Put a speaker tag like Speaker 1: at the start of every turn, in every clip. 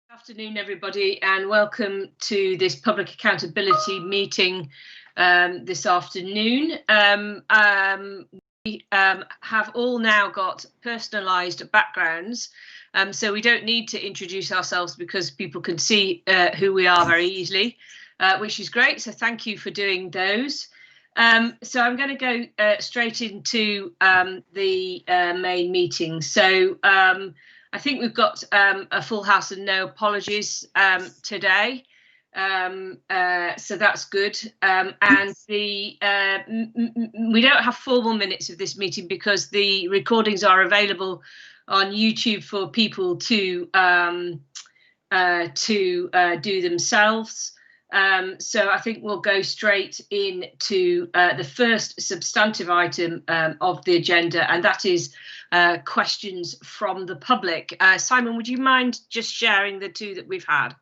Speaker 1: Afternoon, everybody, and welcome to this public accountability meeting this afternoon. We have all now got personalised backgrounds, so we don't need to introduce ourselves because people can see who we are very easily, which is great. So thank you for doing those. So I'm going to go straight into the main meeting. So I think we've got a full house and no apologies today, so that's good. And we don't have formal minutes of this meeting because the recordings are available on YouTube for people to do themselves. So I think we'll go straight into the first substantive item of the agenda, and that is questions from the public. Simon, would you mind just sharing the two that we've had?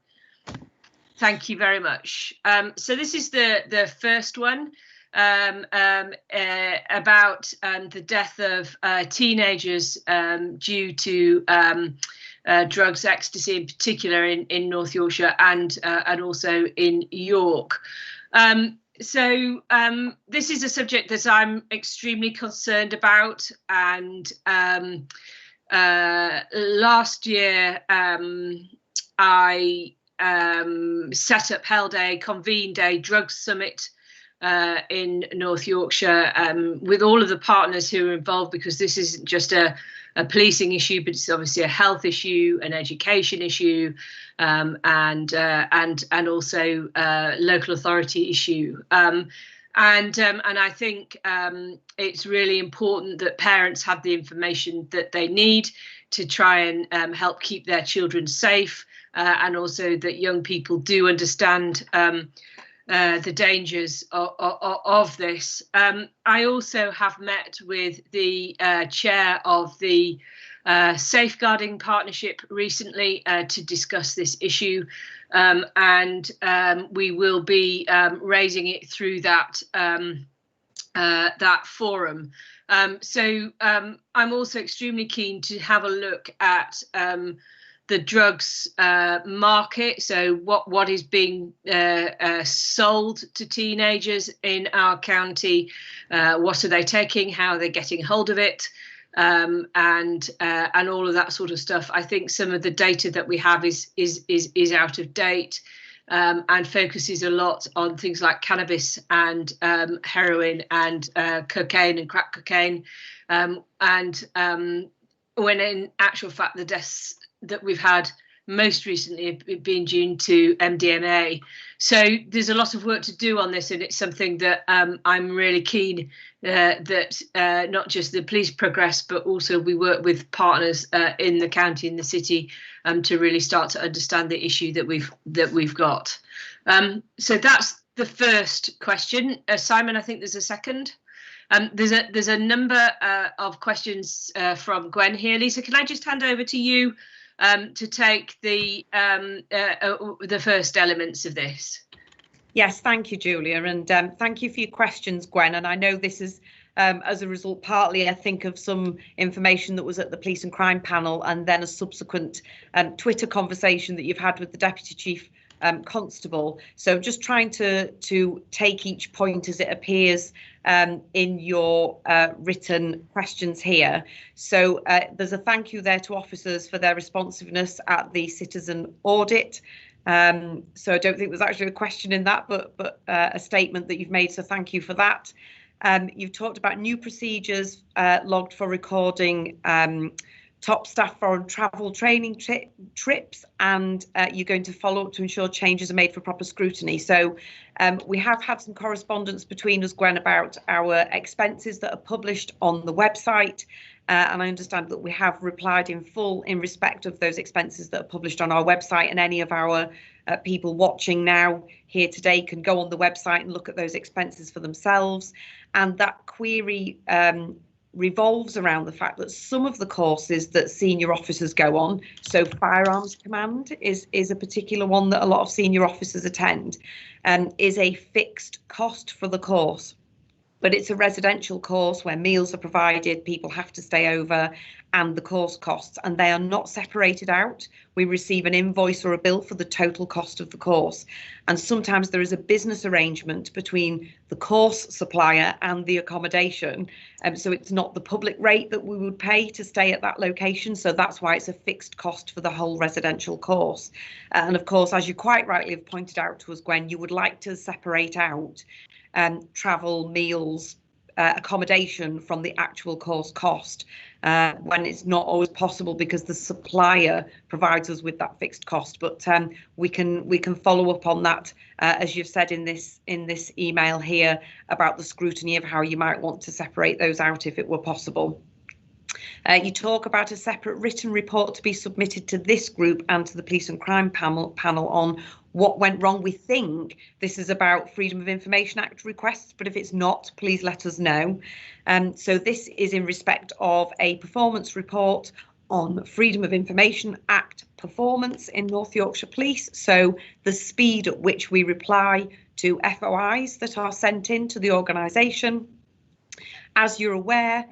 Speaker 1: Thank you very much. So this is the first one about the death of teenagers due to drugs, ecstasy in particular, in North Yorkshire and also in York. So this is a subject that I'm extremely concerned about, and last year I convened a drugs summit in North Yorkshire with all of the partners who are involved, because this isn't just a policing issue, but it's obviously a health issue, an education issue, and also local authority issue. And I think it's really important that parents have the information that they need to try and help keep their children safe, and also that young people do understand the dangers of this. I also have met with the chair of the Safeguarding Partnership recently to discuss this issue, and we will be raising it through that forum. So I'm also extremely keen to have a look at the drugs market. So what is being sold to teenagers in our county? What are they taking? How are they getting hold of it? And all of that sort of stuff. I think some of the data that we have is out of date, and focuses a lot on things like cannabis and heroin and cocaine and crack cocaine, when in actual fact the deaths that we've had most recently have been due to MDMA. So there's a lot of work to do on this, and it's something that I'm really keen that not just the police progress, but also we work with partners in the county, in the city, to really start to understand the issue that we've got. So that's the first question. Simon, I think there's a second. There's a number of questions from Gwen here. Lisa, can I just hand over to you to take the first elements of this?
Speaker 2: Yes, thank you, Julia, and thank you for your questions, Gwen. And I know this is as a result, partly, I think, of some information that was at the Police and Crime panel, and then a subsequent Twitter conversation that you've had with the Deputy Chief Constable. So just trying to take each point as it appears in your written questions here. So there's a thank you there to officers for their responsiveness at the citizen audit. So I don't think there's actually a question in that, but a statement that you've made. So thank you for that. You've talked about new procedures logged for recording top staff foreign travel training trips, and you're going to follow up to ensure changes are made for proper scrutiny. So we have had some correspondence between us, Gwen, about our expenses that are published on the website. And I understand that we have replied in full in respect of those expenses that are published on our website, and any of our people watching now here today can go on the website and look at those expenses for themselves. And that query revolves around the fact that some of the courses that senior officers go on, so Firearms Command is a particular one that a lot of senior officers attend, is a fixed cost for the course. But it's a residential course where meals are provided, people have to stay over, and the course costs, and they are not separated out we receive an invoice or a bill for the total cost of the course. And sometimes there is a business arrangement between the course supplier and the accommodation. So it's not the public rate that we would pay to stay at that location. So that's why it's a fixed cost for the whole residential course. And of course, as you quite rightly have pointed out to us, Gwen, you would like to separate out travel, meals, accommodation from the actual course cost, when it's not always possible because the supplier provides us with that fixed cost. But we can follow up on that, as you've said in this email here, about the scrutiny of how you might want to separate those out if it were possible. You talk about a separate written report to be submitted to this group and to the Police and Crime panel on what went wrong. We think this is about Freedom of Information Act requests, but if it's not, please let us know. So this is in respect of a performance report on Freedom of Information Act performance in North Yorkshire Police. So the speed at which we reply to FOIs that are sent in to the organisation. As you're aware,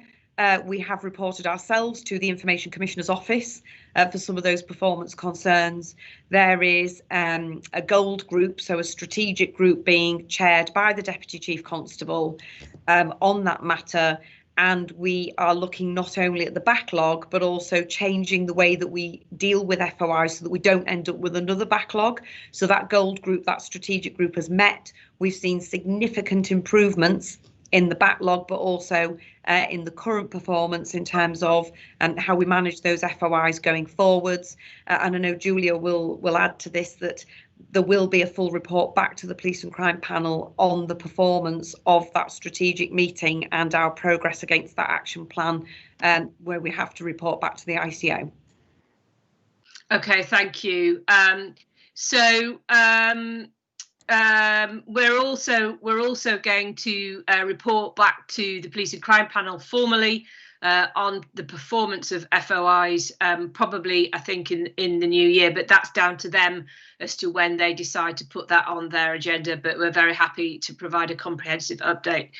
Speaker 2: we have reported ourselves to the Information Commissioner's Office for some of those performance concerns. There is a gold group, so a strategic group being chaired by the Deputy Chief Constable on that matter. And we are looking not only at the backlog, but also changing the way that we deal with FOIs so that we don't end up with another backlog. So that gold group, that strategic group has met. We've seen significant improvements in the backlog, but also in the current performance in terms of how we manage those FOIs going forwards. And I know Julia will add to this that there will be a full report back to the Police and Crime panel on the performance of that strategic meeting and our progress against that action plan, where we have to report back to the ICO.
Speaker 1: Okay, thank you. We're also going to report back to the Police and Crime panel formally on the performance of FOIs, probably I think in the new year, but that's down to them as to when they decide to put that on their agenda. But we're very happy to provide a comprehensive update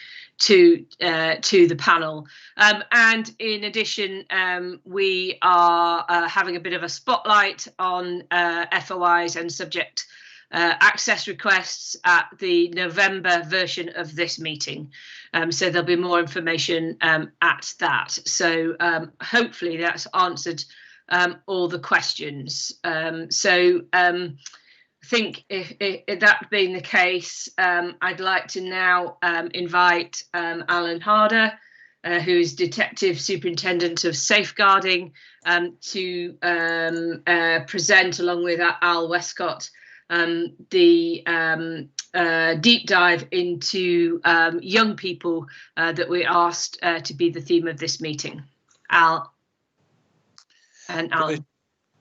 Speaker 1: to the panel. And in addition, we are having a bit of a spotlight on FOIs and subject access requests at the November version of this meeting. So there'll be more information at that. So hopefully that's answered all the questions. I think if that being the case, I'd like to now invite Alan Harder, who is Detective Superintendent of Safeguarding, to present along with Al Westcott the deep dive into young people that we asked to be the theme of this meeting. Al and Alan.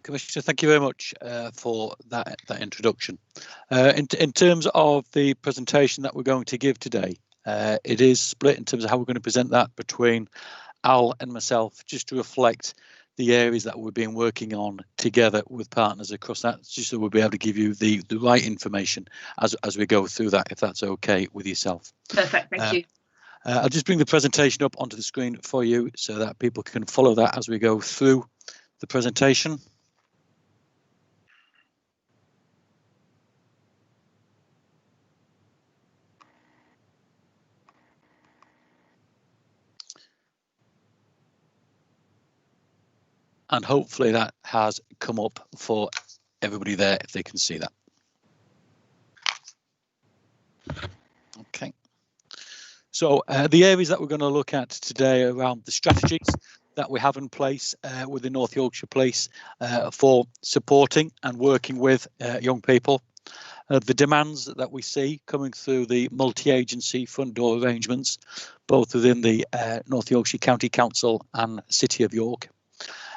Speaker 3: Commissioner, thank you very much for that introduction. In terms of the presentation that we're going to give today, it is split in terms of how we're going to present that between Al and myself, just to reflect the areas that we've been working on together with partners across that, just so we'll be able to give you the right information as we go through that, if that's okay with yourself.
Speaker 1: Perfect, thank you.
Speaker 3: I'll just bring the presentation up onto the screen for you so that people can follow that as we go through the presentation. And hopefully that has come up for everybody there if they can see that. Okay. So the areas that we're going to look at today are around the strategies that we have in place within North Yorkshire Police for supporting and working with young people. The demands that we see coming through the multi-agency front door arrangements, both within the North Yorkshire County Council and City of York.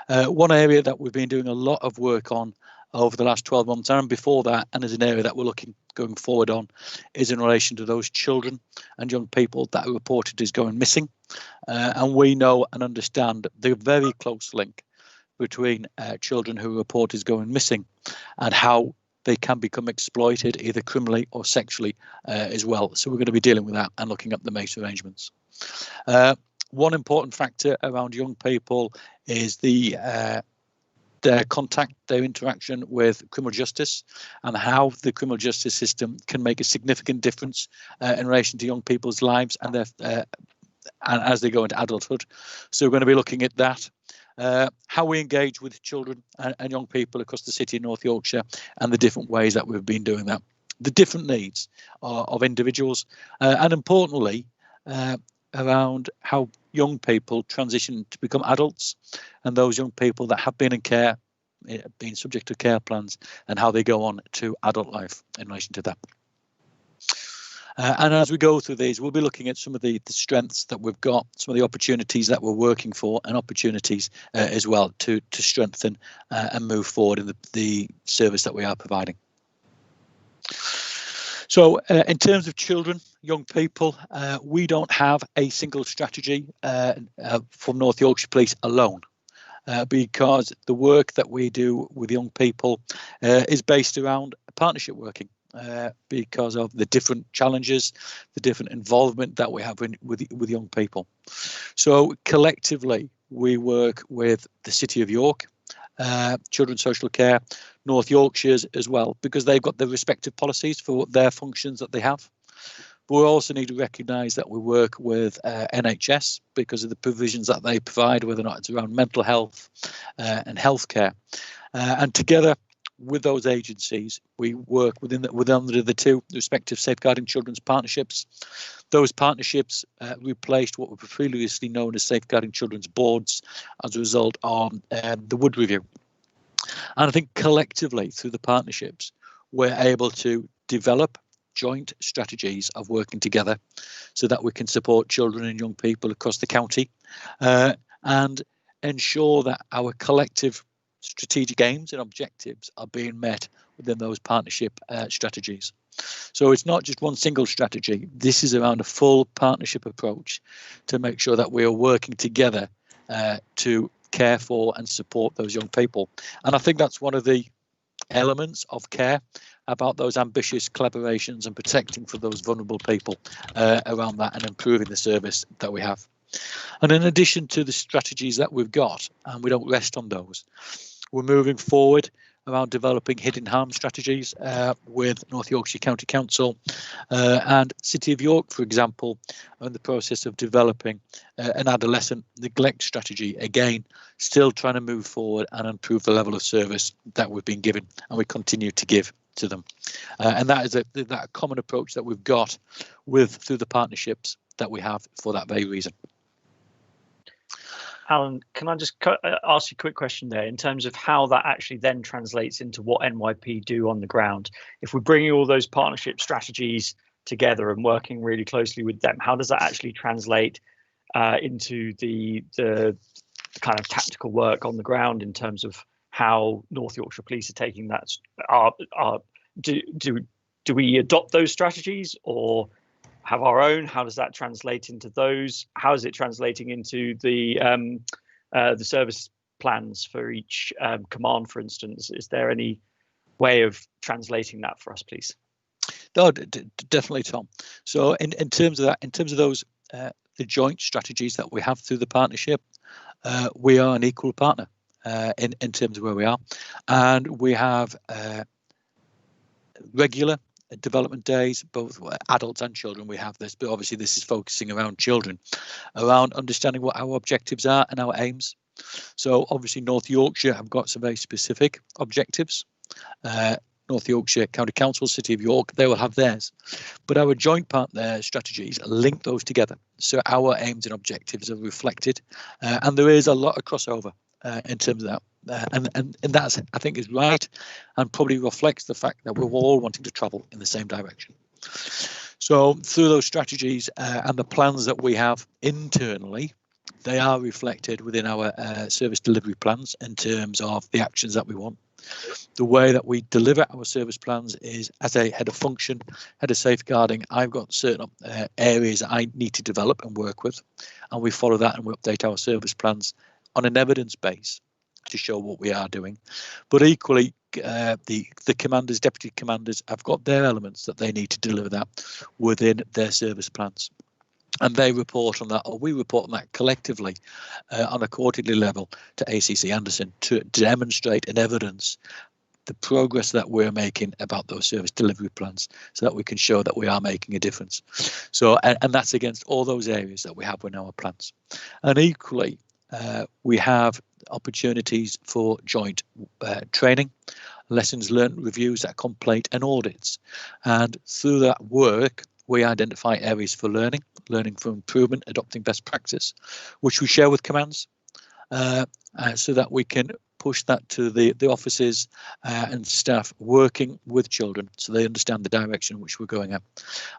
Speaker 3: One area that we've been doing a lot of work on over the last 12 months and before that, and is an area that we're looking going forward on, is in relation to those children and young people that are reported as going missing. And we know and understand the very close link between children who report as going missing and how they can become exploited either criminally or sexually as well. So we're going to be dealing with that and looking at the MACE arrangements. One important factor around young people is the their contact, their interaction with criminal justice, and how the criminal justice system can make a significant difference in relation to young people's lives and their and as they go into adulthood. So we're going to be looking at that. How we engage with children and young people across the city of North Yorkshire, and the different ways that we've been doing that, the different needs of individuals, and importantly, around how young people transition to become adults, and those young people that have been in care, being subject to care plans, and how they go on to adult life in relation to that. And as we go through these, we'll be looking at some of the strengths that we've got, some of the opportunities that we're working for, and opportunities as well to strengthen and move forward in the service that we are providing. So in terms of children, young people, we don't have a single strategy from North Yorkshire Police alone. Because the work that we do with young people is based around partnership working. Because of the different challenges, the different involvement that we have with young people. So collectively, we work with the City of York, Children's Social Care, North Yorkshire's as well, because they've got their respective policies for their functions that they have. But we also need to recognise that we work with NHS because of the provisions that they provide, whether or not it's around mental health and healthcare. And together, with those agencies, we work within under the two respective Safeguarding Children's partnerships. Those partnerships replaced what were previously known as Safeguarding Children's boards as a result of the Wood Review. And I think collectively through the partnerships, we're able to develop joint strategies of working together so that we can support children and young people across the county and ensure that our collective strategic aims and objectives are being met within those partnership strategies. So it's not just one single strategy. This is around a full partnership approach to make sure that we are working together to care for and support those young people. And I think that's one of the elements of care about those ambitious collaborations and protecting for those vulnerable people around that and improving the service that we have. And in addition to the strategies that we've got, and we don't rest on those, we're moving forward around developing hidden harm strategies with North Yorkshire County Council and City of York, for example, are in the process of developing an adolescent neglect strategy. Again, still trying to move forward and improve the level of service that we've been given and we continue to give to them. And that is that common approach that we've got through the partnerships that we have for that very reason.
Speaker 4: Alan, can I just ask you a quick question there in terms of how that actually then translates into what NYP do on the ground? If we're bringing all those partnership strategies together and working really closely with them, how does that actually translate into the kind of tactical work on the ground in terms of how North Yorkshire Police are taking that? Do we adopt those strategies or have our own? How does that translate into those? How is it translating into the service plans for each command, for instance? Is there any way of translating that for us, please?
Speaker 3: No, definitely, Tom. So in terms of that, in terms of those the joint strategies that we have through the partnership, we are an equal partner in terms of where we are, and we have regular development days, both adults and children. We have this, but obviously this is focusing around children, around understanding what our objectives are and our aims. So obviously North Yorkshire have got some very specific objectives. North Yorkshire County Council, City of York, they will have theirs, but our joint partner strategies link those together. So our aims and objectives are reflected, and there is a lot of crossover in terms of that. And that's, I think, is right and probably reflects the fact that we're all wanting to travel in the same direction. So through those strategies and the plans that we have internally, they are reflected within our service delivery plans in terms of the actions that we want. The way that we deliver our service plans is as a head of function, head of safeguarding, I've got certain areas I need to develop and work with, and we follow that and we update our service plans on an evidence base to show what we are doing. But equally, the commanders, deputy commanders have got their elements that they need to deliver that within their service plans. and they report on that, or we report on that collectively on a quarterly level to ACC Anderson to demonstrate and evidence the progress that we're making about those service delivery plans, so that we can show that we are making a difference. So, and that's against all those areas that we have in our plans. And equally, we have opportunities for joint training, lessons learned reviews at complaint and audits. And through that work, we identify areas for learning for improvement, adopting best practice, which we share with commands, so that we can push that to the officers and staff working with children, so they understand the direction in which we're going at.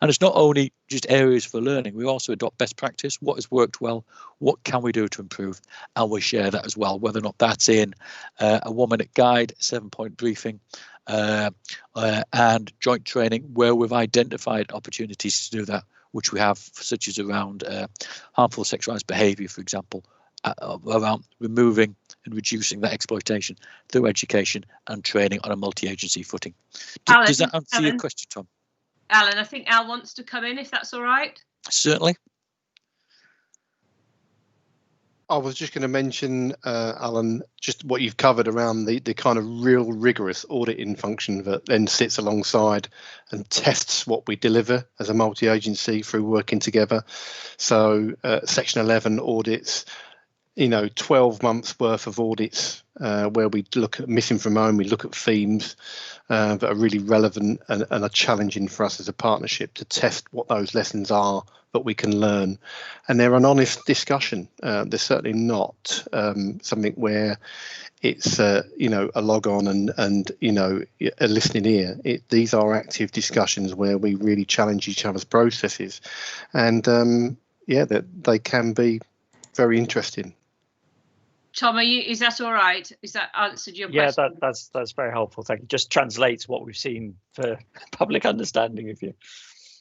Speaker 3: And it's not only just areas for learning, we also adopt best practice. What has worked well? What can we do to improve? And we share that as well, whether or not that's in a 1-minute guide, 7-point briefing, and joint training, where we've identified opportunities to do that, which we have, such as around harmful sexualized behaviour, for example, around removing and reducing that exploitation through education and training on a multi-agency footing. Does that answer your question, Tom?
Speaker 1: Alan, I think Al wants to come in, if that's all right.
Speaker 3: Certainly.
Speaker 5: I was just going to mention, Alan, just what you've covered around the kind of real rigorous auditing function that then sits alongside and tests what we deliver as a multi-agency through working together. So Section 11 audits, 12 months worth of audits where we look at missing from home, we look at themes that are really relevant and are challenging for us as a partnership to test what those lessons are that we can learn. And they're an honest discussion. They're certainly not something where it's a log on and a listening ear. These are active discussions where we really challenge each other's processes, and that they can be very interesting.
Speaker 1: Tom, is that all right? Is that answered your question?
Speaker 4: Yeah, that's very helpful. Thank you. Just translates what we've seen for public understanding of you.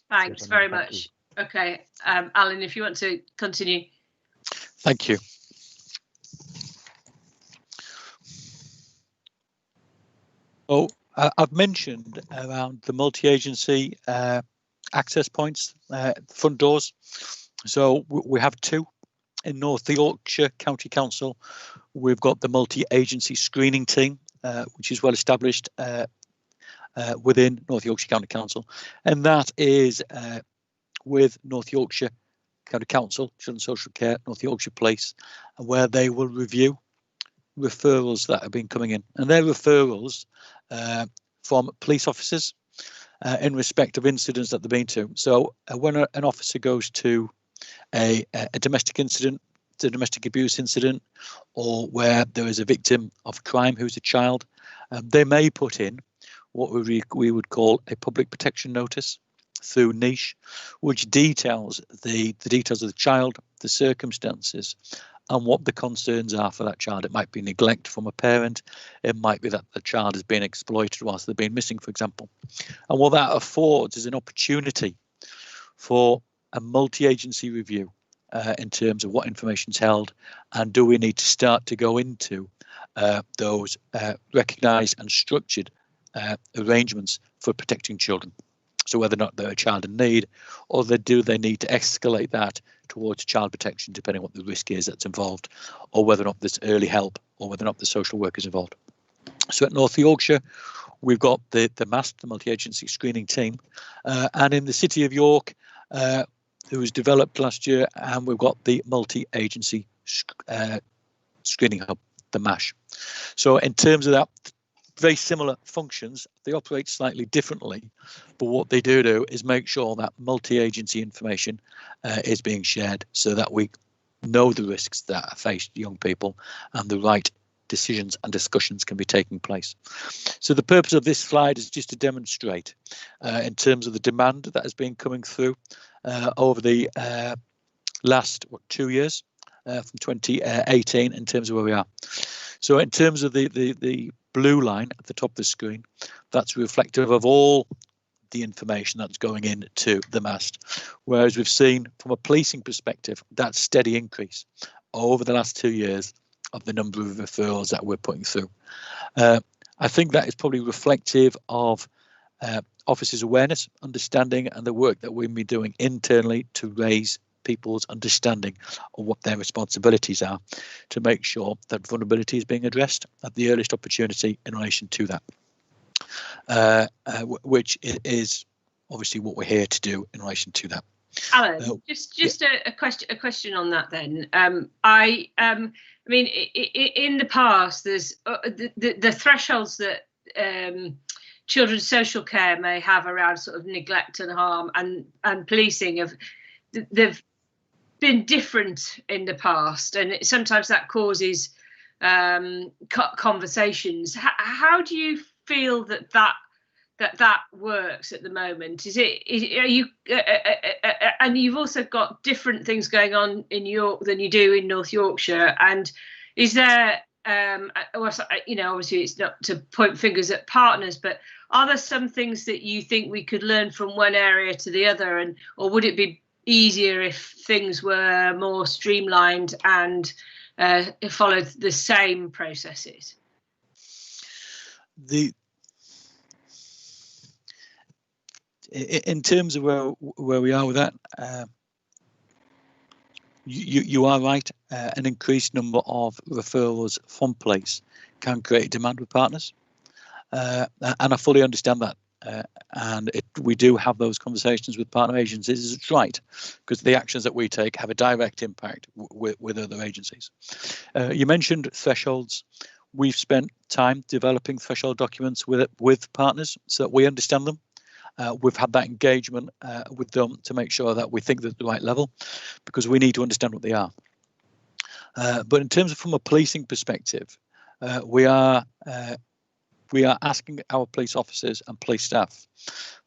Speaker 1: Thanks very much. Okay, Alan, if you want to continue.
Speaker 3: Thank you. Oh, I've mentioned around the multi-agency access points, front doors. So we have 2. In North Yorkshire County Council, we've got the multi-agency screening team, which is well established within North Yorkshire County Council, and that is with North Yorkshire County Council, Children's Social Care, North Yorkshire Police, where they will review referrals that have been coming in, and they're referrals from police officers in respect of incidents that they've been to. So when an officer goes to a domestic incident, a domestic abuse incident, or where there is a victim of crime who's a child, they may put in what we would call a public protection notice through niche, which details the details of the child, the circumstances, and what the concerns are for that child. It might be neglect from a parent. It might be that the child has been exploited whilst they've been missing, for example. And what that affords is an opportunity for a multi-agency review in terms of what information is held, and do we need to start to go into those recognised and structured arrangements for protecting children. So whether or not they're a child in need, or do they need to escalate that towards child protection, depending on what the risk is that's involved, or whether or not there's early help, or whether or not the social work is involved. So at North Yorkshire, we've got the MAST, the multi-agency screening team, and in the City of York, it was developed last year, and we've got the multi-agency screening hub, the MASH. So in terms of that, very similar functions. They operate slightly differently, but what they do is make sure that multi-agency information is being shared, so that we know the risks that face young people and the right decisions and discussions can be taking place. So the purpose of this slide is just to demonstrate in terms of the demand that has been coming through over the last 2 years from 2018 in terms of where we are. So in terms of the blue line at the top of the screen, that's reflective of all the information that's going into the MAST, whereas we've seen from a policing perspective that steady increase over the last 2 years of the number of referrals that we're putting through. I think that is probably reflective of officers' awareness, understanding, and the work that we've been doing internally to raise people's understanding of what their responsibilities are to make sure that vulnerability is being addressed at the earliest opportunity in relation to that, which is obviously what we're here to do in relation to that.
Speaker 1: Alan, just a question on that then. I mean, in the past, there's the thresholds that children's social care may have around sort of neglect and harm and policing they've been different in the past, and sometimes that causes conversations. How do you feel that works at the moment? Are you and you've also got different things going on in York than you do in North Yorkshire, and is there obviously it's not to point fingers at partners, but are there some things that you think we could learn from one area to the other, or would it be easier if things were more streamlined and followed the same processes?
Speaker 3: In terms of where we are with that, you are right. An increased number of referrals from police can create demand with partners, and I fully understand that. And we do have those conversations with partner agencies. It's right, because the actions that we take have a direct impact with other agencies. You mentioned thresholds. We've spent time developing threshold documents with partners so that we understand them. We've had that engagement with them to make sure that we think they're at the right level, because we need to understand what they are. But in terms of from a policing perspective, we are asking our police officers and police staff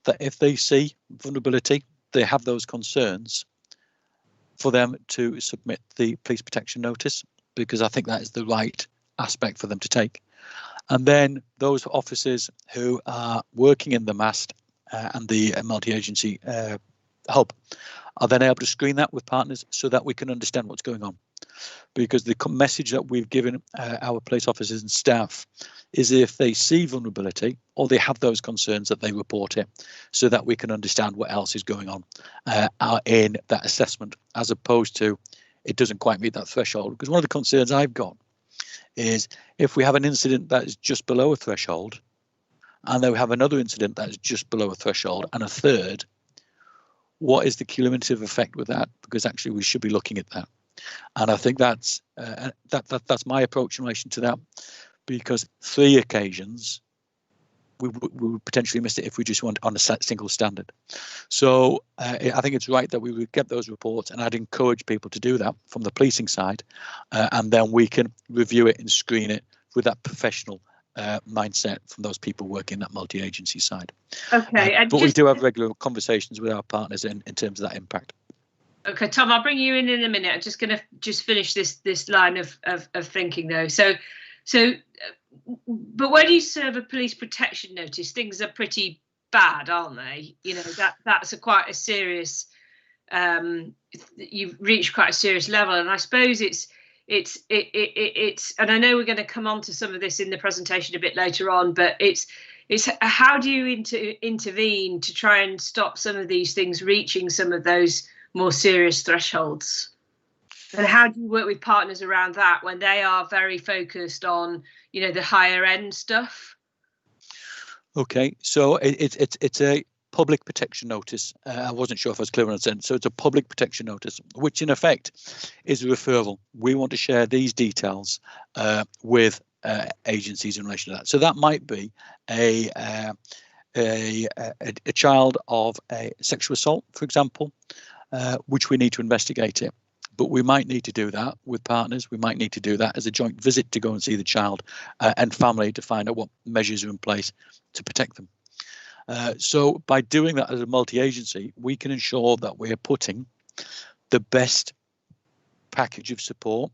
Speaker 3: that if they see vulnerability, they have those concerns, for them to submit the police protection notice, because I think that is the right aspect for them to take. And then those officers who are working in the MAST and the multi-agency hub are then able to screen that with partners so that we can understand what's going on. Because the message that we've given our police officers and staff is if they see vulnerability or they have those concerns, that they report it so that we can understand what else is going on in that assessment, as opposed to it doesn't quite meet that threshold. Because one of the concerns I've got is if we have an incident that is just below a threshold, and then we have another incident that is just below a threshold, and a third, what is the cumulative effect with that? Because actually we should be looking at that. And I think that's my approach in relation to that, because 3 occasions we would potentially miss it if we just went on a single standard. So I think it's right that we would get those reports, and I'd encourage people to do that from the policing side, and then we can review it and screen it with that professional mindset from those people working that multi-agency side.
Speaker 1: Okay,
Speaker 3: but we do have regular conversations with our partners in terms of that impact. Okay,
Speaker 1: Tom, I'll bring you in a minute. I'm just going to finish this line of thinking though. So, but when you serve a police protection notice, things are pretty bad, aren't they? You know, that's quite a serious. You've reached quite a serious level, and I suppose it's and I know we're going to come on to some of this in the presentation a bit later on, but it's how do you intervene to try and stop some of these things reaching some of those more serious thresholds, and how do you work with partners around that when they are very focused on, you know, the higher end stuff? Okay, so it's a public protection notice. I wasn't sure if I was clear on that. So it's a public protection notice, which in effect is a referral. We want to share these details with agencies in relation to that. So that might be a child of a sexual assault, for example, which we need to investigate it. But we might need to do that with partners. We might need to do that as a joint visit to go and see the child and family to find out what measures are in place to protect them. So by doing that as a multi-agency, we can ensure that we are putting the best package of support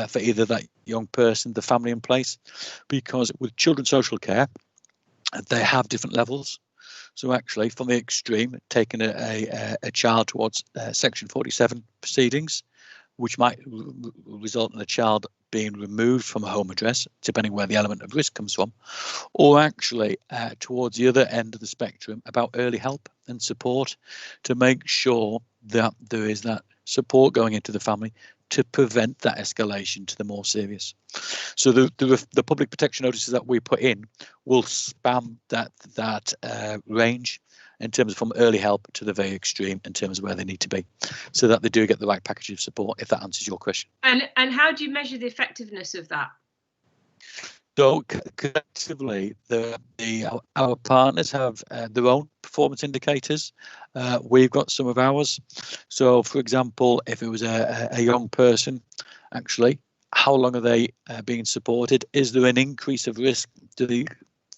Speaker 1: for either that young person, the family in place, because with children's social care, they have different levels. So actually, from the extreme, taking a child towards Section 47 proceedings, which might result in a child being removed from a home address, depending where the element of risk comes from, or actually towards the other end of the spectrum about early help and support to make sure that there is that
Speaker 3: support going into the family to prevent that escalation to the more serious. So the public protection notices that we put in will span that range in terms of from early help to the very extreme in terms of where they need to be, so that they do get the right package of support, if that answers your question.
Speaker 1: And how do you measure the effectiveness of that?
Speaker 3: So collectively, our partners have their own performance indicators. We've got some of ours. So, for example, if it was a young person, actually, how long are they being supported? Is there an increase of risk to the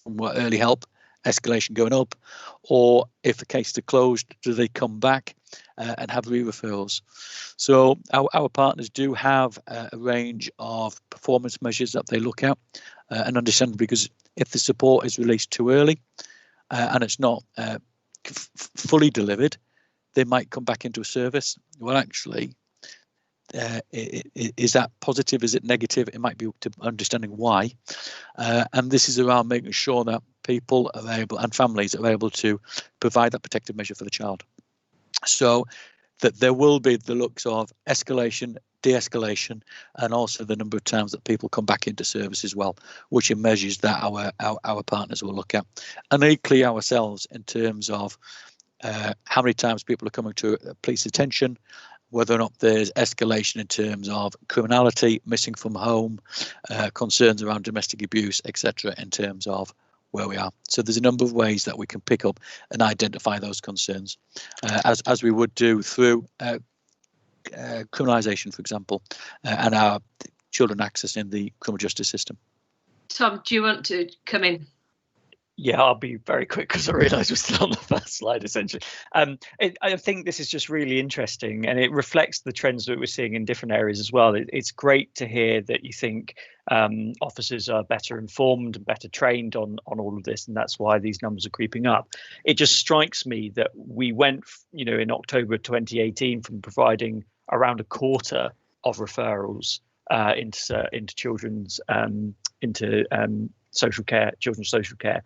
Speaker 3: from early help escalation going up, or if the cases are closed, do they come back and have re-referrals? So our partners do have a range of performance measures that they look at and understand, because if the support is released too early and it's not fully delivered, they might come back into a service. Well, actually, is that positive? Is it negative? It might be to understanding why. And this is around making sure that people are able and families are able to provide that protective measure for the child. So that there will be the looks of escalation, de-escalation, and also the number of times that people come back into service as well, which are measures that our partners will look at. And equally ourselves in terms of how many times people are coming to police attention, whether or not there's escalation in terms of criminality, missing from home, concerns around domestic abuse, etc., in terms of where we are. So there's a number of ways that we can pick up and identify those concerns, as we would do through criminalisation, for example, and our children accessing the criminal justice system.
Speaker 1: Tom, do you want to come in?
Speaker 4: Yeah, I'll be very quick because I realise we're still on the first slide, essentially. I think this is just really interesting, and it reflects the trends that we're seeing in different areas as well. It's great to hear that you think officers are better informed and better trained on all of this, and that's why these numbers are creeping up. It just strikes me that we went, in October 2018 from providing around a quarter of referrals into children's social care, children's social care,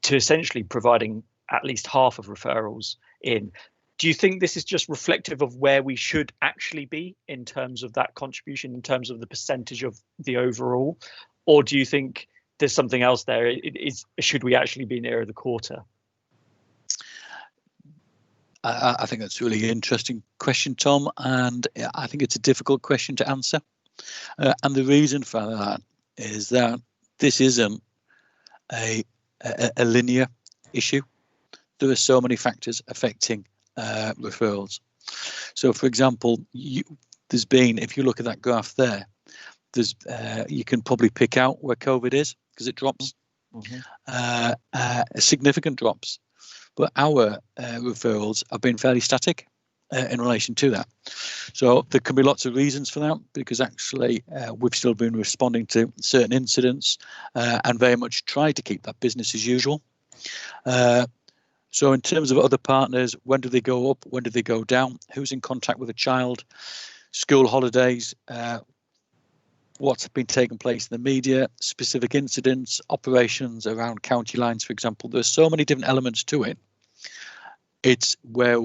Speaker 4: to essentially providing at least half of referrals in. Do you think this is just reflective of where we should actually be in terms of that contribution, in terms of the percentage of the overall? Or do you think there's something else there? Should we actually be nearer the quarter?
Speaker 3: I think that's a really interesting question, Tom, and I think it's a difficult question to answer. And the reason for that is that this isn't a linear issue. There are so many factors affecting referrals. So, for example, there's been, if you look at that graph there, there's you can probably pick out where COVID is because it drops, significant drops. But our referrals have been fairly static in relation to that. So there can be lots of reasons for that, because actually we've still been responding to certain incidents and very much tried to keep that business as usual. So in terms of other partners, when do they go up? When do they go down? Who's in contact with a child? School holidays? What's been taking place in the media? Specific incidents, operations around county lines, for example. There's so many different elements to it. It's where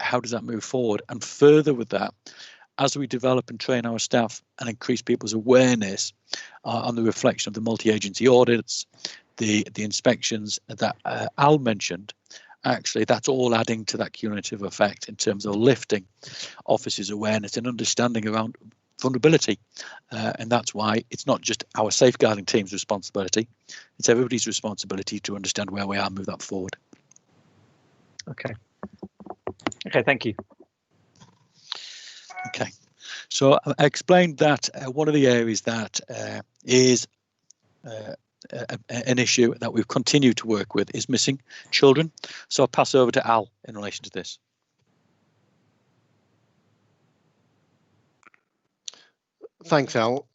Speaker 3: how does that move forward? And further with that, as we develop and train our staff and increase people's awareness on the reflection of the multi-agency audits, the inspections that Al mentioned, actually that's all adding to that cumulative effect in terms of lifting officers' awareness and understanding around vulnerability. And that's why it's not just our safeguarding team's responsibility, it's everybody's responsibility to understand where we are and move that forward.
Speaker 4: Okay, thank you.
Speaker 3: Okay, so I explained that one of the areas that is an issue that we've continued to work with is missing children. So I'll pass over to Al in relation to this.
Speaker 5: Thanks, Al.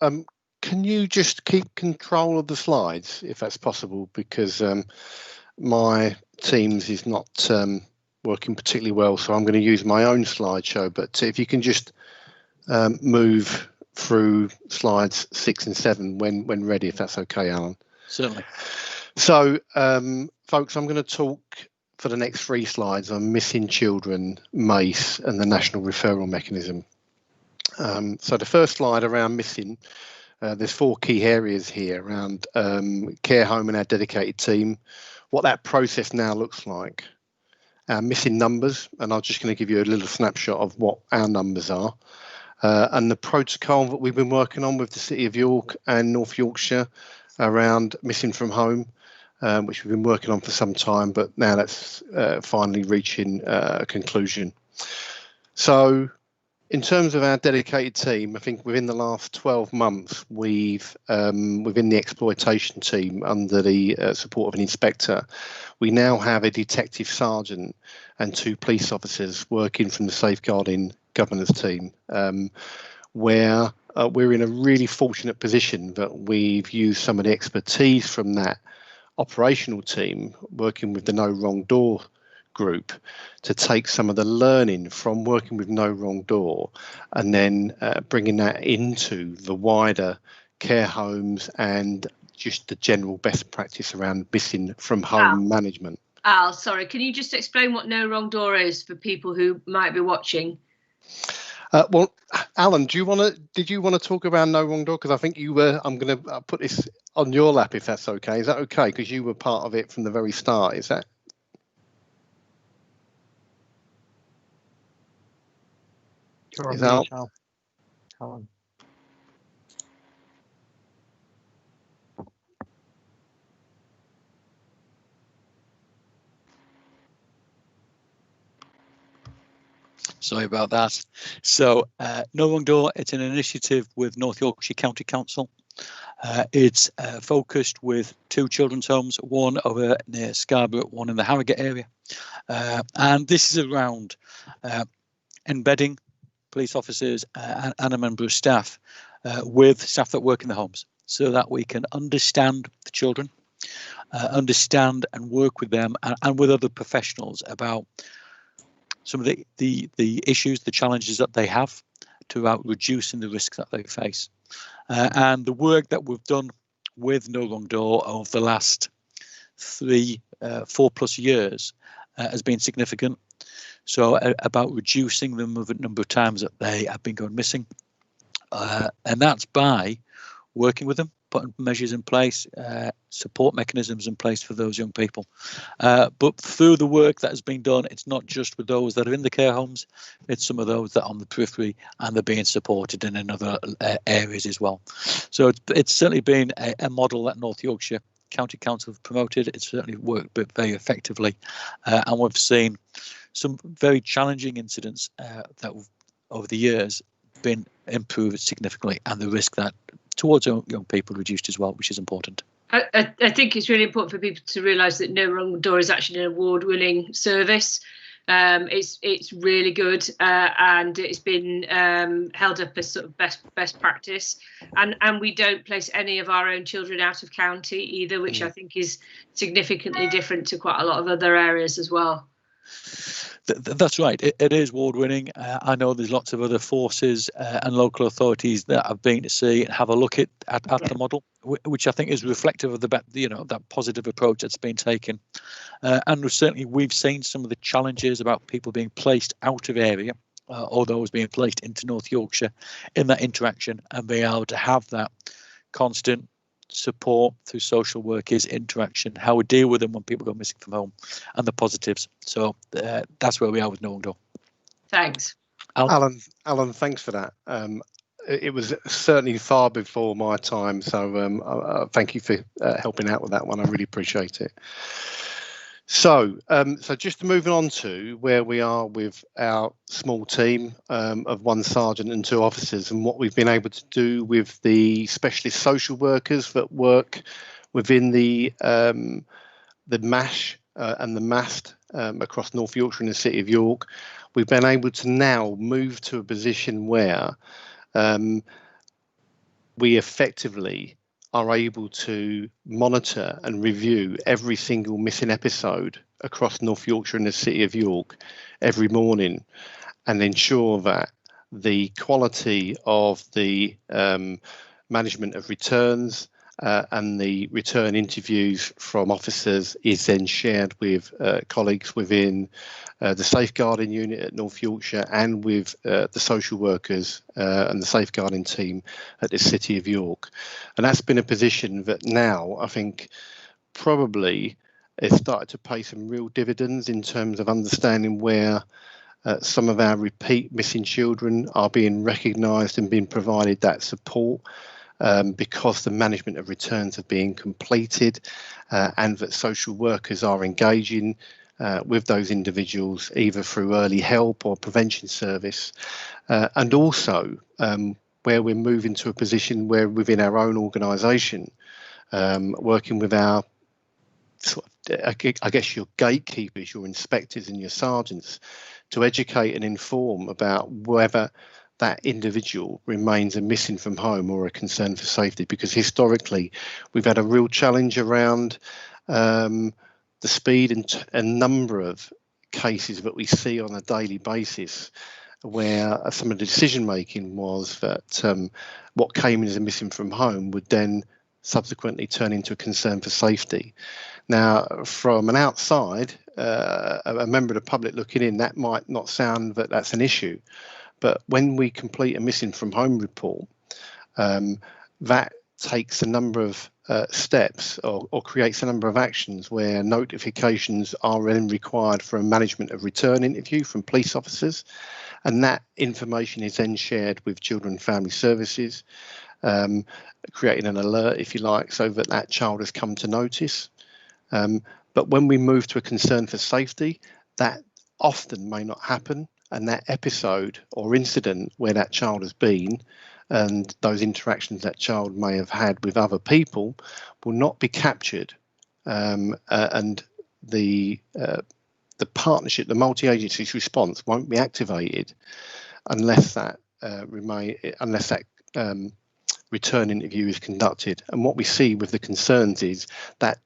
Speaker 5: Can you just keep control of the slides if that's possible, because my Teams is not working particularly well, so I'm going to use my own slideshow. But if you can just move through slides 6 and 7 when ready, if that's okay, Alan.
Speaker 3: Certainly.
Speaker 5: So, folks, I'm going to talk for the next 3 slides on missing children, MACE, and the National Referral Mechanism. So the first slide around missing, there's 4 key areas here around care home and our dedicated team, what that process now looks like, our missing numbers, and I'm just going to give you a little snapshot of what our numbers are, and the protocol that we've been working on with the City of York and North Yorkshire around missing from home, which we've been working on for some time, but now that's finally reaching a conclusion. So in terms of our dedicated team, I think within the last 12 months, we've, within the exploitation team under the support of an inspector, we now have a detective sergeant and 2 police officers working from the safeguarding governors team, where we're in a really fortunate position that we've used some of the expertise from that operational team working with the No Wrong Door group to take some of the learning from working with No Wrong Door and then bringing that into the wider care homes and just the general best practice around missing from home management.
Speaker 1: Al, sorry, can you just explain what No Wrong Door is for people who might be watching?
Speaker 5: Well, Alan, did you want to talk about No Wrong Door? Because I think you were. I'm going to put this on your lap if that's okay. Is that okay? Because you were part of it from the very start. Is that?
Speaker 4: You're
Speaker 5: Is that?
Speaker 4: Alan.
Speaker 3: Sorry about that. So No Wrong Door, it's an initiative with North Yorkshire County Council. It's focused with 2 children's homes, one over near Scarborough, one in the Harrogate area. And this is around embedding police officers and a member of staff with staff that work in the homes so that we can understand the children, understand and work with them and with other professionals about some of the issues, the challenges that they have throughout reducing the risks that they face. And the work that we've done with No Wrong Door over the last 4+ years has been significant. So about reducing the number of times that they have been going missing. And that's by working with them, putting measures in place, support mechanisms in place for those young people. But through the work that has been done, it's not just with those that are in the care homes, it's some of those that are on the periphery and they're being supported in other areas as well. So it's certainly been a model that North Yorkshire County Council have promoted. It's certainly worked very effectively. And we've seen some very challenging incidents that over the years been improved significantly, and the risk that towards young people reduced as well, which is important.
Speaker 1: I think it's really important for people to realise that No Wrong Door is actually an award-winning service. It's really good, and it's been held up as sort of best practice. And we don't place any of our own children out of county either, which I think is significantly different to quite a lot of other areas as well.
Speaker 3: That's right. It is award-winning. I know there's lots of other forces and local authorities that have been to see and have a look at the model, which I think is reflective of that positive approach that's been taken. And certainly we've seen some of the challenges about people being placed out of area, or those being placed into North Yorkshire in that interaction, and being able to have that constant support through social workers, interaction, how we deal with them when people go missing from home, and the positives. So that's where we are with No Wrong Door.
Speaker 1: Thanks.
Speaker 5: Alan, thanks for that. It was certainly far before my time, so thank you for helping out with that one. I really appreciate it. So just moving on to where we are with our small team of 1 sergeant and 2 officers, and what we've been able to do with the specialist social workers that work within the MASH and the MAST across North Yorkshire and the City of York. We've been able to now move to a position where we effectively are able to monitor and review every single missing episode across North Yorkshire and the City of York every morning, and ensure that the quality of the management of returns and the return interviews from officers is then shared with colleagues within the safeguarding unit at North Yorkshire and with the social workers and the safeguarding team at the City of York. And that's been a position that now I think probably has started to pay some real dividends in terms of understanding where some of our repeat missing children are being recognised and being provided that support. Because the management of returns have been completed and that social workers are engaging with those individuals either through early help or prevention service, and also where we're moving to a position where within our own organisation, working with our I guess your gatekeepers, your inspectors and your sergeants, to educate and inform about whether that individual remains a missing from home or a concern for safety, because historically we've had a real challenge around the speed and number of cases that we see on a daily basis where some of the decision making was that what came in as a missing from home would then subsequently turn into a concern for safety. Now, from an outside, a member of the public looking in, that might not sound that that's an issue. But when we complete a missing from home report, that takes a number of steps or creates a number of actions where notifications are then required for a management of return interview from police officers. And that information is then shared with Children and Family Services, creating an alert, if you like, so that that child has come to notice. But when we move to a concern for safety, that often may not happen. And that episode or incident where that child has been and those interactions that child may have had with other people will not be captured. And the partnership, the multi-agency response won't be activated unless that return interview is conducted. And what we see with the concerns is that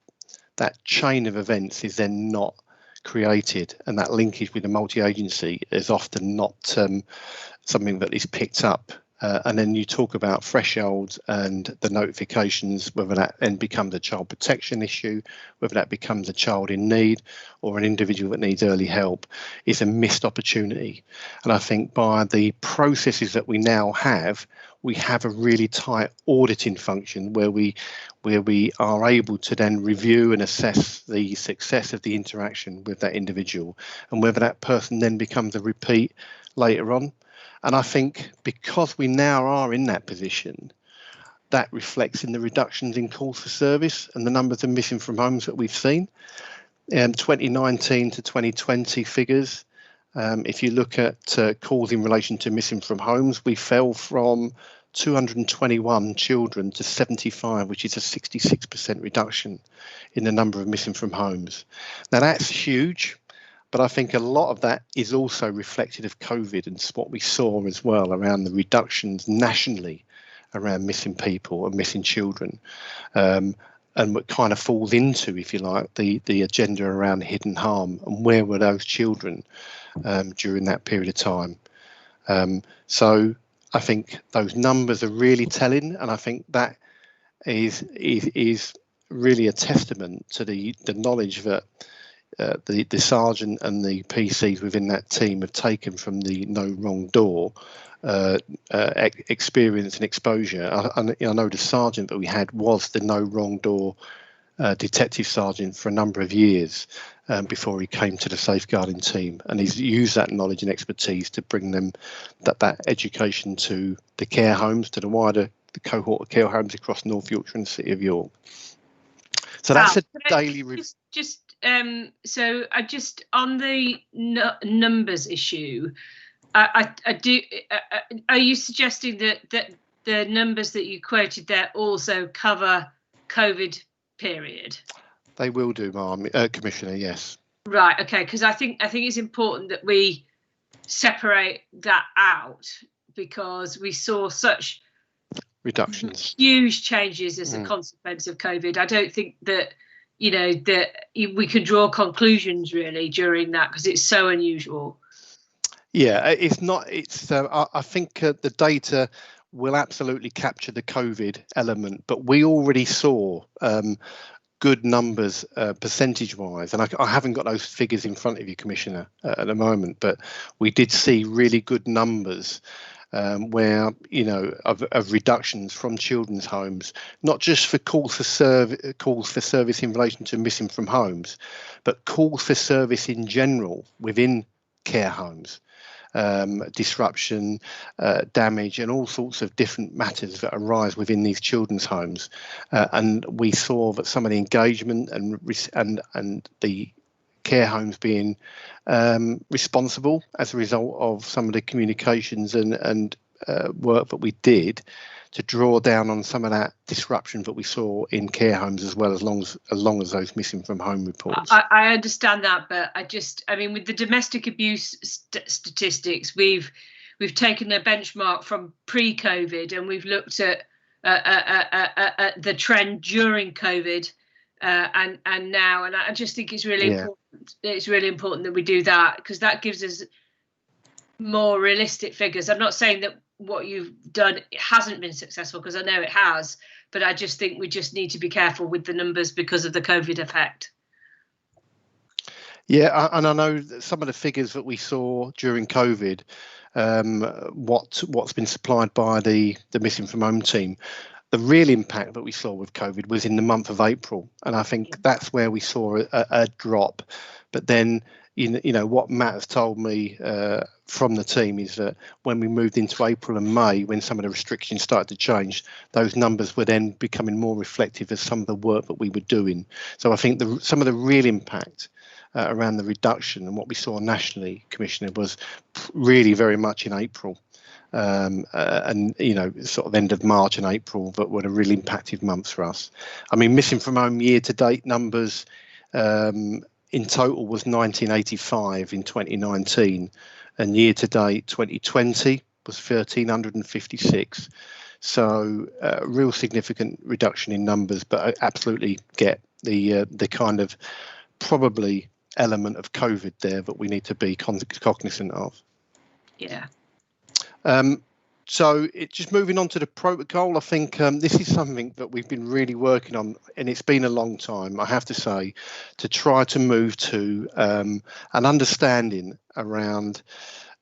Speaker 5: that chain of events is then not created, and that linkage with the multi-agency is often not something that is picked up. And then you talk about thresholds and the notifications, whether that then becomes a child protection issue, whether that becomes a child in need or an individual that needs early help, is a missed opportunity. And I think by the processes that we now have, we have a really tight auditing function where we are able to then review and assess the success of the interaction with that individual and whether that person then becomes a repeat later on. And I think because we now are in that position, that reflects in the reductions in calls for service and the numbers of missing from homes that we've seen. 2019 to 2020 figures, if you look at calls in relation to missing from homes, we fell from 221 children to 75, which is a 66% reduction in the number of missing from homes. Now that's huge, but I think a lot of that is also reflected of COVID and what we saw as well around the reductions nationally around missing people and missing children. And what kind of falls into, if you like, the agenda around hidden harm and where were those children during that period of time. So I think those numbers are really telling, and I think that is really a testament to the knowledge that the sergeant and the PCs within that team have taken from the no wrong door experience and exposure. I know the sergeant that we had was the no wrong door detective sergeant for a number of years before he came to the safeguarding team, and he's used that knowledge and expertise to bring them that education to the care homes, to the wider cohort of care homes across North Yorkshire and the City of York. So that's a daily review.
Speaker 1: So I just on the numbers issue, I do. Are you suggesting that the numbers that you quoted there also cover COVID period?
Speaker 5: They will do, Commissioner. Yes.
Speaker 1: Right. Okay. Because I think it's important that we separate that out, because we saw such
Speaker 5: reductions,
Speaker 1: huge changes as a consequence of COVID. I don't think that that we can draw conclusions really during that, because it's so unusual.
Speaker 5: Yeah, it's not. It's. I think the data will absolutely capture the COVID element, but we already saw good numbers percentage-wise, and I haven't got those figures in front of you, Commissioner, at the moment, but we did see really good numbers where, you know, of reductions from children's homes, not just for calls for service in relation to missing from homes, but calls for service in general within care homes. Disruption, damage, and all sorts of different matters that arise within these children's homes, and we saw that some of the engagement and the care homes being responsible as a result of some of the communications and work that we did to draw down on some of that disruption that we saw in care homes, as long as those missing from home reports.
Speaker 1: I understand that, but I mean, with the domestic abuse statistics, we've taken a benchmark from pre-COVID and we've looked at the trend during COVID and now, and I just think it's really important. It's really important that we do that, because that gives us more realistic figures. I'm not saying that what you've done hasn't been successful, because I know it has, but I just think we just need to be careful with the numbers because of the COVID effect.
Speaker 5: Yeah, and I know that some of the figures that we saw during COVID, what's been supplied by the missing from home team, the real impact that we saw with COVID was in the month of April, and I think that's where we saw a drop. But then, you know, what Matt has told me from the team is that when we moved into April and May, when some of the restrictions started to change, those numbers were then becoming more reflective of some of the work that we were doing. So I think some of the real impact around the reduction and what we saw nationally, Commissioner, was really very much in April. And, you know, sort of end of March and April that were the really impacted months for us. I mean, missing from home year to date numbers in total was 1985 in 2019, and year to date 2020 was 1,356. So real significant reduction in numbers, but I absolutely get the kind of probably element of COVID there that we need to be cognizant of.
Speaker 1: Yeah.
Speaker 5: So just moving on to the protocol, I think this is something that we've been really working on, and it's been a long time, I have to say, to try to move to an understanding around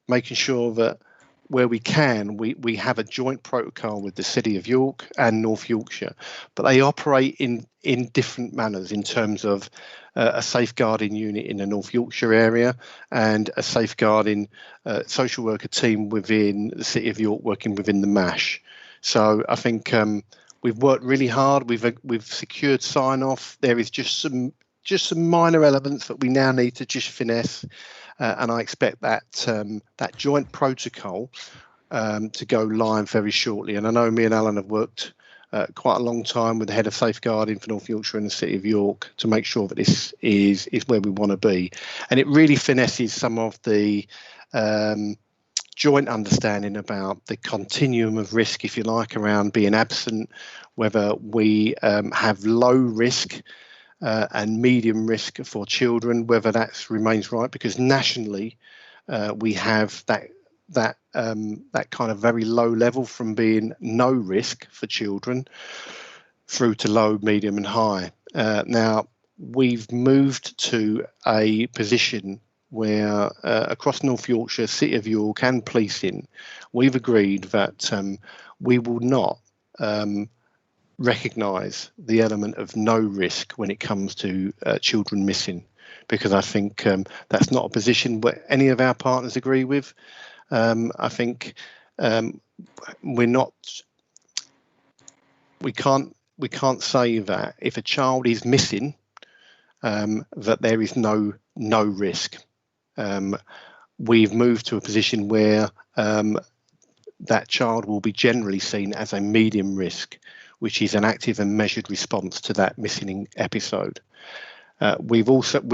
Speaker 5: making sure that where we can, we have a joint protocol with the City of York and North Yorkshire, but they operate in different manners in terms of a safeguarding unit in the North Yorkshire area and a safeguarding social worker team within the City of York working within the MASH. So I think we've worked really hard. We've secured sign-off. There is just some minor elements that we now need to just finesse. And I expect that joint protocol to go live very shortly. And I know me and Alan have worked quite a long time with the head of safeguarding for North Yorkshire and the City of York to make sure that this is where we want to be. And it really finesses some of the joint understanding about the continuum of risk, if you like, around being absent, whether we have low risk and medium risk for children, whether that remains right, because nationally we have that kind of very low level from being no risk for children through to low, medium and high. Now we've moved to a position where across North Yorkshire, City of York and policing, we've agreed that we will not recognise the element of no risk when it comes to children missing, because I think that's not a position where any of our partners agree with. I think we can't say that if a child is missing that there is no risk. We've moved to a position where that child will be generally seen as a medium risk, which is an active and measured response to that missing episode. We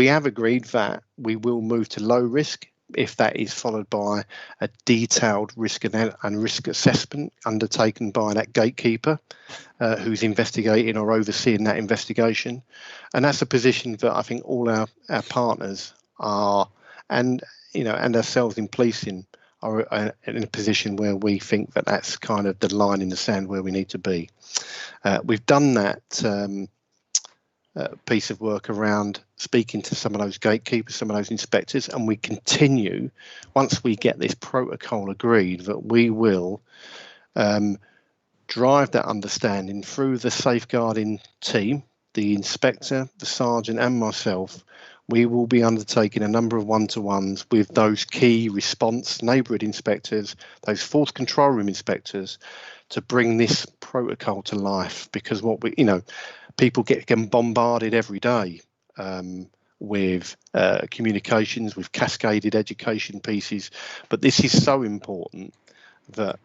Speaker 5: have agreed that we will move to low risk if that is followed by a detailed risk and risk assessment undertaken by that gatekeeper who's investigating or overseeing that investigation. And that's a position that I think all our partners are, and ourselves in policing are in a position where we think that that's kind of the line in the sand where we need to be. We've done that piece of work around speaking to some of those gatekeepers, some of those inspectors, and we continue, once we get this protocol agreed, that we will drive that understanding through the safeguarding team, the inspector, the sergeant and myself. We will be undertaking a number of one-to-ones with those key response neighbourhood inspectors, those force control room inspectors, to bring this protocol to life, because what we, people get bombarded every day with communications, with cascaded education pieces, but this is so important that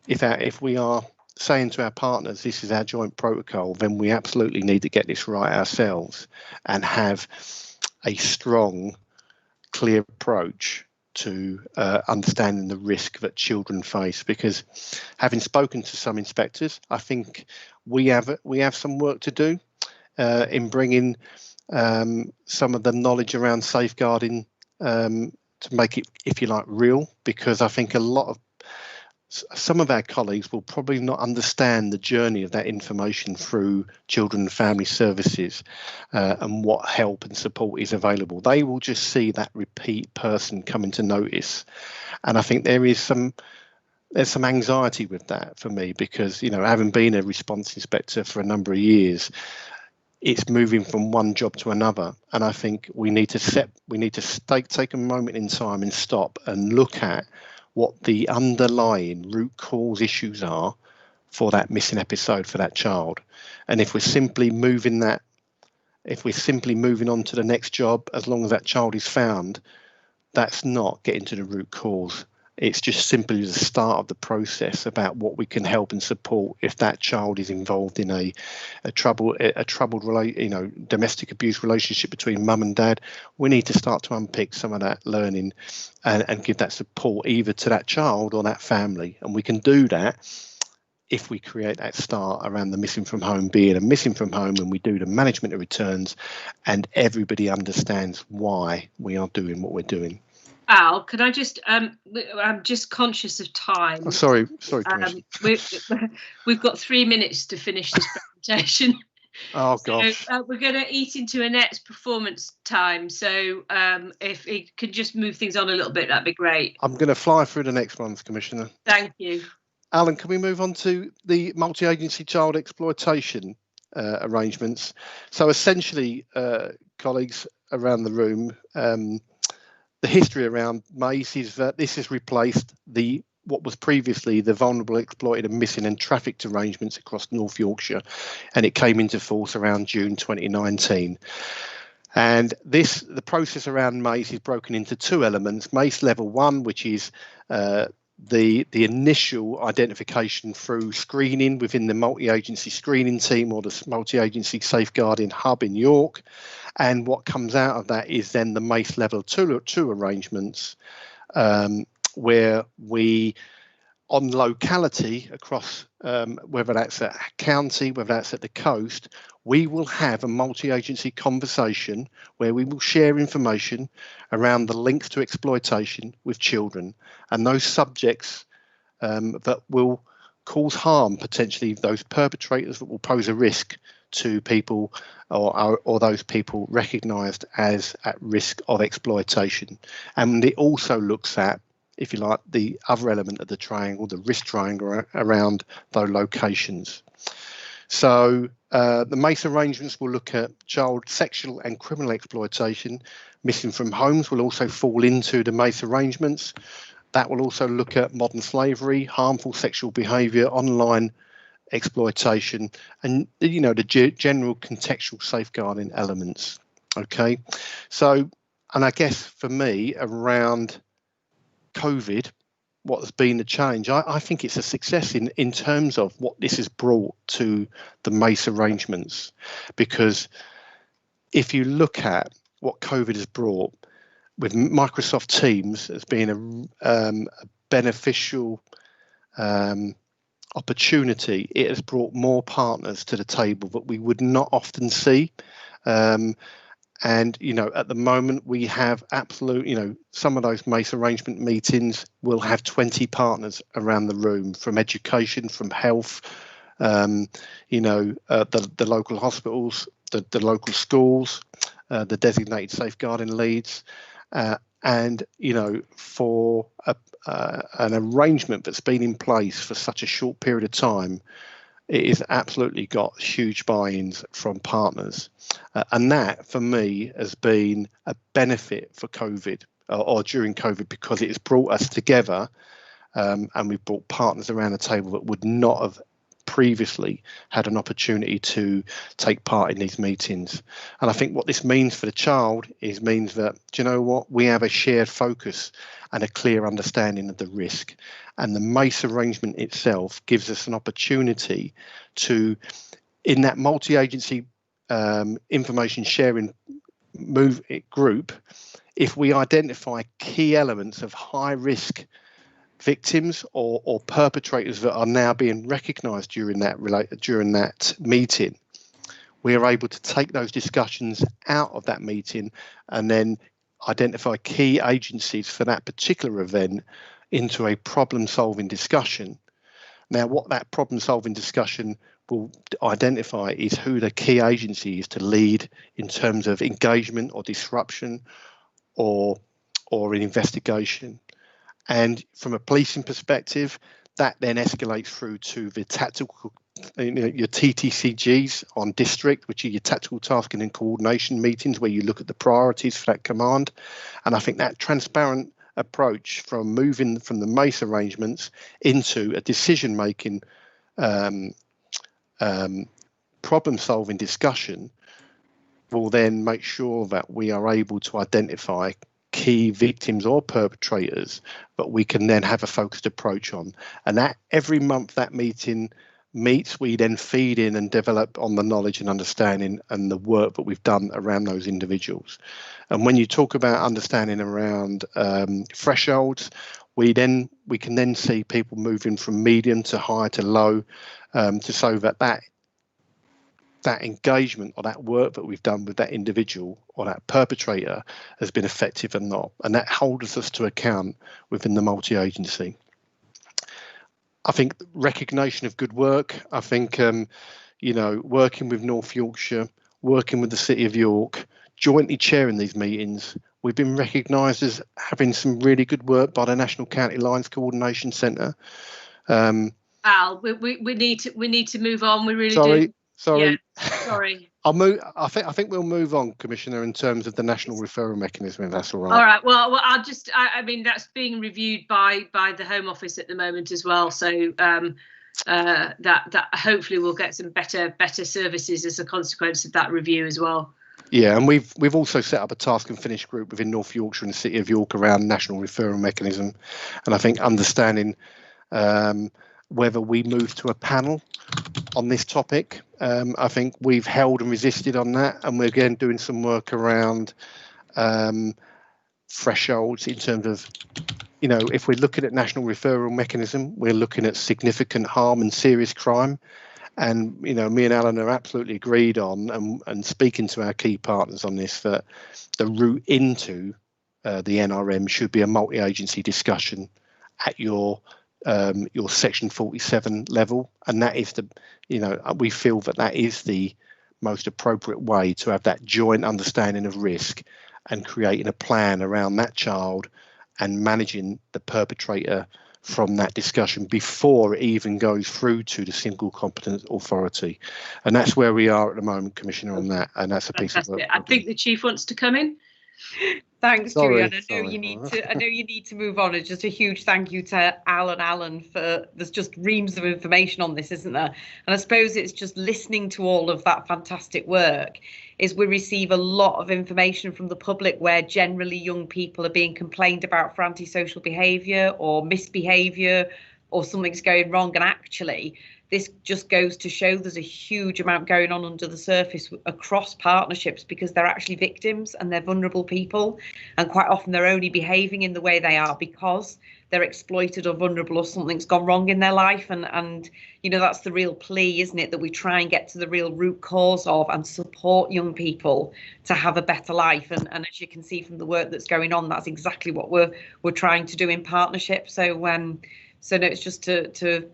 Speaker 5: if we are saying to our partners, this is our joint protocol, then we absolutely need to get this right ourselves and have a strong, clear approach to understanding the risk that children face. Because having spoken to some inspectors, I think we have some work to do in bringing some of the knowledge around safeguarding to make it, if you like, real. Because I think some of our colleagues will probably not understand the journey of that information through children and family services and what help and support is available. They will just see that repeat person coming to notice, and I think there's some anxiety with that for me, because having been a response inspector for a number of years, it's moving from one job to another, and I think we need to take a moment in time and stop and look at what the underlying root cause issues are for that missing episode for that child. And if we're simply moving on to the next job, as long as that child is found, that's not getting to the root cause. It's just simply the start of the process about what we can help and support if that child is involved in a troubled domestic abuse relationship between mum and dad. We need to start to unpick some of that learning and give that support either to that child or that family. And we can do that if we create that start around the missing from home being a missing from home, and we do the management of returns and everybody understands why we are doing what we're doing.
Speaker 1: Al, can I just, I'm just conscious of time.
Speaker 5: Oh, sorry, Commissioner.
Speaker 1: We've got 3 minutes to finish this presentation.
Speaker 5: Oh, gosh.
Speaker 1: So, we're going to eat into Annette's performance time. So if it could just move things on a little bit, that'd be great.
Speaker 5: I'm going to fly through the next ones, Commissioner.
Speaker 1: Thank you.
Speaker 5: Alan, can we move on to the multi-agency child exploitation arrangements? So essentially, colleagues around the room, the history around MACE is that this has replaced what was previously the vulnerable, exploited and missing and trafficked arrangements across North Yorkshire, and it came into force around June 2019. And the process around MACE is broken into two elements: MACE level 1, which is the initial identification through screening within the multi-agency screening team or the multi-agency safeguarding hub in York. And what comes out of that is then the MACE level 2 arrangements, where we, on locality across, whether that's at county, whether that's at the coast, we will have a multi-agency conversation where we will share information around the links to exploitation with children and those subjects that will cause harm, potentially those perpetrators that will pose a risk to people or those people recognised as at risk of exploitation. And it also looks at, if you like, the other element of the triangle, the risk triangle around those locations. So the MACE arrangements will look at child sexual and criminal exploitation. Missing from homes will also fall into the MACE arrangements. That will also look at modern slavery, harmful sexual behaviour, online exploitation, and the general contextual safeguarding elements. Okay, so, and I guess for me around COVID, what has been the change? I think it's a success in terms of what this has brought to the MACE arrangements, because if you look at what COVID has brought with Microsoft Teams as being a beneficial opportunity, it has brought more partners to the table that we would not often see. And, you know, at the moment we have absolute, you know, some of those MACE arrangement meetings will have 20 partners around the room, from education, from health, you know, the local hospitals, the local schools, the designated safeguarding leads. And, you know, for an arrangement that's been in place for such a short period of time, it has absolutely got huge buy-ins from partners. And that, for me, has been a benefit for COVID or during COVID, because it has brought us together, and we've brought partners around the table that would not have previously had an opportunity to take part in these meetings. And I think what this means for the child means that, do you know what, we have a shared focus and a clear understanding of the risk. And the MACE arrangement itself gives us an opportunity to, in that multi-agency information sharing group, if we identify key elements of high risk victims or perpetrators that are now being recognised during that meeting, we are able to take those discussions out of that meeting and then identify key agencies for that particular event into a problem-solving discussion. Now, what that problem-solving discussion will identify is who the key agency is to lead in terms of engagement or disruption or an investigation. And from a policing perspective, that then escalates through to the tactical, you know, your TTCGs on district, which are your tactical tasking and coordination meetings, where you look at the priorities for that command. And I think that transparent approach from moving from the MACE arrangements into a decision-making, problem-solving discussion will then make sure that we are able to identify key victims or perpetrators, but we can then have a focused approach on. And that every month that meeting meets, we then feed in and develop on the knowledge and understanding and the work that we've done around those individuals. And when you talk about understanding around thresholds, we can then see people moving from medium to high to low, so that engagement or that work that we've done with that individual or that perpetrator has been effective or not. And that holds us to account within the multi-agency. I think recognition of good work. I think, you know, working with North Yorkshire, working with the City of York, jointly chairing these meetings, we've been recognised as having some really good work by the National County Lines Coordination Centre.
Speaker 1: Al, we need to move on. We really do.
Speaker 5: Sorry.
Speaker 1: Yeah, sorry.
Speaker 5: I'll move. I think we'll move on, Commissioner, in terms of the national referral mechanism, if that's all right.
Speaker 1: All right. Well, I mean, that's being reviewed by the Home Office at the moment as well. So that hopefully we'll get some better services as a consequence of that review as well.
Speaker 5: Yeah, and we've also set up a task and finish group within North Yorkshire and the City of York around national referral mechanism, and I think understanding whether we move to a panel on this topic. I think we've held and resisted on that, and we're again doing some work around thresholds in terms of, you know, if we're looking at national referral mechanism, we're looking at significant harm and serious crime. And, you know, me and Alan are absolutely agreed on and speaking to our key partners on this, that the route into the NRM should be a multi-agency discussion at your section 47 level. And that is the, you know, we feel that is the most appropriate way to have that joint understanding of risk and creating a plan around that child and managing the perpetrator from that discussion before it even goes through to the single competent authority. And that's where we are at the moment, Commissioner, on that. And that's a piece of work.
Speaker 1: I think the Chief wants to come in.
Speaker 2: Thanks, Julian. I know you need to move on. It's just a huge thank you to Alan for, there's just reams of information on this, isn't there? And I suppose it's just listening to all of that fantastic work is we receive a lot of information from the public where generally young people are being complained about for antisocial behaviour or misbehaviour or something's going wrong. And actually, this just goes to show there's a huge amount going on under the surface across partnerships because they're actually victims and they're vulnerable people. And quite often they're only behaving in the way they are because they're exploited or vulnerable, or something's gone wrong in their life. And you know, that's the real plea, isn't it, that we try and get to the real root cause of and support young people to have a better life. And as you can see from the work that's going on, that's exactly what we're trying to do in partnership. So no, it's just to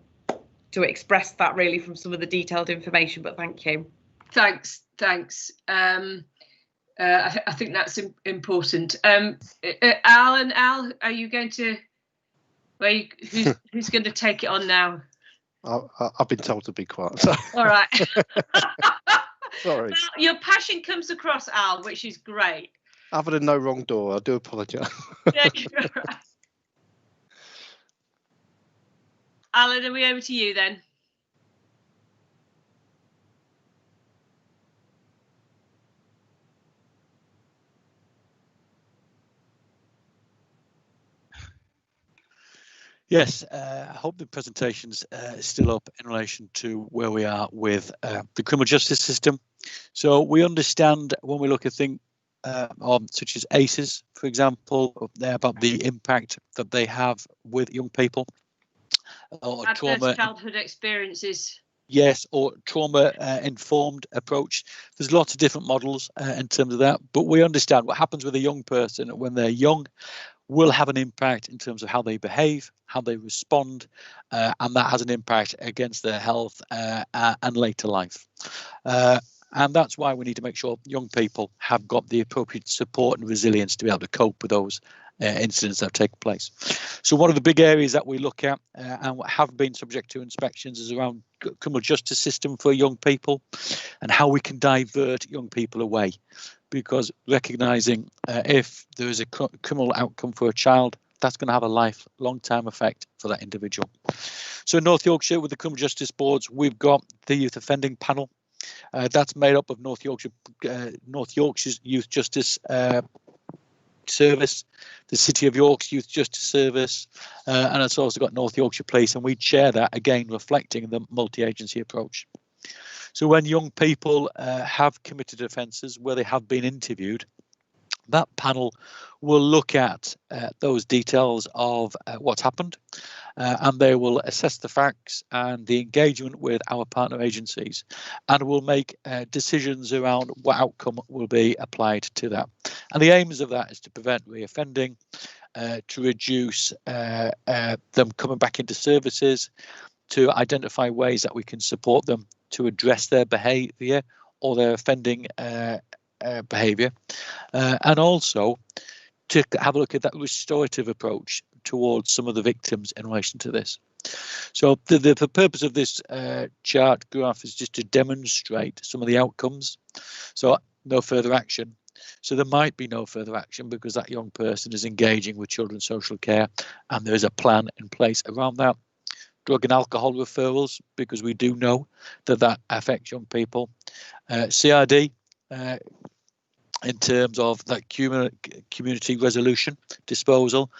Speaker 2: express that really from some of the detailed information, but thank you.
Speaker 1: Thanks. I think that's important. Al, are you going to? Who's going to take it on now?
Speaker 5: I've been told to be quiet. So.
Speaker 1: All right.
Speaker 5: Sorry.
Speaker 1: Well, your passion comes across, Al, which is great.
Speaker 5: Other than no wrong door, I do apologise.
Speaker 1: Yeah, you're right. Alan, are we over to you then?
Speaker 3: Yes, I hope the presentation's still up in relation to where we are with the criminal justice system. So we understand when we look at things such as ACEs, for example, about the impact that they have with young people. Or
Speaker 1: Adverse
Speaker 3: trauma,
Speaker 1: childhood experiences.
Speaker 3: yes, or trauma-informed approach. There's lots of different models in terms of that, but we understand what happens with a young person when they're young will have an impact in terms of how they behave, how they respond, and that has an impact against their health and later life. And that's why we need to make sure young people have got the appropriate support and resilience to be able to cope with those incidents that have taken place. So one of the big areas that we look at and have been subject to inspections is around criminal justice system for young people and how we can divert young people away. Because recognising if there is a criminal outcome for a child, that's going to have a long-term effect for that individual. So in North Yorkshire, with the criminal justice boards, we've got the youth offending panel. That's made up of North Yorkshire's Youth Justice Service, the City of York's Youth Justice Service, and it's also got North Yorkshire Police, and we chair that, again reflecting the multi-agency approach. So when young people have committed offences where they have been interviewed, that panel will look at those details of what's happened, and they will assess the facts and the engagement with our partner agencies, and will make decisions around what outcome will be applied to that. And the aims of that is to prevent reoffending, to reduce them coming back into services, to identify ways that we can support them to address their behaviour or their offending behaviour, and also to have a look at that restorative approach towards some of the victims in relation to this. So the purpose of this chart graph is just to demonstrate some of the outcomes. So no further action. So there might be no further action because that young person is engaging with children's social care and there is a plan in place around that. Drug and alcohol referrals, because we do know that affects young people. CRD, in terms of that community resolution disposal,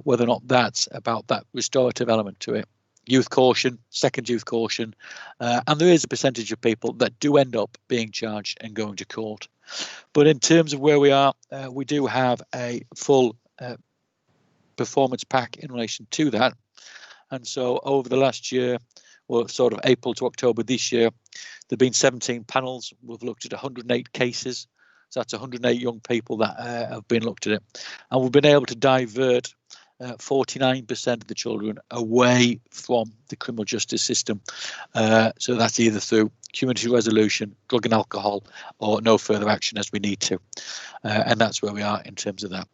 Speaker 3: whether or not that's about that restorative element to it. Youth caution, second youth caution, and there is a percentage of people that do end up being charged and going to court. But in terms of where we are, we do have a full performance pack in relation to that. And so over the last year, well, sort of April to October this year, there have been 17 panels. We've looked at 108 cases. So that's 108 young people that have been looked at it. And we've been able to divert 49% of the children away from the criminal justice system. So that's either through community resolution, drug and alcohol, or no further action as we need to. And that's where we are in terms of that.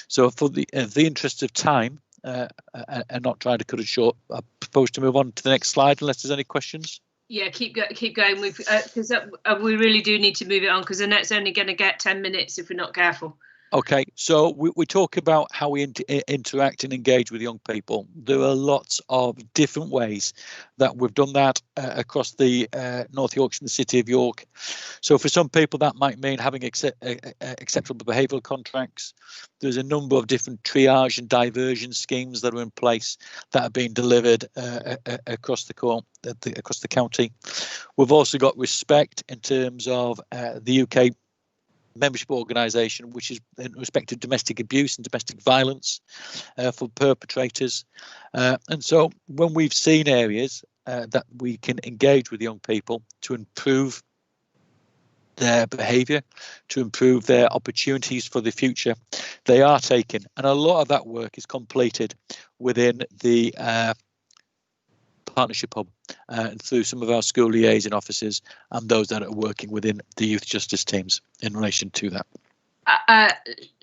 Speaker 3: So for the interest of time, and not trying to cut it short, I propose to move on to the next slide unless there's any questions.
Speaker 1: Yeah, keep going. Because we really do need to move it on because Annette's only going to get 10 minutes if we're not careful.
Speaker 3: Okay, so we talk about how we interact and engage with young people. There are lots of different ways that we've done that across the North Yorkshire and the City of York. So for some people that might mean having acceptable behavioural contracts. There's a number of different triage and diversion schemes that are in place that are being delivered across the county. We've also got respect in terms of the UK membership organisation, which is in respect of domestic abuse and domestic violence for perpetrators. And so when we've seen areas that we can engage with young people to improve their behaviour, to improve their opportunities for the future, they are taken. And a lot of that work is completed within the partnership hub and through some of our school liaison officers and those that are working within the youth justice teams in relation to that.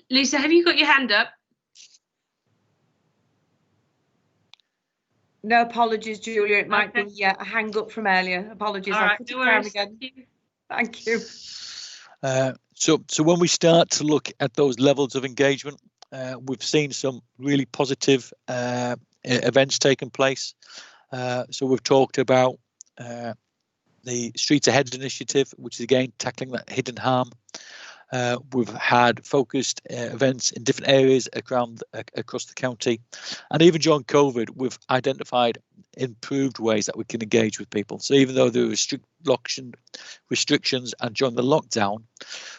Speaker 1: Lisa, have you got your hand up?
Speaker 2: No, apologies, Julia. It might
Speaker 1: Okay.
Speaker 2: be a hang up from earlier. Apologies.
Speaker 1: All
Speaker 2: I'll
Speaker 1: right,
Speaker 2: put
Speaker 1: no
Speaker 2: it down
Speaker 1: worries.
Speaker 2: again.
Speaker 1: Thank you.
Speaker 2: Thank you.
Speaker 3: So when we start to look at those levels of engagement, we've seen some really positive events taking place. So we've talked about the Streets Ahead initiative, which is again tackling that hidden harm. We've had focused events in different areas across the county, and even during COVID, we've identified improved ways that we can engage with people. So even though there were restrictions, and during the lockdown,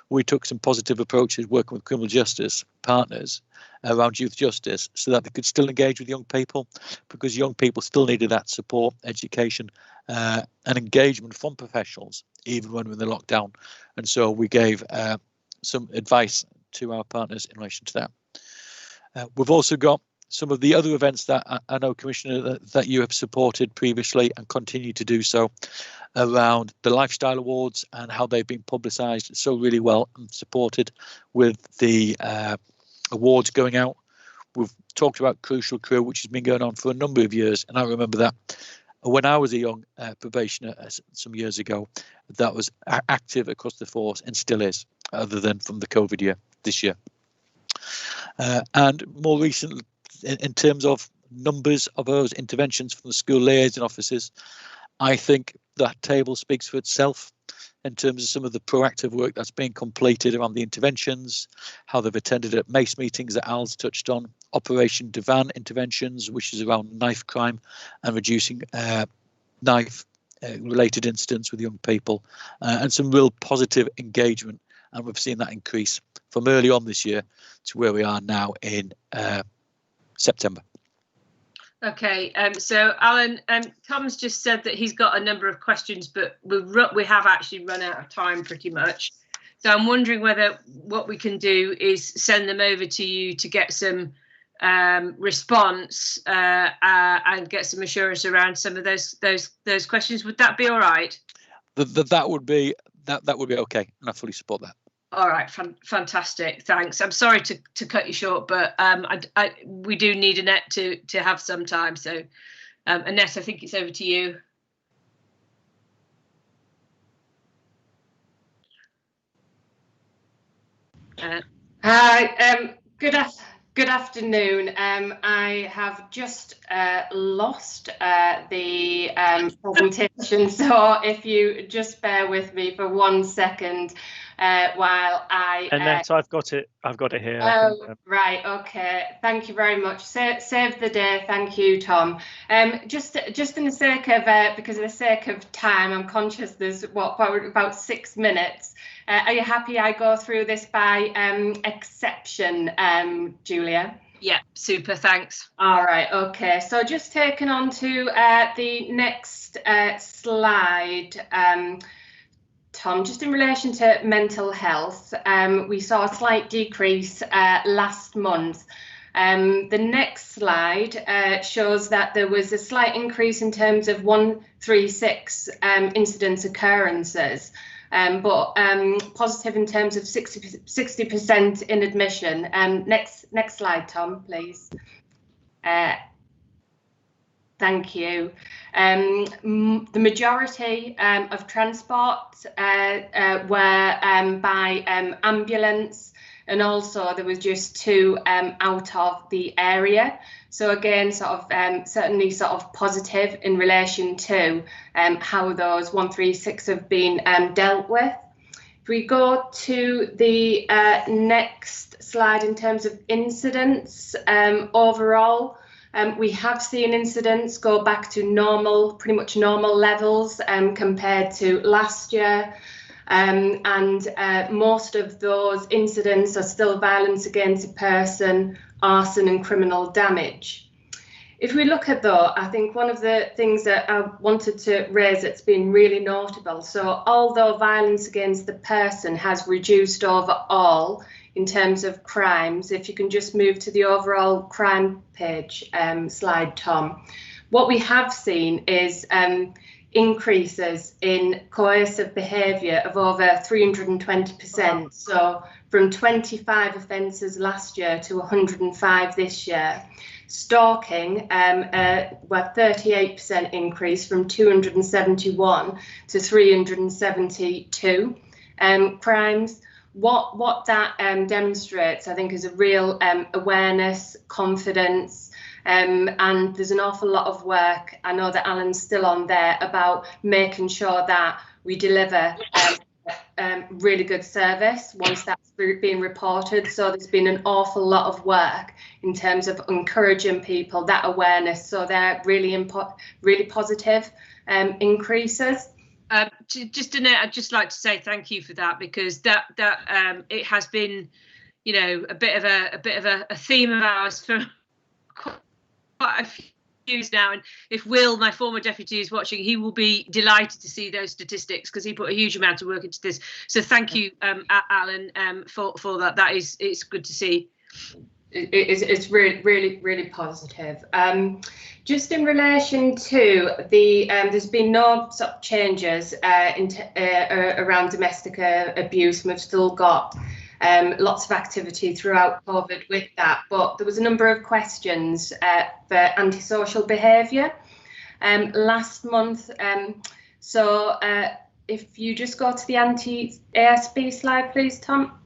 Speaker 3: we took some positive approaches working with criminal justice partners around youth justice so that they could still engage with young people, because young people still needed that support, education and engagement from professionals, even when we're in the lockdown. And so we gave some advice to our partners in relation to that. We've also got some of the other events that I know, Commissioner, that you have supported previously and continue to do so, around the Lifestyle Awards and how they've been publicised so really well and supported with the awards going out. We've talked about Crucial Crew, which has been going on for a number of years, and I remember that when I was a young probationer some years ago, that was active across the force and still is, other than from the COVID year this year. And more recently, in terms of numbers of those interventions from the school liaison officers, I think that table speaks for itself in terms of some of the proactive work that's being completed around the interventions, how they've attended at MACE meetings that Al's touched on, Operation Divan interventions, which is around knife crime and reducing knife related incidents with young people, and some real positive engagement. And we've seen that increase from early on this year to where we are now in September.
Speaker 1: Okay, so Alan, Tom's just said that he's got a number of questions, but we have actually run out of time pretty much. So I'm wondering whether what we can do is send them over to you to get some response and get some assurance around some of those questions. Would that be all right?
Speaker 3: That would be okay, and I fully support that.
Speaker 1: All right, fantastic. Thanks. I'm sorry to cut you short, but we do need Annette to have some time. So, Annette, I think it's over to you.
Speaker 6: Hi. Good afternoon. I have just lost the presentation, so if you just bear with me for 1 second. While I
Speaker 4: Annette, I've got it here.
Speaker 6: Oh, right, okay, thank you very much. Save the day. Thank you, Tom. Just in the sake of because of the sake of time, I'm conscious there's about 6 minutes. Are you happy I go through this by exception, Julia?
Speaker 1: Yeah, super, thanks.
Speaker 6: All right, okay, so just taking on to the next slide. Tom, just in relation to mental health, we saw a slight decrease last month. The next slide shows that there was a slight increase in terms of 136 incidence occurrences, but positive in terms of 60% in admission. Next slide, Tom, please. Thank you. The majority of transport were by ambulance, and also there was just 2 out of the area. So again, certainly positive in relation to how those 136 have been dealt with. If we go to the next slide in terms of incidents overall. We have seen incidents go back to pretty much normal levels compared to last year. and most of those incidents are still violence against a person, arson and criminal damage. If we look at though, I think one of the things that I wanted to raise that's been really notable, so although violence against the person has reduced overall in terms of crimes, if you can just move to the overall crime page slide, Tom, what we have seen is increases in coercive behaviour of over 320%, so from 25 offences last year to 105 this year. Stalking, were 38% increase from 271 to 372 crimes. What that demonstrates, I think, is a real awareness, confidence, and there's an awful lot of work. I know that Alan's still on there about making sure that we deliver really good service once that's being reported. So there's been an awful lot of work in terms of encouraging people that awareness. So they're really really positive increases.
Speaker 1: Just Annette, I'd just like to say thank you for that, because that it has been, you know, a bit of a theme of ours for quite a few years now. And if Will, my former deputy, is watching, he will be delighted to see those statistics, because he put a huge amount of work into this. So thank you, Alan, for that. It's good to see.
Speaker 6: It's really positive. Just in relation to the, there's been no sort of changes around domestic abuse, and we've still got lots of activity throughout COVID with that. But there was a number of questions for antisocial behaviour last month. So if you just go to the anti-ASB slide, please, Tom.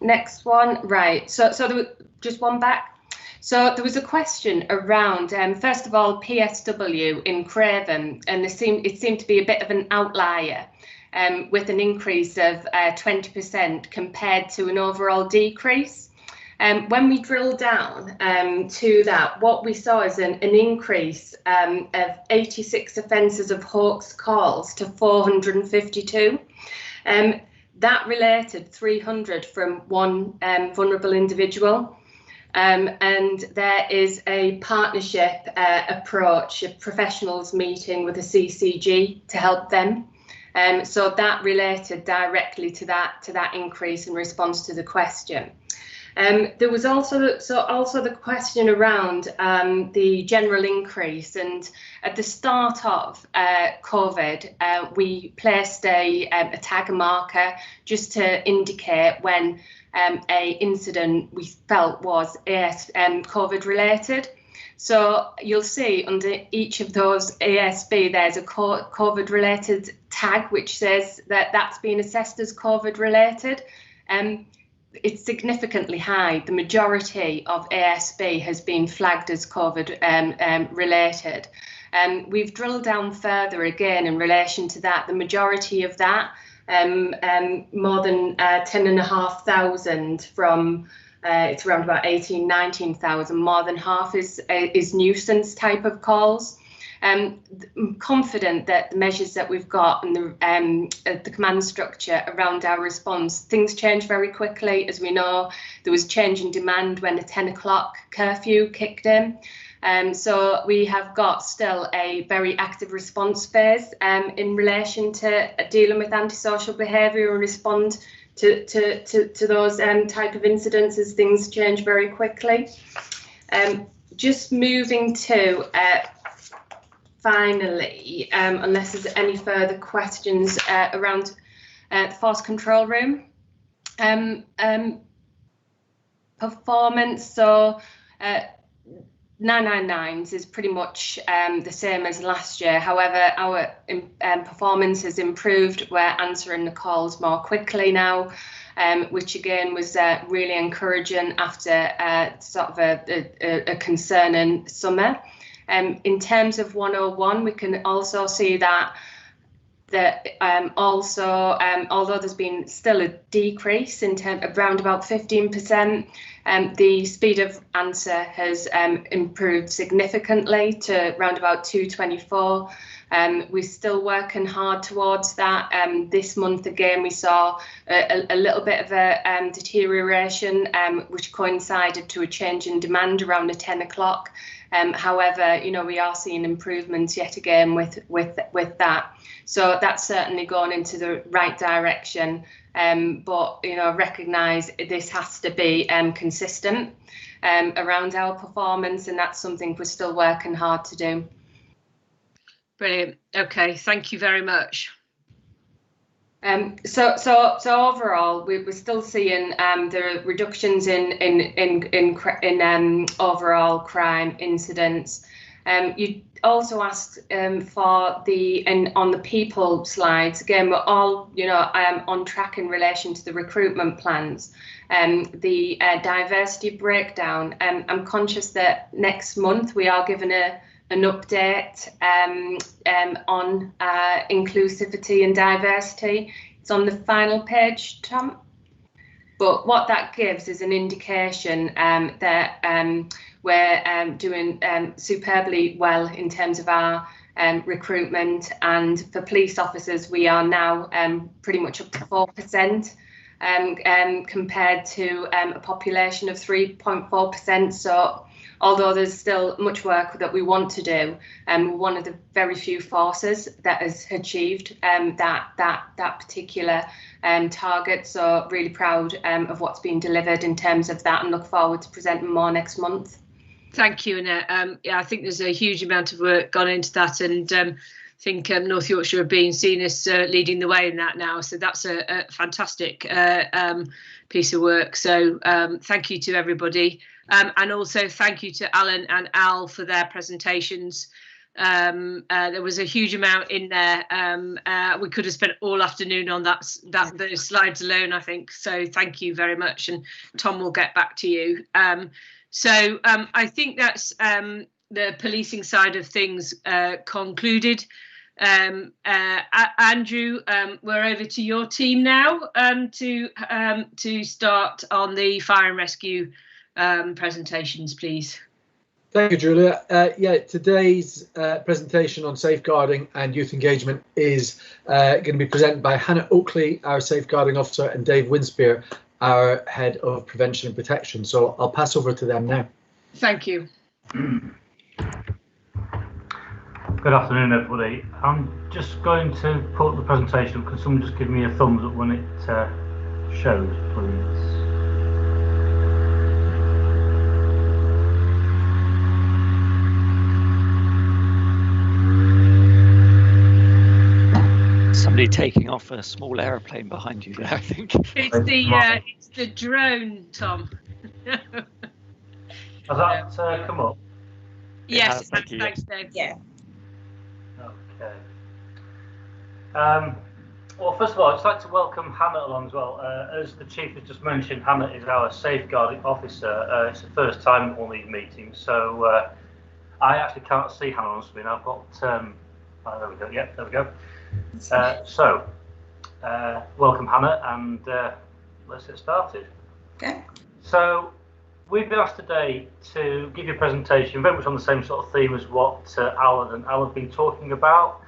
Speaker 6: Next one, right. So there was just one back. So there was a question around, first of all, PSW in Craven, and it seemed to be a bit of an outlier, with an increase of 20% compared to an overall decrease. When we drill down to that, what we saw is an increase of 86 offences of hoax calls to 452. That related 300 from one vulnerable individual. And there is a partnership approach, a professionals meeting with a CCG to help them. So that related directly to that increase in response to the question. There was also the question around the general increase, and at the start of COVID, we placed a tag marker just to indicate when a incident we felt was COVID related. So you'll see under each of those ASB there's a COVID related tag which says that that's been assessed as COVID related. It's significantly high. The majority of ASB has been flagged as COVID related. We've drilled down further again in relation to that. The majority of that, more than 10,500 from, it's around about 19,000, more than half is nuisance type of calls. I'm confident that the measures that we've got and the command structure around our response, things change very quickly. As we know, there was change in demand when the 10 o'clock curfew kicked in. So we have got still a very active response phase in relation to dealing with antisocial behaviour and respond to those type of incidents as things change very quickly. Just moving to finally, unless there's any further questions around the force control room performance. So 999s is pretty much the same as last year. However, our performance has improved. We're answering the calls more quickly now, which again was really encouraging after sort of a concerning summer. In terms of 101, we can also see that although there's been still a decrease in terms of around about 15%, the speed of answer has improved significantly to around about 224 We're still working hard towards that. This month again, we saw a little bit of a deterioration, which coincided to a change in demand around the 10 o'clock. However, we are seeing improvements yet again with that. So that's certainly gone into the right direction. But recognise this has to be consistent around our performance, and that's something we're still working hard to do.
Speaker 1: Brilliant. Okay, thank you very much.
Speaker 6: So overall, we're still seeing the reductions in overall crime incidents. You also asked for on the people slides. Again, we're all on track in relation to the recruitment plans. The diversity breakdown. I'm conscious that next month we are given an update on inclusivity and diversity. It's on the final page, Tom. But what that gives is an indication that we're doing superbly well in terms of our recruitment, and for police officers we are now pretty much up to 4%. Compared to a population of 3.4%. So although there's still much work that we want to do, we're one of the very few forces that has achieved that particular target. So really proud of what's been delivered in terms of that, and look forward to presenting more next month.
Speaker 1: Thank you, Annette. Yeah, I think there's a huge amount of work gone into that, and I think North Yorkshire are being seen as leading the way in that now. So that's a fantastic piece of work. So thank you to everybody. And also thank you to Alan and Al for their presentations. There was a huge amount in there. We could have spent all afternoon on those slides alone, I think. So thank you very much. And Tom will get back to you. So I think that's the policing side of things concluded. Andrew, we're over to your team now to start on the fire and rescue presentations, please.
Speaker 7: Thank you, Julia. Today's presentation on safeguarding and youth engagement is going to be presented by Hannah Oakley, our safeguarding officer, and Dave Winspear, our head of prevention and protection. So I'll pass over to them now.
Speaker 1: Thank you.
Speaker 8: Good afternoon, everybody. I'm just going to put the presentation up. Can someone just give me a thumbs up when it shows, please?
Speaker 4: Somebody taking off a small aeroplane behind you there, I think.
Speaker 1: It's the drone, Tom.
Speaker 8: Has that come up?
Speaker 1: Yes,
Speaker 4: thank you.
Speaker 1: Thanks, Dave.
Speaker 2: Yeah.
Speaker 8: Okay. Well, first of all, I'd just like to welcome Hannah along as well. As the Chief has just mentioned, Hannah is our safeguarding officer. It's the first time at one of these meetings, so I actually can't see Hannah on screen. I've got, there we go, yeah, there we go. Welcome, Hannah, and let's get started.
Speaker 2: Okay.
Speaker 8: So we've been asked today to give you a presentation very much on the same sort of theme as what Alan and Al have been talking about,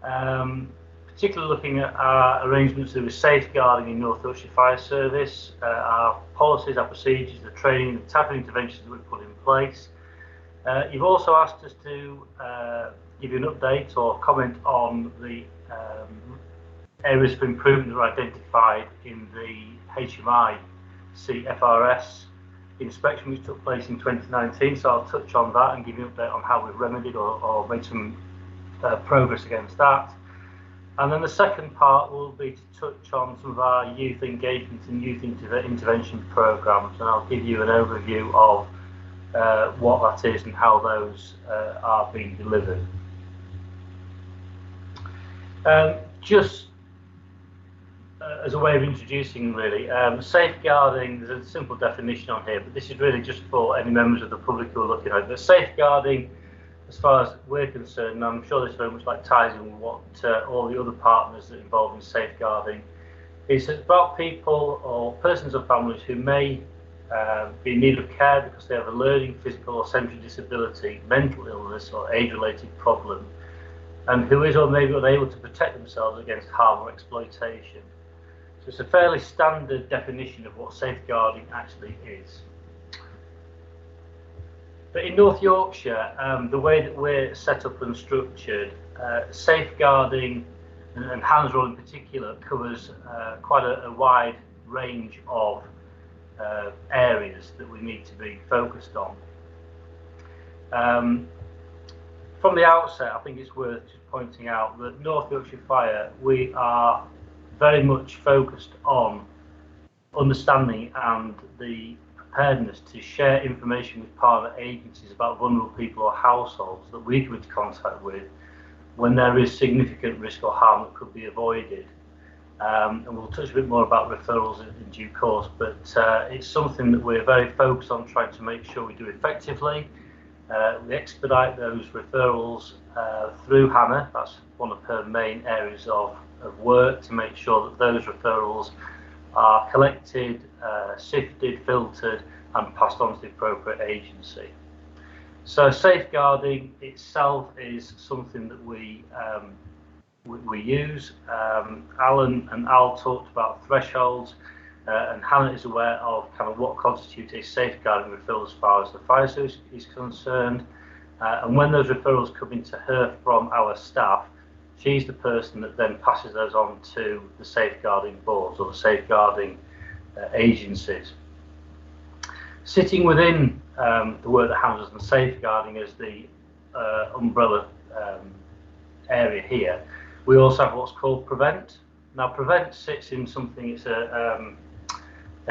Speaker 8: particularly looking at our arrangements to do with safeguarding in North Yorkshire Fire Service, our policies, our procedures, the training, the type of interventions that we've put in place. You've also asked us to give you an update or comment on the areas for improvement that were identified in the HMI CFRS inspection which took place in 2019. So I'll touch on that and give you an update on how we've remedied or made some progress against that. And then the second part will be to touch on some of our youth engagement and youth intervention programs, and I'll give you an overview of what that is and how those are being delivered. Just as a way of introducing, really, safeguarding, there's a simple definition on here, but this is really just for any members of the public who are looking at it. But safeguarding, as far as we're concerned, and I'm sure this very much ties in with what all the other partners that are involved in safeguarding, is about people or persons or families who may be in need of care because they have a learning, physical or sensory disability, mental illness or age-related problem, and who is or may be unable to protect themselves against harm or exploitation. So it's a fairly standard definition of what safeguarding actually is. But in North Yorkshire, the way that we're set up and structured, safeguarding, and Hannah's role in particular, covers quite a wide range of areas that we need to be focused on. From the outset, I think it's worth just pointing out that North Yorkshire Fire, we are very much focused on understanding and the preparedness to share information with partner agencies about vulnerable people or households that we come into contact with when there is significant risk or harm that could be avoided. And we'll touch a bit more about referrals in due course, but it's something that we're very focused on trying to make sure we do effectively. We expedite those referrals through Hannah. That's one of her main areas of work, to make sure that those referrals are collected, sifted, filtered, and passed on to the appropriate agency. So safeguarding itself is something that we use. Alan and Al talked about thresholds, and Hannah is aware of kind of what constitutes a safeguarding referral as far as the fire service is concerned. And when those referrals come into her from our staff, she's the person that then passes those on to the safeguarding boards or the safeguarding agencies. Sitting within the work that Hannah does in safeguarding as the umbrella area here, we also have what's called Prevent. Now, Prevent sits in something, it's a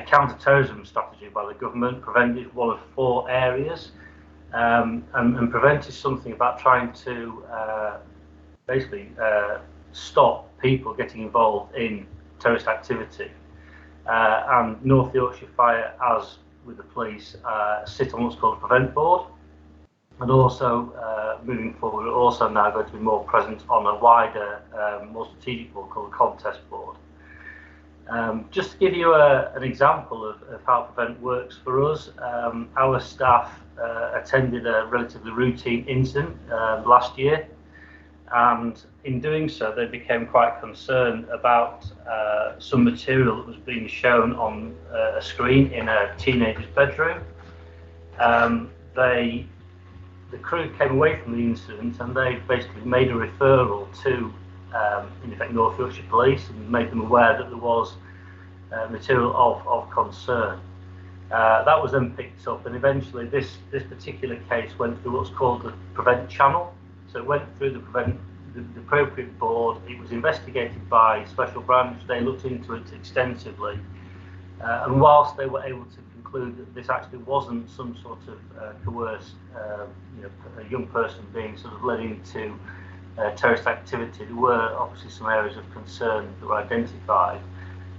Speaker 8: counter-terrorism strategy by the government. Prevent is one of 4 areas, and Prevent is something about trying to basically stop people getting involved in terrorist activity. And North Yorkshire Fire, as with the police, sit on what's called a Prevent board. And also, moving forward, we're also now going to be more present on a wider, more strategic board called the Contest Board. Just to give you an example of how Prevent works for us, our staff attended a relatively routine incident last year, and in doing so they became quite concerned about some material that was being shown on a screen in a teenager's bedroom. The crew came away from the incident and they basically made a referral to, in effect, North Yorkshire Police, and made them aware that there was material of concern. That was then picked up, and eventually this particular case went through what's called the Prevent channel. So it went through the appropriate board. It was investigated by Special Branch. They looked into it extensively, and whilst they were able to conclude that this actually wasn't some sort of coerced, a young person being sort of led into terrorist activity, there were obviously some areas of concern that were identified,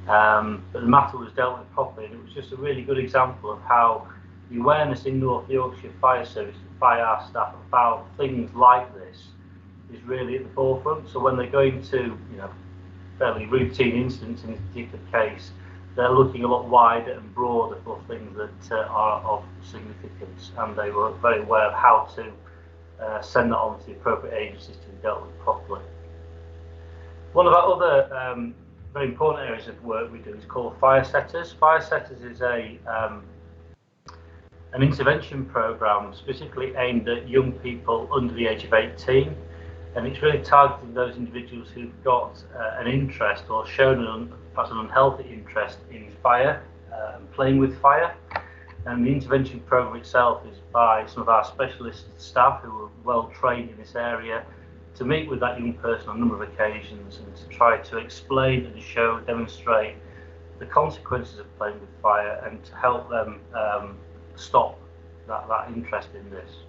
Speaker 8: but the matter was dealt with properly, and it was just a really good example of how the awareness in North Yorkshire Fire Service by our staff about things like this is really at the forefront. So when they're going to, fairly routine incidents in this particular case, they're looking a lot wider and broader for things that are of significance, and they were very aware of how to send that on to the appropriate agencies to be dealt with properly. One of our other very important areas of work we do is called Fire Setters. Fire Setters is an intervention programme specifically aimed at young people under the age of 18, and it's really targeting those individuals who've got an interest or shown perhaps an unhealthy interest in fire and playing with fire. And the intervention programme itself is by some of our specialist staff who are well trained in this area to meet with that young person on a number of occasions and to try to explain and show, demonstrate the consequences of playing with fire and to help them stop that interest in this.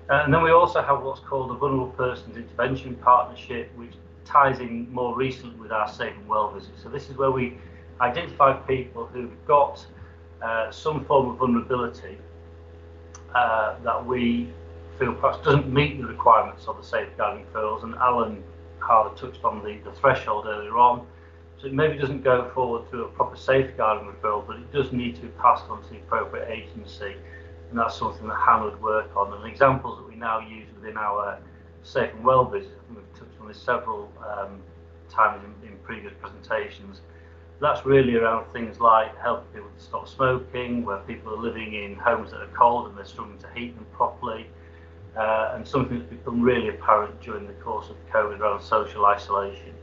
Speaker 8: And then we also have what's called the Vulnerable Persons Intervention Partnership, which ties in more recently with our Safe and Well visit. So this is where we identify people who've got some form of vulnerability that we feel perhaps doesn't meet the requirements of the safeguarding referrals, and Alan Harder touched on the threshold earlier on. So it maybe doesn't go forward through a proper safeguarding referral, but it does need to be passed on to the appropriate agency, and that's something that Hannah would work on. And examples that we now use within our safe and well business. I think we've touched on this several times in previous presentations. That's really around things like helping people to stop smoking, where people are living in homes that are cold and they're struggling to heat them properly, and something that's become really apparent during the course of COVID around social isolation.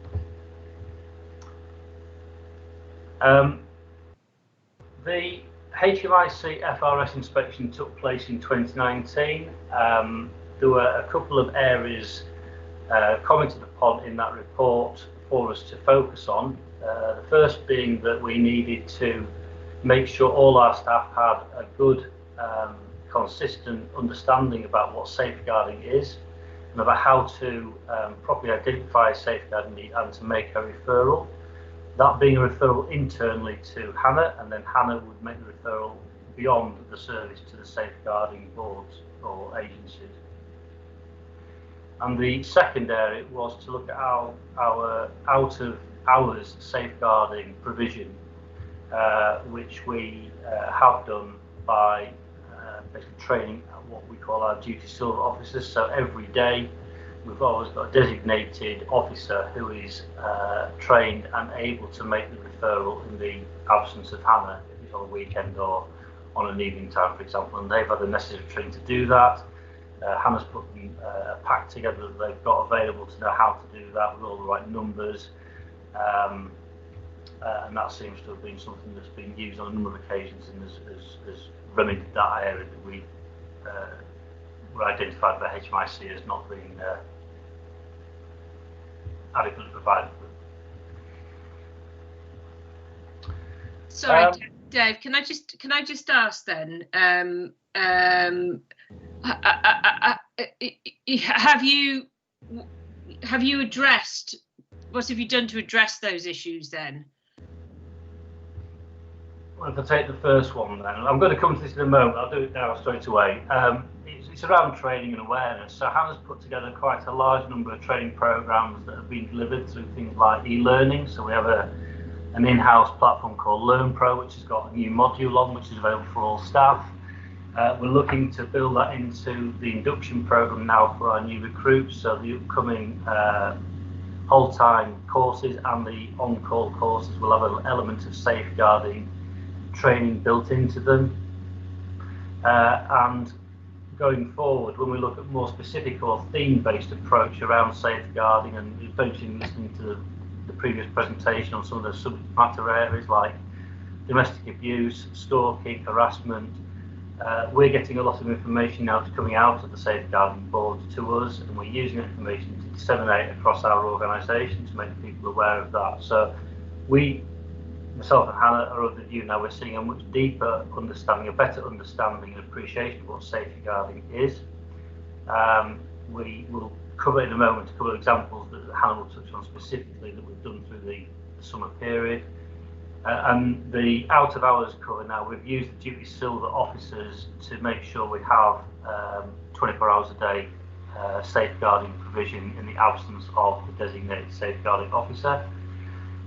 Speaker 8: The HMIC FRS inspection took place in 2019. There were a couple of areas commented upon in that report for us to focus on. The first being that we needed to make sure all our staff had a good, consistent understanding about what safeguarding is and about how to properly identify a safeguarding need and to make a referral. That being a referral internally to Hannah, and then Hannah would make the referral beyond the service to the safeguarding boards or agencies. And the second area was to look at our out of hours safeguarding provision, which we have done by basically training what we call our duty silver officers. So every day we've always got a designated officer who is trained and able to make the referral in the absence of Hannah, if it's on a weekend or on an evening time, for example, and they've had the necessary training to do that. Hannah's put a pack together that they've got available to know how to do that with all the right numbers, and that seems to have been something that's been used on a number of occasions and has remedied that area that we were identified by HMIC as not being adequately provided with.
Speaker 1: Sorry, Dave. Can I just ask then? Have you addressed? What have you done to address those issues then?
Speaker 8: Well, if I take the first one, then I'm going to come to this in a moment. I'll do it now straight away. It's around training and awareness. So Hannah's put together quite a large number of training programs that have been delivered through things like e-learning. So we have an in-house platform called LearnPro, which has got a new module on, which is available for all staff. We're looking to build that into the induction program now for our new recruits. So the upcoming whole-time courses and the on-call courses will have an element of safeguarding training built into them. And going forward, when we look at more specific or theme-based approach around safeguarding, and eventually listening to the previous presentation on some of the subject matter areas like domestic abuse, stalking, harassment, we're getting a lot of information now coming out of the safeguarding boards to us, and we're using that information to disseminate across our organisation to make people aware of that. So we, myself and Hannah, are of the view now we're seeing a much deeper understanding, a better understanding and appreciation of what safeguarding is. We will cover in a moment a couple of examples that Hannah will touch on specifically that we've done through the summer period. And the out of hours cover now, we've used the duty silver officers to make sure we have 24 hours a day safeguarding provision in the absence of the designated safeguarding officer.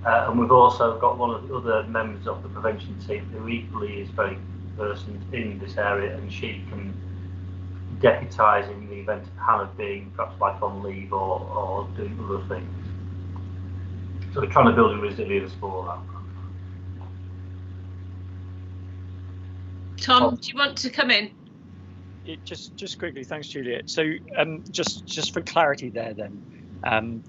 Speaker 8: And we've also got one of the other members of the prevention team who equally is very versed in this area, and she can deputise in the event of Hannah being perhaps like on leave or doing other things. So we're trying to build a resilience for that.
Speaker 1: Tom, do you want to come in?
Speaker 4: Just quickly, thanks, Juliet. So just for clarity there then, can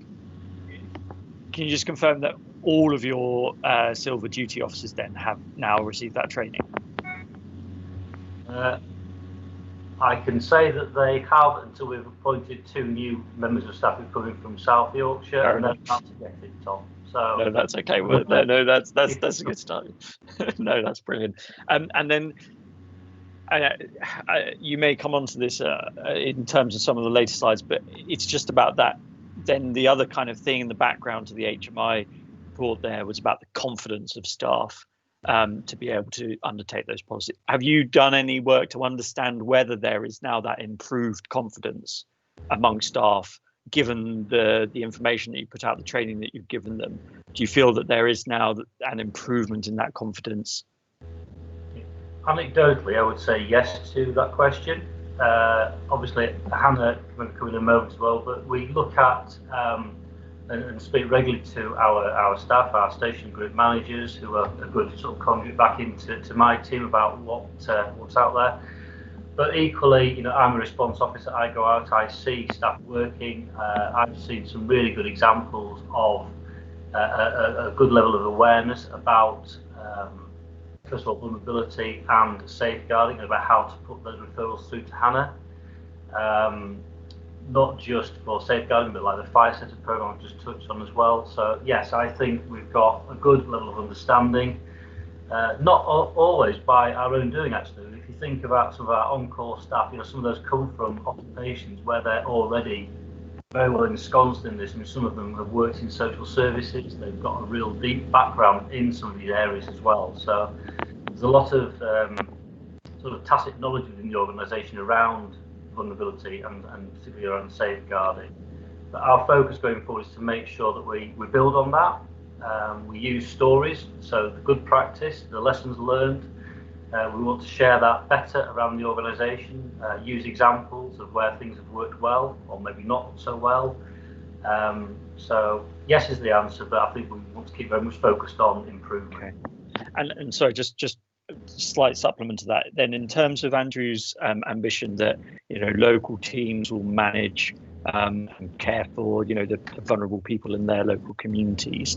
Speaker 4: you just confirm that all of your silver duty officers then have now received that training?
Speaker 8: I can say that they have until we've appointed 2 new members of staff who've come in from South Yorkshire, and they're about to get it, Tom. So
Speaker 4: no, that's okay. Well, no, that's a good start. No, that's brilliant. And then you may come on to this in terms of some of the later slides, but it's just about that. Then the other kind of thing in the background to the HMI report there was about the confidence of staff to be able to undertake those policies. Have you done any work to understand whether there is now that improved confidence among staff, given the information that you put out, the training that you've given them? Do you feel that there is now an improvement in that confidence?
Speaker 8: Anecdotally, I would say yes to that question. obviously Hannah will come in a moment as well, but we look at and speak regularly to our staff, our station group managers, who are a good sort of conduit back into my team about what's out there. But equally, you know, I'm a response officer. I go out, I see staff working. I've seen some really good examples of a good level of awareness about, first of all, vulnerability and safeguarding, and about how to put those referrals through to Hannah. Not just for safeguarding, but like the fire centre programme I've just touched on as well. So yes, I think we've got a good level of understanding, not always by our own doing actually. If you think about some of our on-call staff, you know, some of those come from occupations where they're already very well ensconced in this. I mean, some of them have worked in social services. They've got a real deep background in some of these areas as well. So there's a lot of sort of tacit knowledge within the organisation around vulnerability and particularly around safeguarding. But our focus going forward is to make sure that we build on that. We use stories, so the good practice, the lessons learned. We want to share that better around the organisation, use examples of where things have worked well or maybe not so well. So yes is the answer, but I think we want to keep very much focused on improvement.
Speaker 4: Okay. And sorry, just slight supplement to that. Then, in terms of Andrew's ambition that, you know, local teams will manage and care for, you know, the vulnerable people in their local communities.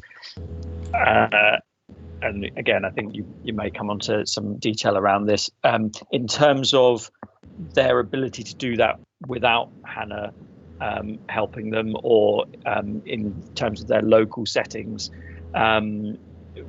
Speaker 4: And again, I think you may come on to some detail around this. In terms of their ability to do that without Hannah helping them, or in terms of their local settings,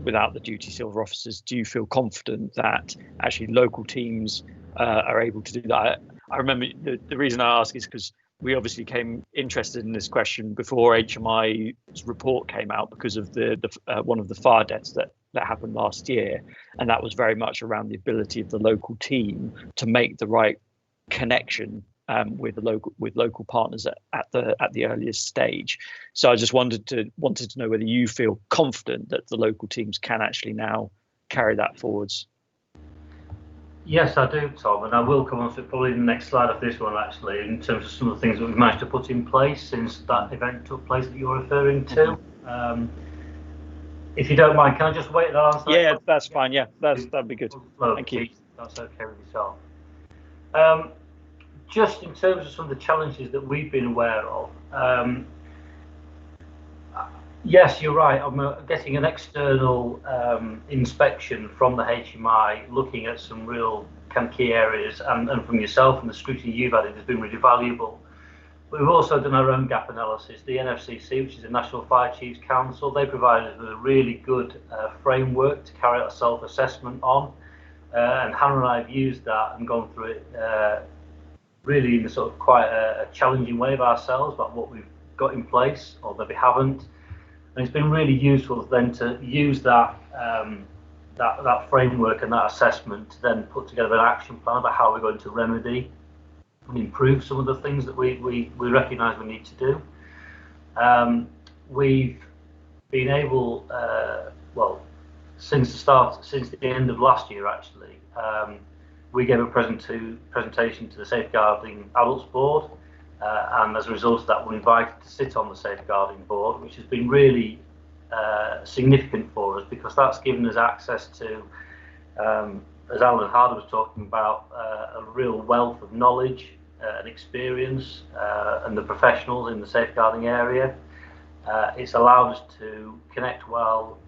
Speaker 4: without the duty silver officers, do you feel confident that actually local teams are able to do that? I remember the reason I ask is because we obviously came interested in this question before HMI's report came out because of the one of the fire deaths that happened last year, and that was very much around the ability of the local team to make the right connection with local partners at the earliest stage. So I just wanted to know whether you feel confident that the local teams can actually now carry that forwards.
Speaker 8: Yes, I do, Tom, and I will come on to probably the next slide of this one actually, in terms of some of the things that we've managed to put in place since that event took place that you're referring to. If you don't mind, can I just wait and answer?
Speaker 4: Yeah, that's fine. Yeah, that'd be good. Thank you.
Speaker 8: That's okay with yourself. Just in terms of some of the challenges that we've been aware of, yes, you're right. I'm getting an external inspection from the HMI, looking at some real kind of key areas, and from yourself and the scrutiny you've added has been really valuable. But we've also done our own gap analysis. The NFCC, which is the National Fire Chiefs Council, they provided us with a really good framework to carry out a self-assessment on, and Hannah and I have used that and gone through it really in a sort of quite a challenging way of ourselves about what we've got in place or maybe haven't. And it's been really useful then to use that that framework and that assessment to then put together an action plan about how we're going to remedy and improve some of the things that we recognise we need to do. We've been able, well, since the end of last year actually, we gave a presentation to the Safeguarding Adults Board, and as a result of that, we're invited to sit on the Safeguarding Board, which has been really significant for us because that's given us access to, as Alan Harder was talking about, a real wealth of knowledge and experience, and the professionals in the safeguarding area. It's allowed us to connect well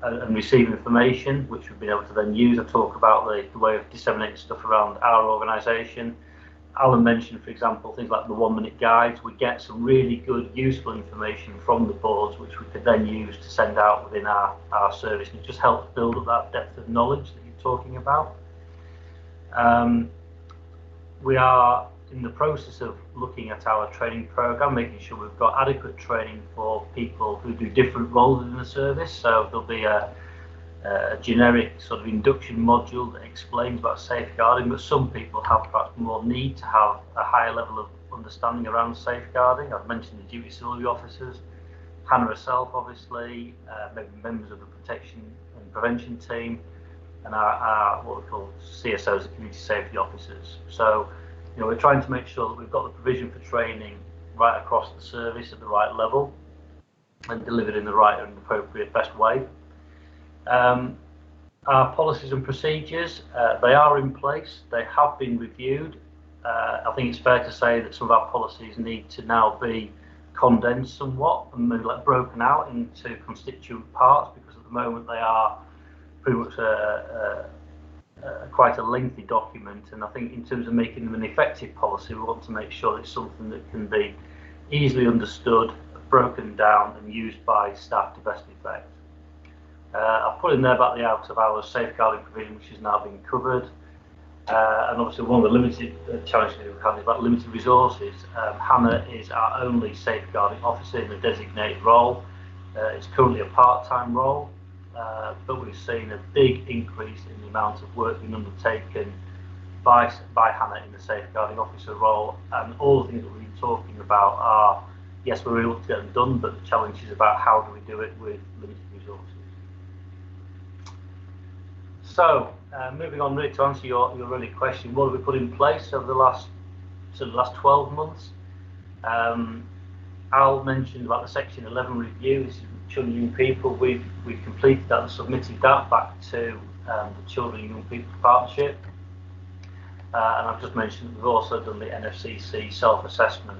Speaker 8: and receive information, which we've been able to then use. I talk about the way of disseminating stuff around our organisation. Alan mentioned, for example, things like the 1-minute guides. We get some really good, useful information from the boards, which we could then use to send out within our service. And it just helps build up that depth of knowledge that you're talking about. We are in the process of looking at our training programme, making sure we've got adequate training for people who do different roles in the service. So there'll be a generic sort of induction module that explains about safeguarding, but some people have perhaps more need to have a higher level of understanding around safeguarding. I've mentioned the duty silver officers, Hannah herself obviously, maybe members of the protection and prevention team, and our what we call CSOs, the community safety officers. So we're trying to make sure that we've got the provision for training right across the service at the right level and delivered in the right and appropriate best way. Our policies and procedures, they are in place. They have been reviewed. I think it's fair to say that some of our policies need to now be condensed somewhat and maybe like broken out into constituent parts, because at the moment they are pretty much quite a lengthy document. And I think in terms of making them an effective policy, we want to make sure it's something that can be easily understood, broken down and used by staff to best effect. I've put in there about the out of hours safeguarding provision, which has now been covered. And obviously one of the limited challenges we've had is about limited resources. Hannah is our only safeguarding officer in a designated role. It's currently a part-time role, but we've seen a big increase in the amount of work being undertaken by Hannah in the safeguarding officer role. And all the things that we've been talking about are, yes, we're able to get them done, but the challenge is about how do we do it with limited resources. So, moving on really to answer your really question, what have we put in place over the last 12 months? Al mentioned about the Section 11 review. This is Children and Young People. We've completed that and submitted that back to the Children and Young People Partnership. And I've just mentioned that we've also done the NFCC self-assessment.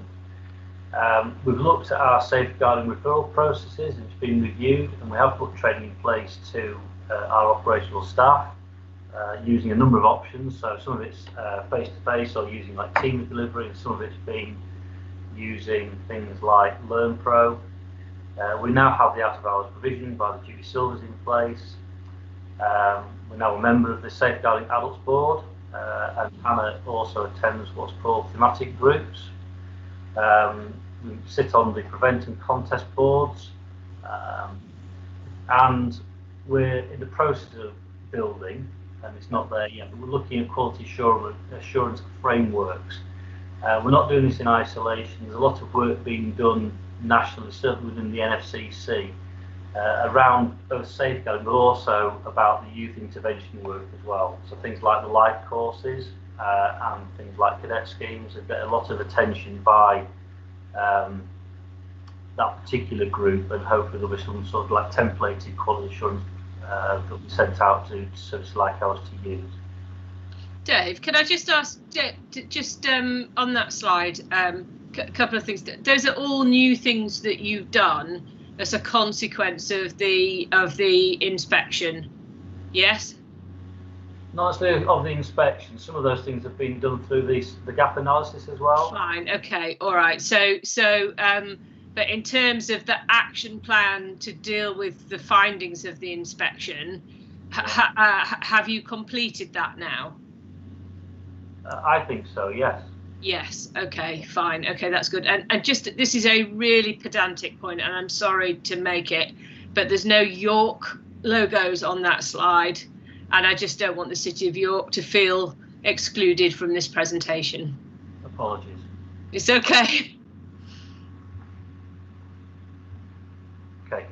Speaker 8: We've looked at our safeguarding referral processes. It's been reviewed, and we have put training in place to our operational staff using a number of options. So some of it's face-to-face or using like team delivery, and some of it's been using things like LearnPro. We now have the out-of-hours provision by the Judy Silvers in place. We're now a member of the Safeguarding Adults Board, and Hannah also attends what's called thematic groups. We sit on the prevent and contest boards, and we're in the process of building, and it's not there yet, but we're looking at quality assurance frameworks. We're not doing this in isolation. There's a lot of work being done nationally, certainly within the NFCC, around both safeguarding, but also about the youth intervention work as well. So things like the life courses and things like cadet schemes have got a lot of attention by that particular group, and hopefully there'll be some sort of like templated quality assurance that will be sent out to services like ours to use.
Speaker 1: Dave, can I just ask, just on that slide, a couple of things. Those are all new things that you've done as a consequence of the inspection, yes?
Speaker 8: Not necessarily of the inspection. Some of those things have been done through the gap analysis as well.
Speaker 1: Fine. Okay. All right. So, but in terms of the action plan to deal with the findings of the inspection, have you completed that now?
Speaker 8: I think so, yes.
Speaker 1: Yes. Okay, fine. Okay, that's good. And just, this is a really pedantic point, and I'm sorry to make it, but there's no York logos on that slide, and I just don't want the City of York to feel excluded from this presentation.
Speaker 8: Apologies.
Speaker 1: It's okay.
Speaker 8: Okay.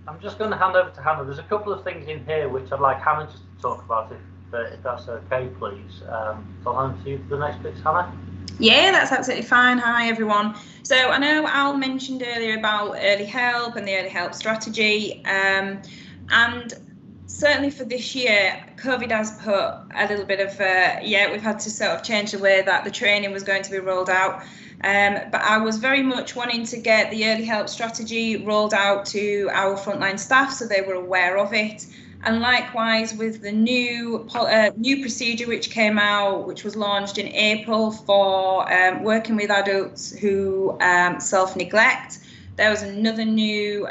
Speaker 8: I'm just going to hand over to Hannah. There's a couple of things in here which I'd like Hannah just to talk about, if that's okay, please. So I'll hand to you for the next bits, Hannah.
Speaker 9: Yeah, that's absolutely fine. Hi, everyone. So I know Al mentioned earlier about early help and the early help strategy. And certainly for this year, COVID has put a little bit of, we've had to sort of change the way that the training was going to be rolled out. But I was very much wanting to get the early help strategy rolled out to our frontline staff so they were aware of it. And likewise with the new procedure which came out, which was launched in April for working with adults who self-neglect. There was another new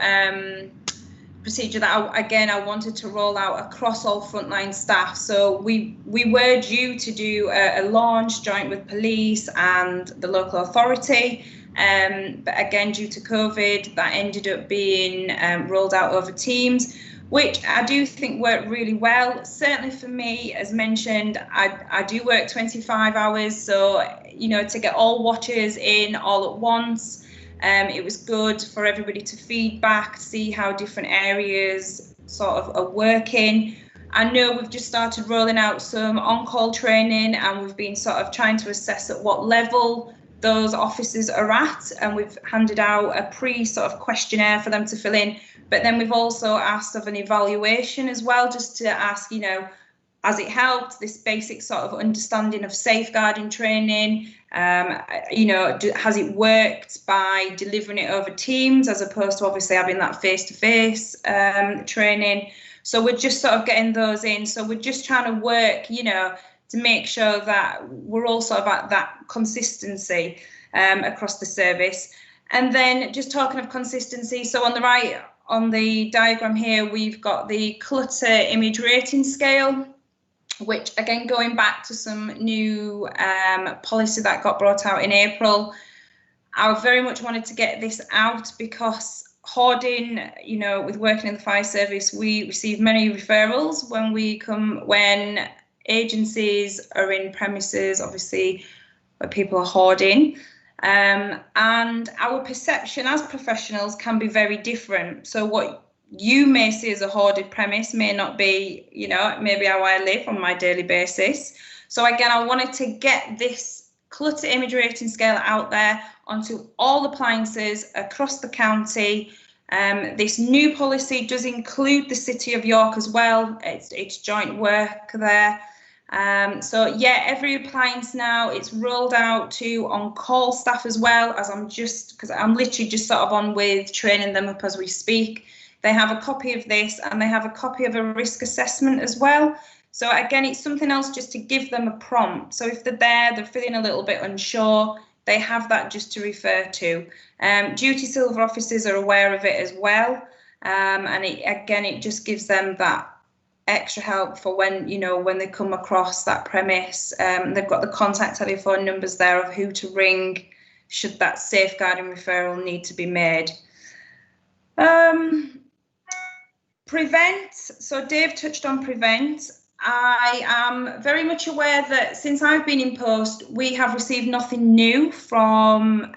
Speaker 9: procedure that I wanted to roll out across all frontline staff. So we were due to do a launch joint with police and the local authority. But again, due to COVID, that ended up being rolled out over Teams, which I do think worked really well. Certainly for me, as mentioned, I do work 25 hours. So, you know, to get all watchers in all at once, it was good for everybody to feedback, see how different areas sort of are working. I know we've just started rolling out some on-call training, and we've been sort of trying to assess at what level those officers are at, and we've handed out a sort of questionnaire for them to fill in. But then we've also asked of an evaluation as well, just to ask, you know, has it helped, this basic sort of understanding of safeguarding training? You know, has it worked by delivering it over Teams as opposed to obviously having that face-to-face training? So we're just sort of getting those in. So we're just trying to work, you know, to make sure that we're also about that consistency across the service. And then just talking of consistency, so on the right, on the diagram here, we've got the clutter image rating scale, which again, going back to some new policy that got brought out in April. I very much wanted to get this out because hoarding, you know, with working in the fire service, we receive many referrals when agencies are in premises, obviously, where people are hoarding. And our perception as professionals can be very different. So what you may see as a hoarded premise may not be, you know, maybe how I live on my daily basis. So again, I wanted to get this clutter image rating scale out there onto all appliances across the county. This new policy does include the City of York as well. It's joint work there. So yeah, every appliance now, it's rolled out to on-call staff as well, as because I'm literally just sort of on with training them up as we speak. They have a copy of this and they have a copy of a risk assessment as well. So again, it's something else just to give them a prompt. So if they're there, they're feeling a little bit unsure, they have that just to refer to. Duty silver officers are aware of it as well. And it just gives them that extra help for when, you know, when they come across that premise. They've got the contact telephone numbers there of who to ring should that safeguarding referral need to be made. Prevent. So Dave touched on prevent. I am very much aware that since I've been in post, we have received nothing new from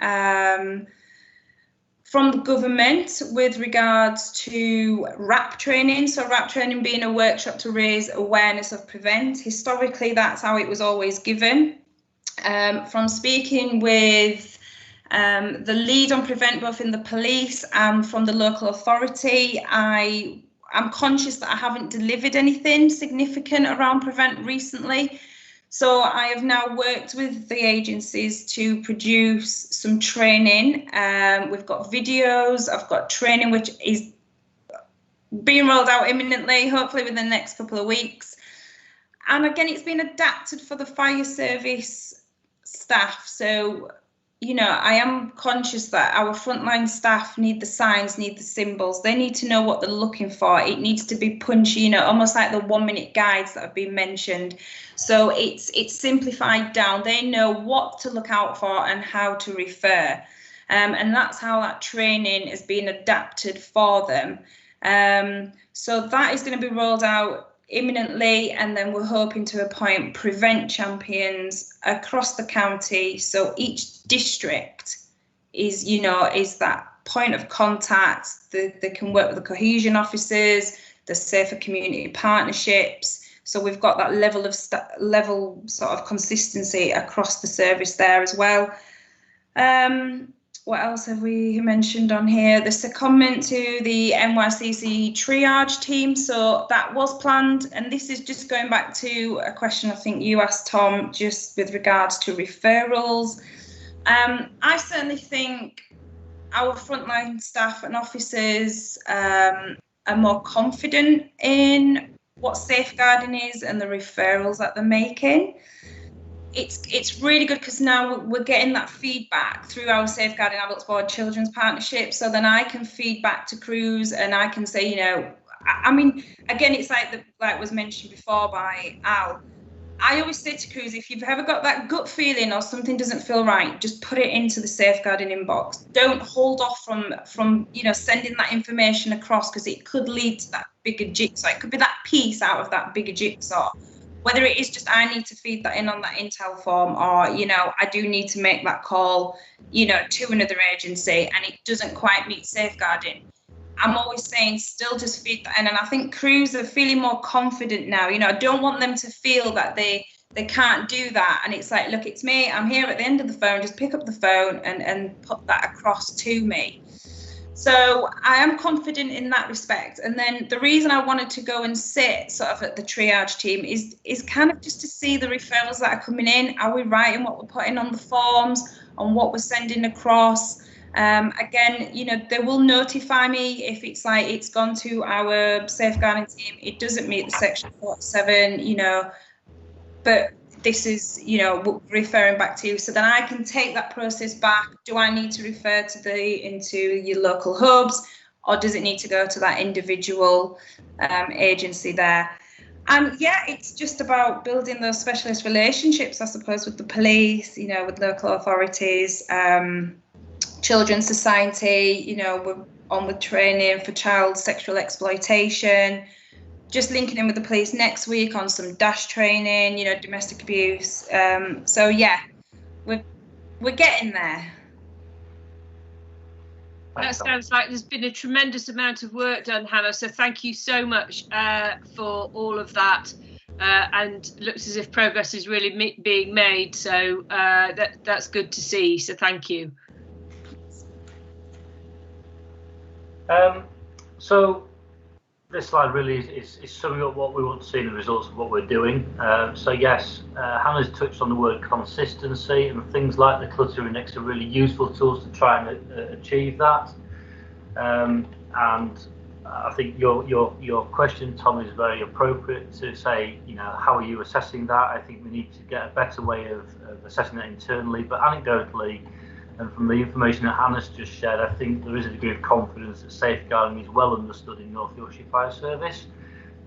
Speaker 9: the government with regards to RAP training. So RAP training being a workshop to raise awareness of prevent. Historically, that's how it was always given. From speaking with the lead on prevent, both in the police and from the local authority, I'm conscious that I haven't delivered anything significant around prevent recently. So I have now worked with the agencies to produce some training. We've got videos, I've got training which is being rolled out imminently, hopefully within the next couple of weeks. And again, it's been adapted for the fire service staff. So, you know, I am conscious that our frontline staff need the signs, need the symbols. They need to know what they're looking for. It needs to be punchy, you know, almost like the 1-minute guides that have been mentioned. So it's simplified down. They know what to look out for and how to refer. And that's how that training is being adapted for them. So that is going to be rolled out imminently, and then we're hoping to appoint prevent champions across the county, so each district is, you know, is that point of contact. They can work with the cohesion officers, the safer community partnerships, so we've got that level sort of consistency across the service there as well. What else have we mentioned on here? The secondment to the NYCC triage team. So that was planned. And this is just going back to a question I think you asked, Tom, just with regards to referrals. I certainly think our frontline staff and officers are more confident in what safeguarding is and the referrals that they're making. It's really good because now we're getting that feedback through our Safeguarding Adults Board Children's Partnership. So then I can feed back to crews and I can say, you know, I mean, again, it's like was mentioned before by Al. I always say to crews, if you've ever got that gut feeling or something doesn't feel right, just put it into the safeguarding inbox. Don't hold off from you know, sending that information across, because it could lead to that bigger jigsaw. It could be that piece out of that bigger jigsaw. Whether it is just I need to feed that in on that intel form, or, you know, I do need to make that call, you know, to another agency and it doesn't quite meet safeguarding. I'm always saying still just feed that in. And I think crews are feeling more confident now. You know, I don't want them to feel that they can't do that. And it's like, look, it's me. I'm here at the end of the phone. Just pick up the phone and put that across to me. So I am confident in that respect. And then the reason I wanted to go and sit sort of at the triage team is kind of just to see the referrals that are coming in. Are we writing what we're putting on the forms, on what we're sending across? Again, you know, they will notify me if it's like it's gone to our safeguarding team, it doesn't meet the section 47, you know, but this is, you know, referring back to you, so then I can take that process back. Do I need to refer to into your local hubs, or does it need to go to that individual agency there? And yeah, it's just about building those specialist relationships, I suppose, with the police, you know, with local authorities, children's society, you know, we're on with training for child sexual exploitation. Just linking in with the police next week on some DASH training, you know, domestic abuse. So yeah, we're getting there.
Speaker 1: That sounds like there's been a tremendous amount of work done, Hannah. So thank you so much for all of that. And looks as if progress is really being made. So that's good to see. So thank you.
Speaker 8: So this slide really is summing up what we want to see in the results of what we're doing. So yes, Hannah's touched on the word consistency, and things like the cluster index are really useful tools to try and achieve that. And I think your question, Tom, is very appropriate to say, you know, how are you assessing that? I think we need to get a better way of assessing that internally, but anecdotally, and from the information that Hannah's just shared, I think there is a degree of confidence that safeguarding is well understood in North Yorkshire Fire Service,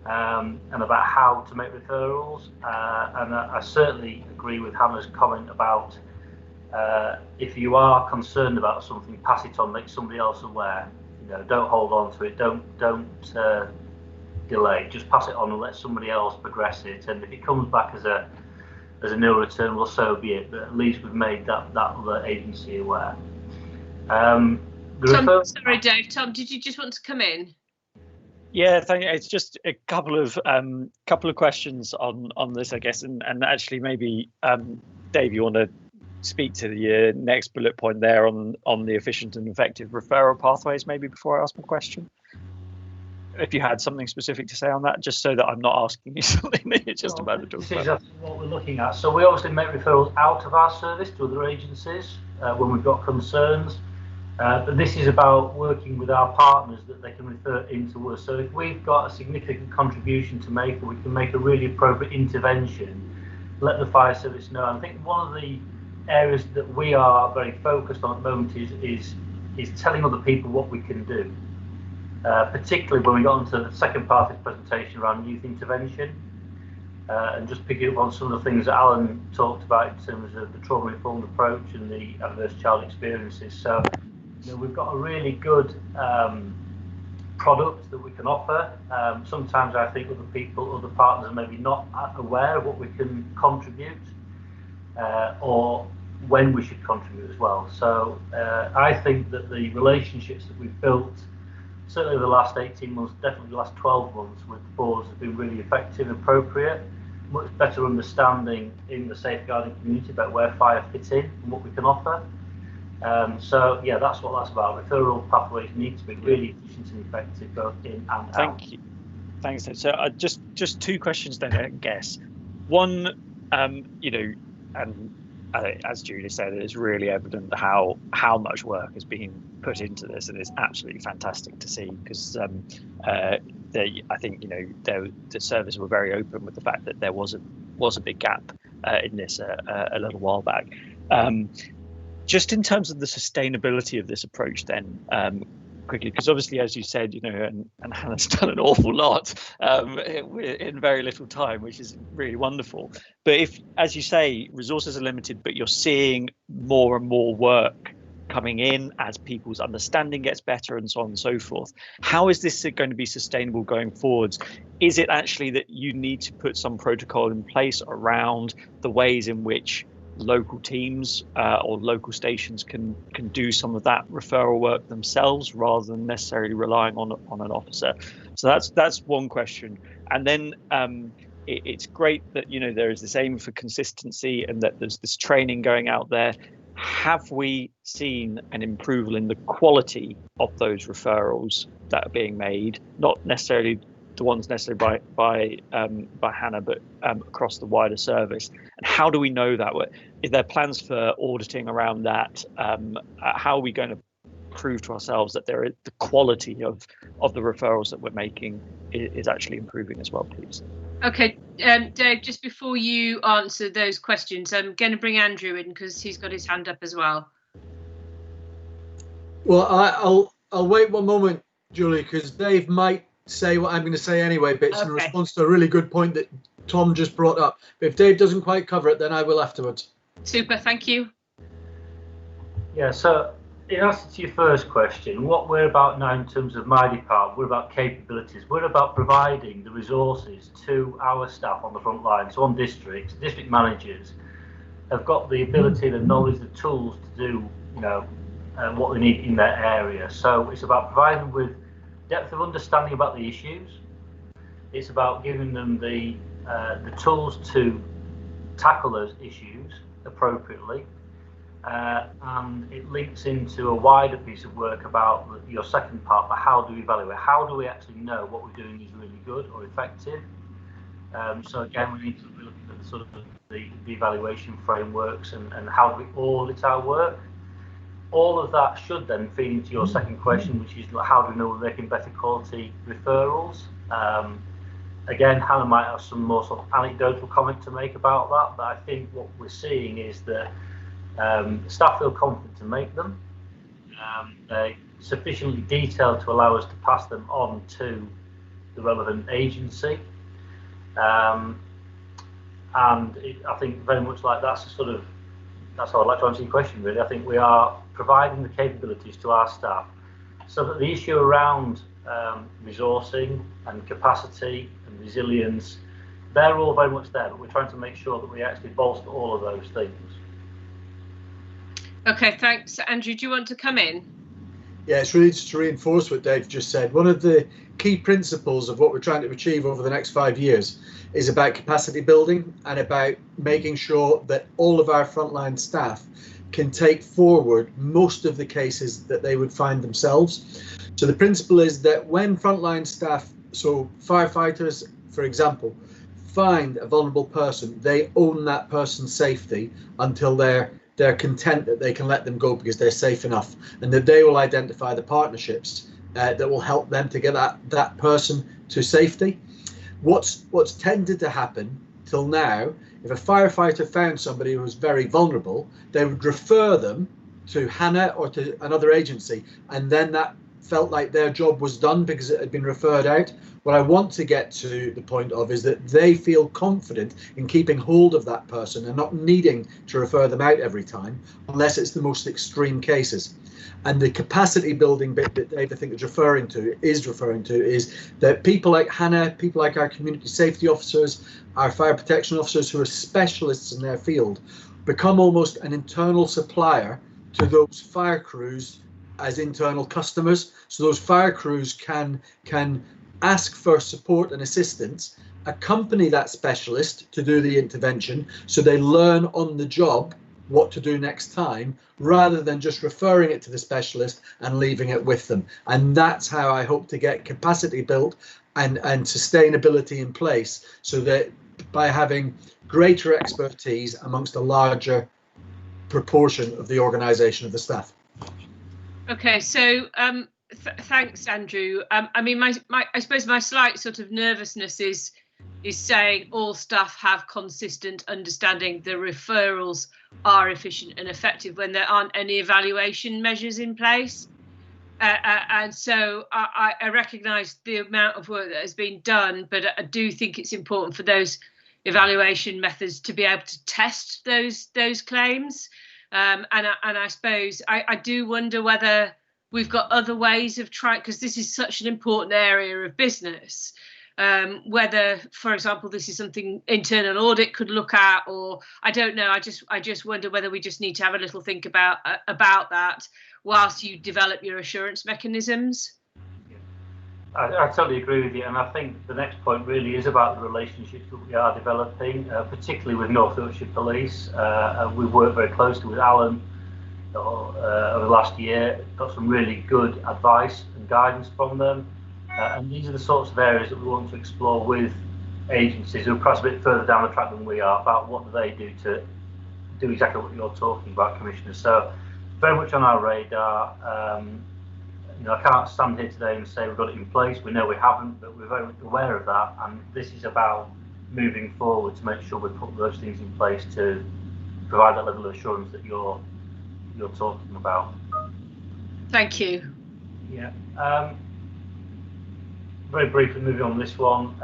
Speaker 8: and about how to make referrals. And I certainly agree with Hannah's comment about if you are concerned about something, pass it on, make somebody else aware. You know, don't hold on to it. Don't delay. Just pass it on and let somebody else progress it. And if it comes back as a nil return, well, so be it. But at least we've made that other agency aware.
Speaker 1: Tom, sorry, Dave. Tom, did you just want to come in?
Speaker 4: Yeah, thank you. It's just a couple of questions on this, I guess, and actually maybe Dave, you want to speak to the next bullet point there on the efficient and effective referral pathways, maybe before I ask my question. If you had something specific to say on that, just so that I'm not asking you something that you're just about to talk about.
Speaker 8: This is what we're looking at. So we obviously make referrals out of our service to other agencies when we've got concerns. But this is about working with our partners that they can refer into us. So if we've got a significant contribution to make, or we can make a really appropriate intervention, let the fire service know. And I think one of the areas that we are very focused on at the moment is telling other people what we can do. Particularly when we got onto the second part of this presentation around youth intervention, and just picking up on some of the things that Alan talked about in terms of the trauma-informed approach and the adverse child experiences. So, you know, we've got a really good product that we can offer. Sometimes I think other partners are maybe not aware of what we can contribute, or when we should contribute as well. So I think that the relationships that we've built, certainly the last 18 months, definitely the last 12 months with the boards, have been really effective and appropriate. Much better understanding in the safeguarding community about where fire fits in and what we can offer. So yeah, that's what that's about. Referral pathways need to be really efficient and effective, both in and out.
Speaker 4: Thank you. Thanks. So just two questions then, I guess. One, you know, and as Julie said, it's really evident how much work has been put into this, and it's absolutely fantastic to see, because I think, you know, the service were very open with the fact that there was a big gap in this a little while back. Just in terms of the sustainability of this approach, then quickly, because obviously, as you said, you know, and Hannah's done an awful lot in very little time, which is really wonderful. But if, as you say, resources are limited, but you're seeing more and more work coming in as people's understanding gets better and so on and so forth, how is this going to be sustainable going forwards? Is it actually that you need to put some protocol in place around the ways in which local teams or local stations can do some of that referral work themselves rather than necessarily relying on an officer. So that's one question. And then it's great that there is this aim for consistency and that there's this training going out there. Have we seen an improvement in the quality of those referrals that are being made? Not necessarily the ones necessarily by Hannah, but across the wider service. And how do we know that? Is there plans for auditing around that? How are we going to prove to ourselves that the quality of the referrals that we're making is actually improving as well, please?
Speaker 1: Okay, Dave, just before you answer those questions, I'm going to bring Andrew in because he's got his hand up as well.
Speaker 7: Well, I'll wait one moment, Julie, because Dave might say what I'm going to say anyway, but it's in response to a really good point that Tom just brought up. But if Dave doesn't quite cover it, then I will afterwards.
Speaker 1: Super, thank you.
Speaker 8: Yeah, so in answer to your first question, what we're about now in terms of my department, we're about capabilities. We're about providing the resources to our staff on the front line. So on district managers have got the ability, the knowledge, the tools to do, what they need in their area. So it's about providing them with depth of understanding about the issues. It's about giving them the tools to tackle those issues appropriately. And it links into a wider piece of work about your second part, but how do we evaluate? How do we actually know what we're doing is really good or effective? So again, we need to be looking at sort of the evaluation frameworks and how do we audit our work? All of that should then feed into your second question, which is how do we know we're making better quality referrals? Again, Hannah might have some more sort of anecdotal comment to make about that, but I think what we're seeing is that staff feel confident to make them. They're sufficiently detailed to allow us to pass them on to the relevant agency. And I think very much like that's how I'd like to answer your question, really. I think we are providing the capabilities to our staff so that the issue around resourcing and capacity and resilience, they're all very much there, but we're trying to make sure that we actually bolster all of those things.
Speaker 1: Okay, thanks. Andrew, do you want to come in?
Speaker 7: Yeah, it's really just to reinforce what Dave just said. One of the key principles of what we're trying to achieve over the next 5 years is about capacity building and about making sure that all of our frontline staff can take forward most of the cases that they would find themselves. So the principle is that when frontline staff, so firefighters, for example, find a vulnerable person, they own that person's safety until they're content that they can let them go because they're safe enough, and that they will identify the partnerships that will help them to get that person to safety. What's tended to happen till now, if a firefighter found somebody who was very vulnerable, they would refer them to Hannah or to another agency, and then that felt like their job was done because it had been referred out. What I want to get to the point of is that they feel confident in keeping hold of that person and not needing to refer them out every time, unless it's the most extreme cases. And the capacity building bit that Dave, I think, is referring to is that people like Hannah, people like our community safety officers, our fire protection officers who are specialists in their field, become almost an internal supplier to those fire crews as internal customers. So those fire crews can ask for support and assistance, accompany that specialist to do the intervention, so they learn on the job what to do next time, rather than just referring it to the specialist and leaving it with them. And that's how I hope to get capacity built and sustainability in place, so that by having greater expertise amongst a larger proportion of the organisation of the staff.
Speaker 1: Okay, so thanks, Andrew. I mean, I suppose my slight sort of nervousness is saying all staff have consistent understanding the referrals are efficient and effective when there aren't any evaluation measures in place. And so I recognise the amount of work that has been done, but I do think it's important for those evaluation methods to be able to test those claims. And I suppose I do wonder whether we've got other ways of trying, because this is such an important area of business. whether, for example, this is something internal audit could look at, or I don't know. I just wonder whether we just need to have a little think about that whilst you develop your assurance mechanisms.
Speaker 8: I totally agree with you, and I think the next point really is about the relationships that we are developing, particularly with North Yorkshire Police. We've worked very closely with Alan over the last year, got some really good advice and guidance from them, and these are the sorts of areas that we want to explore with agencies who are perhaps a bit further down the track than we are, about what do they do to do exactly what you're talking about, Commissioner. So very much on our radar. I can't stand here today and say we've got it in place. We know we haven't, but we're very aware of that, and this is about moving forward to make sure we put those things in place to provide that level of assurance that you're talking about.
Speaker 1: Thank you.
Speaker 8: Yeah. Very briefly moving on this one.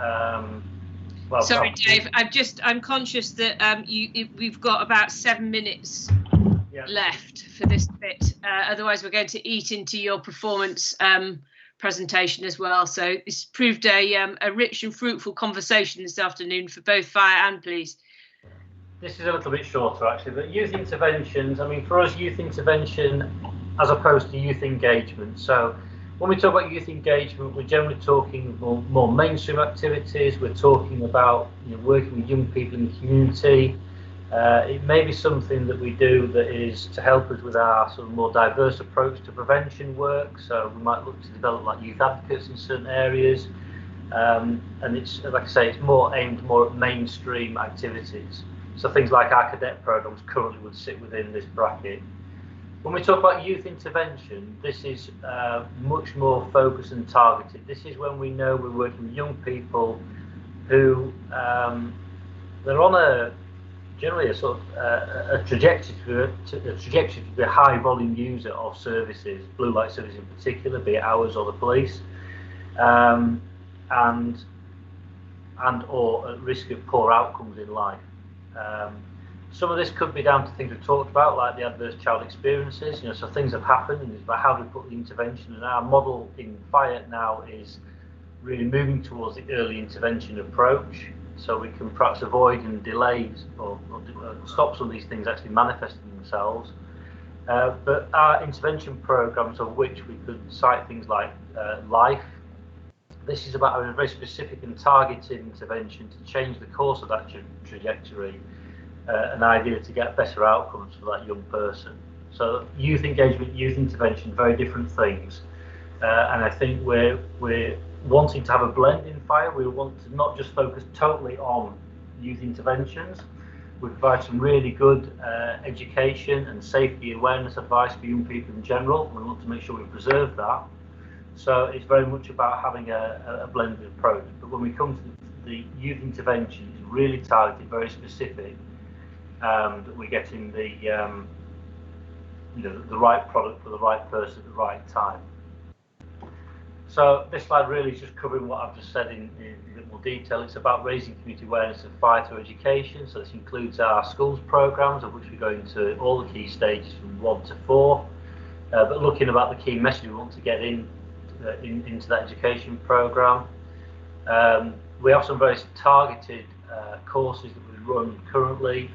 Speaker 1: Sorry, Dave. I'm conscious that we've got about 7 minutes left for this bit. Otherwise, we're going to eat into your performance presentation as well. So it's proved a rich and fruitful conversation this afternoon for both fire and police.
Speaker 8: This is a little bit shorter actually, but youth interventions. I mean, for us, youth intervention as opposed to youth engagement. So when we talk about youth engagement, we're generally talking more mainstream activities. We're talking about working with young people in the community. It may be something that we do that is to help us with our sort of more diverse approach to prevention work. So we might look to develop like youth advocates in certain areas. And it's, like I say, it's more aimed more at mainstream activities. So things like our cadet programs currently would sit within this bracket. When we talk about youth intervention, this is much more focused and targeted. This is when we know we're working with young people who they're on generally a sort of a trajectory to be a high volume user of services, blue light services in particular, be it ours or the police, and or at risk of poor outcomes in life. Some of this could be down to things we've talked about, like the adverse child experiences. So things have happened, and it's about how do we put the intervention. And our model in fire now is really moving towards the early intervention approach, so we can perhaps avoid and delay or stop some of these things actually manifesting themselves. But our intervention programs, of which we could cite things like LIFE, this is about having a very specific and targeted intervention to change the course of that trajectory, an idea to get better outcomes for that young person. So youth engagement, youth intervention, very different things. And I think we're wanting to have a blend in fire. We want to not just focus totally on youth interventions. We provide some really good education and safety awareness advice for young people in general. We want to make sure we preserve that. So it's very much about having a blended approach. But when we come to the youth intervention, it's really targeted, very specific, that we're getting the right product for the right person at the right time. So this slide really is just covering what I've just said in a bit more detail. It's about raising community awareness of fire through education. So this includes our schools programs, of which we go into all the key stages from 1 to 4. But looking about the key message we want to get into that education program. We have some very targeted courses that we run currently,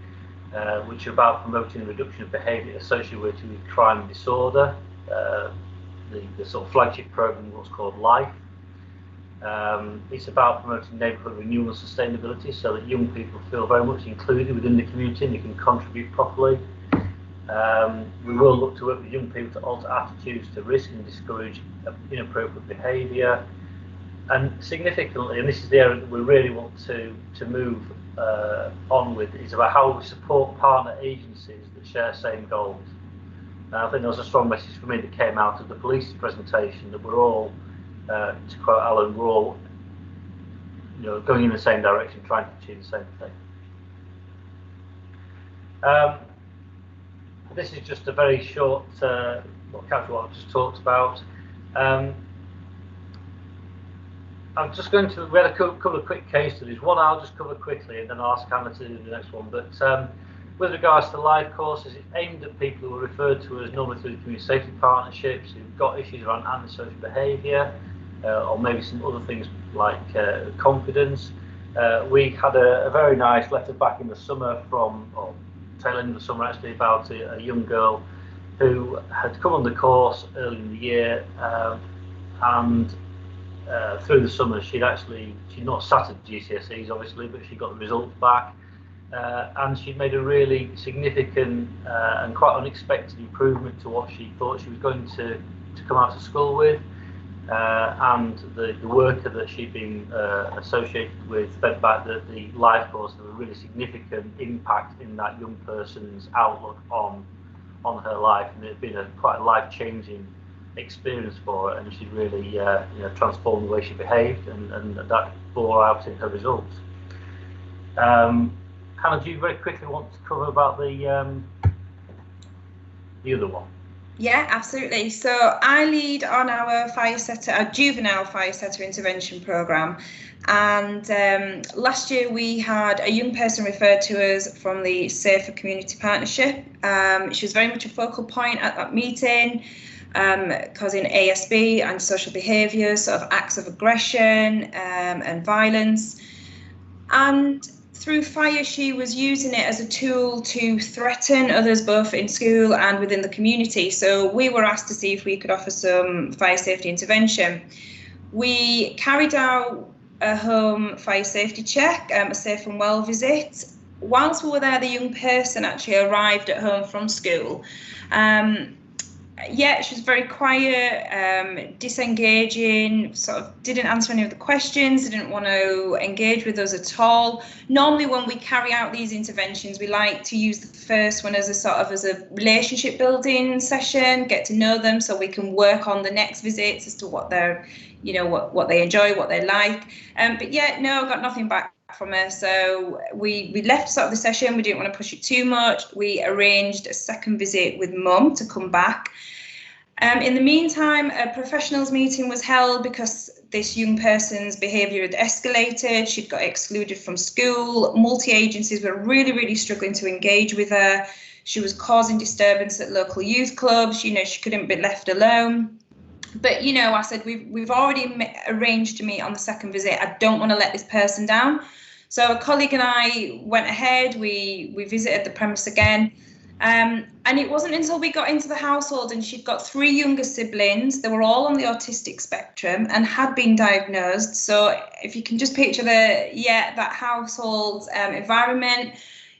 Speaker 8: which are about promoting the reduction of behaviour associated with crime and disorder. The sort of flagship program was called LIFE. It's about promoting neighbourhood renewal and sustainability, so that young people feel very much included within the community and they can contribute properly. We will look to work with young people to alter attitudes to risk and discourage inappropriate behaviour. And significantly, and this is the area that we really want to move on with, is about how we support partner agencies that share same goals. I think there was a strong message for me that came out of the police presentation that we're all, to quote Alan, we're all, going in the same direction, trying to achieve the same thing. This is just a very short, capture what I've just talked about. I'm just going to, we had a couple of quick case studies. One I'll just cover quickly, and then I'll ask Hannah to do the next one. But with regards to live courses, it's aimed at people who are referred to as normally through the community safety partnerships, who've got issues around antisocial behaviour. or maybe some other things like confidence. We had a very nice letter back in the summer from, or tail end of the summer actually, about a young girl who had come on the course early in the year, and through the summer she'd not sat at GCSEs obviously, but she got the results back, and she'd made a really significant and quite unexpected improvement to what she thought she was going to come out of school with. And the worker that she'd been associated with fed back that the life course had a really significant impact in that young person's outlook on her life, and it had been quite a life-changing experience for her, and she really transformed the way she behaved, and that bore out in her results. Hannah, do you very quickly want to cover about the other one?
Speaker 9: Yeah, absolutely. So I lead on our juvenile fire setter intervention programme, and last year we had a young person referred to us from the Safer Community Partnership. She was very much a focal point at that meeting, causing ASB and social behaviours, sort of acts of aggression and violence. And through fire, she was using it as a tool to threaten others, both in school and within the community. So we were asked to see if we could offer some fire safety intervention. We carried out a home fire safety check, a safe and well visit. Whilst we were there, the young person actually arrived at home from school. Yeah, she was very quiet, disengaging, sort of didn't answer any of the questions, didn't want to engage with us at all. Normally when we carry out these interventions, we like to use the first one as a relationship building session, get to know them so we can work on the next visits as to what they're, what they enjoy, what they like. But yeah, no, got nothing back from her. So we left sort of the session. We didn't want to push it too much. We arranged a second visit with mum to come back. In the meantime, a professionals meeting was held because this young person's behaviour had escalated. She'd got excluded from school. Multi-agencies were really, really struggling to engage with her. She was causing disturbance at local youth clubs. She couldn't be left alone. But, I said, we've already arranged to meet on the second visit. I don't want to let this person down. So a colleague and I went ahead. We visited the premise again. And it wasn't until we got into the household and she'd got 3 younger siblings. They were all on the autistic spectrum and had been diagnosed. So if you can just picture that household environment,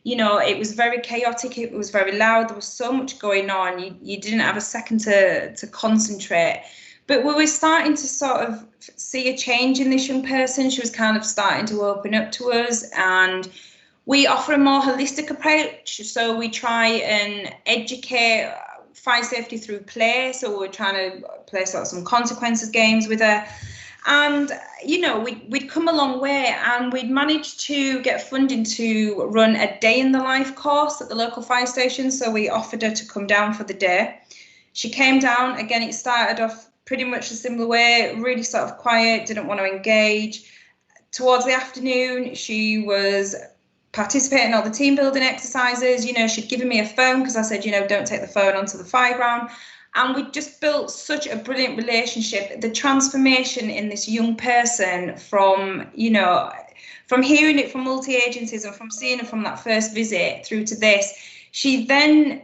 Speaker 9: it was very chaotic. It was very loud. There was so much going on. You didn't have a second to concentrate. But we were starting to sort of see a change in this young person. She was kind of starting to open up to us, and we offer a more holistic approach. So we try and educate fire safety through play. So we're trying to play sort of some consequences games with her. And, we'd come a long way, and we'd managed to get funding to run a day in the life course at the local fire station. So we offered her to come down for the day. She came down. Again, it started off pretty much a similar way, really sort of quiet, didn't want to engage. Towards the afternoon, she was participating in all the team building exercises. She'd given me a phone because I said, don't take the phone onto the fire ground. And we just built such a brilliant relationship. The transformation in this young person from hearing it from multi-agencies and from seeing her from that first visit through to this, she then,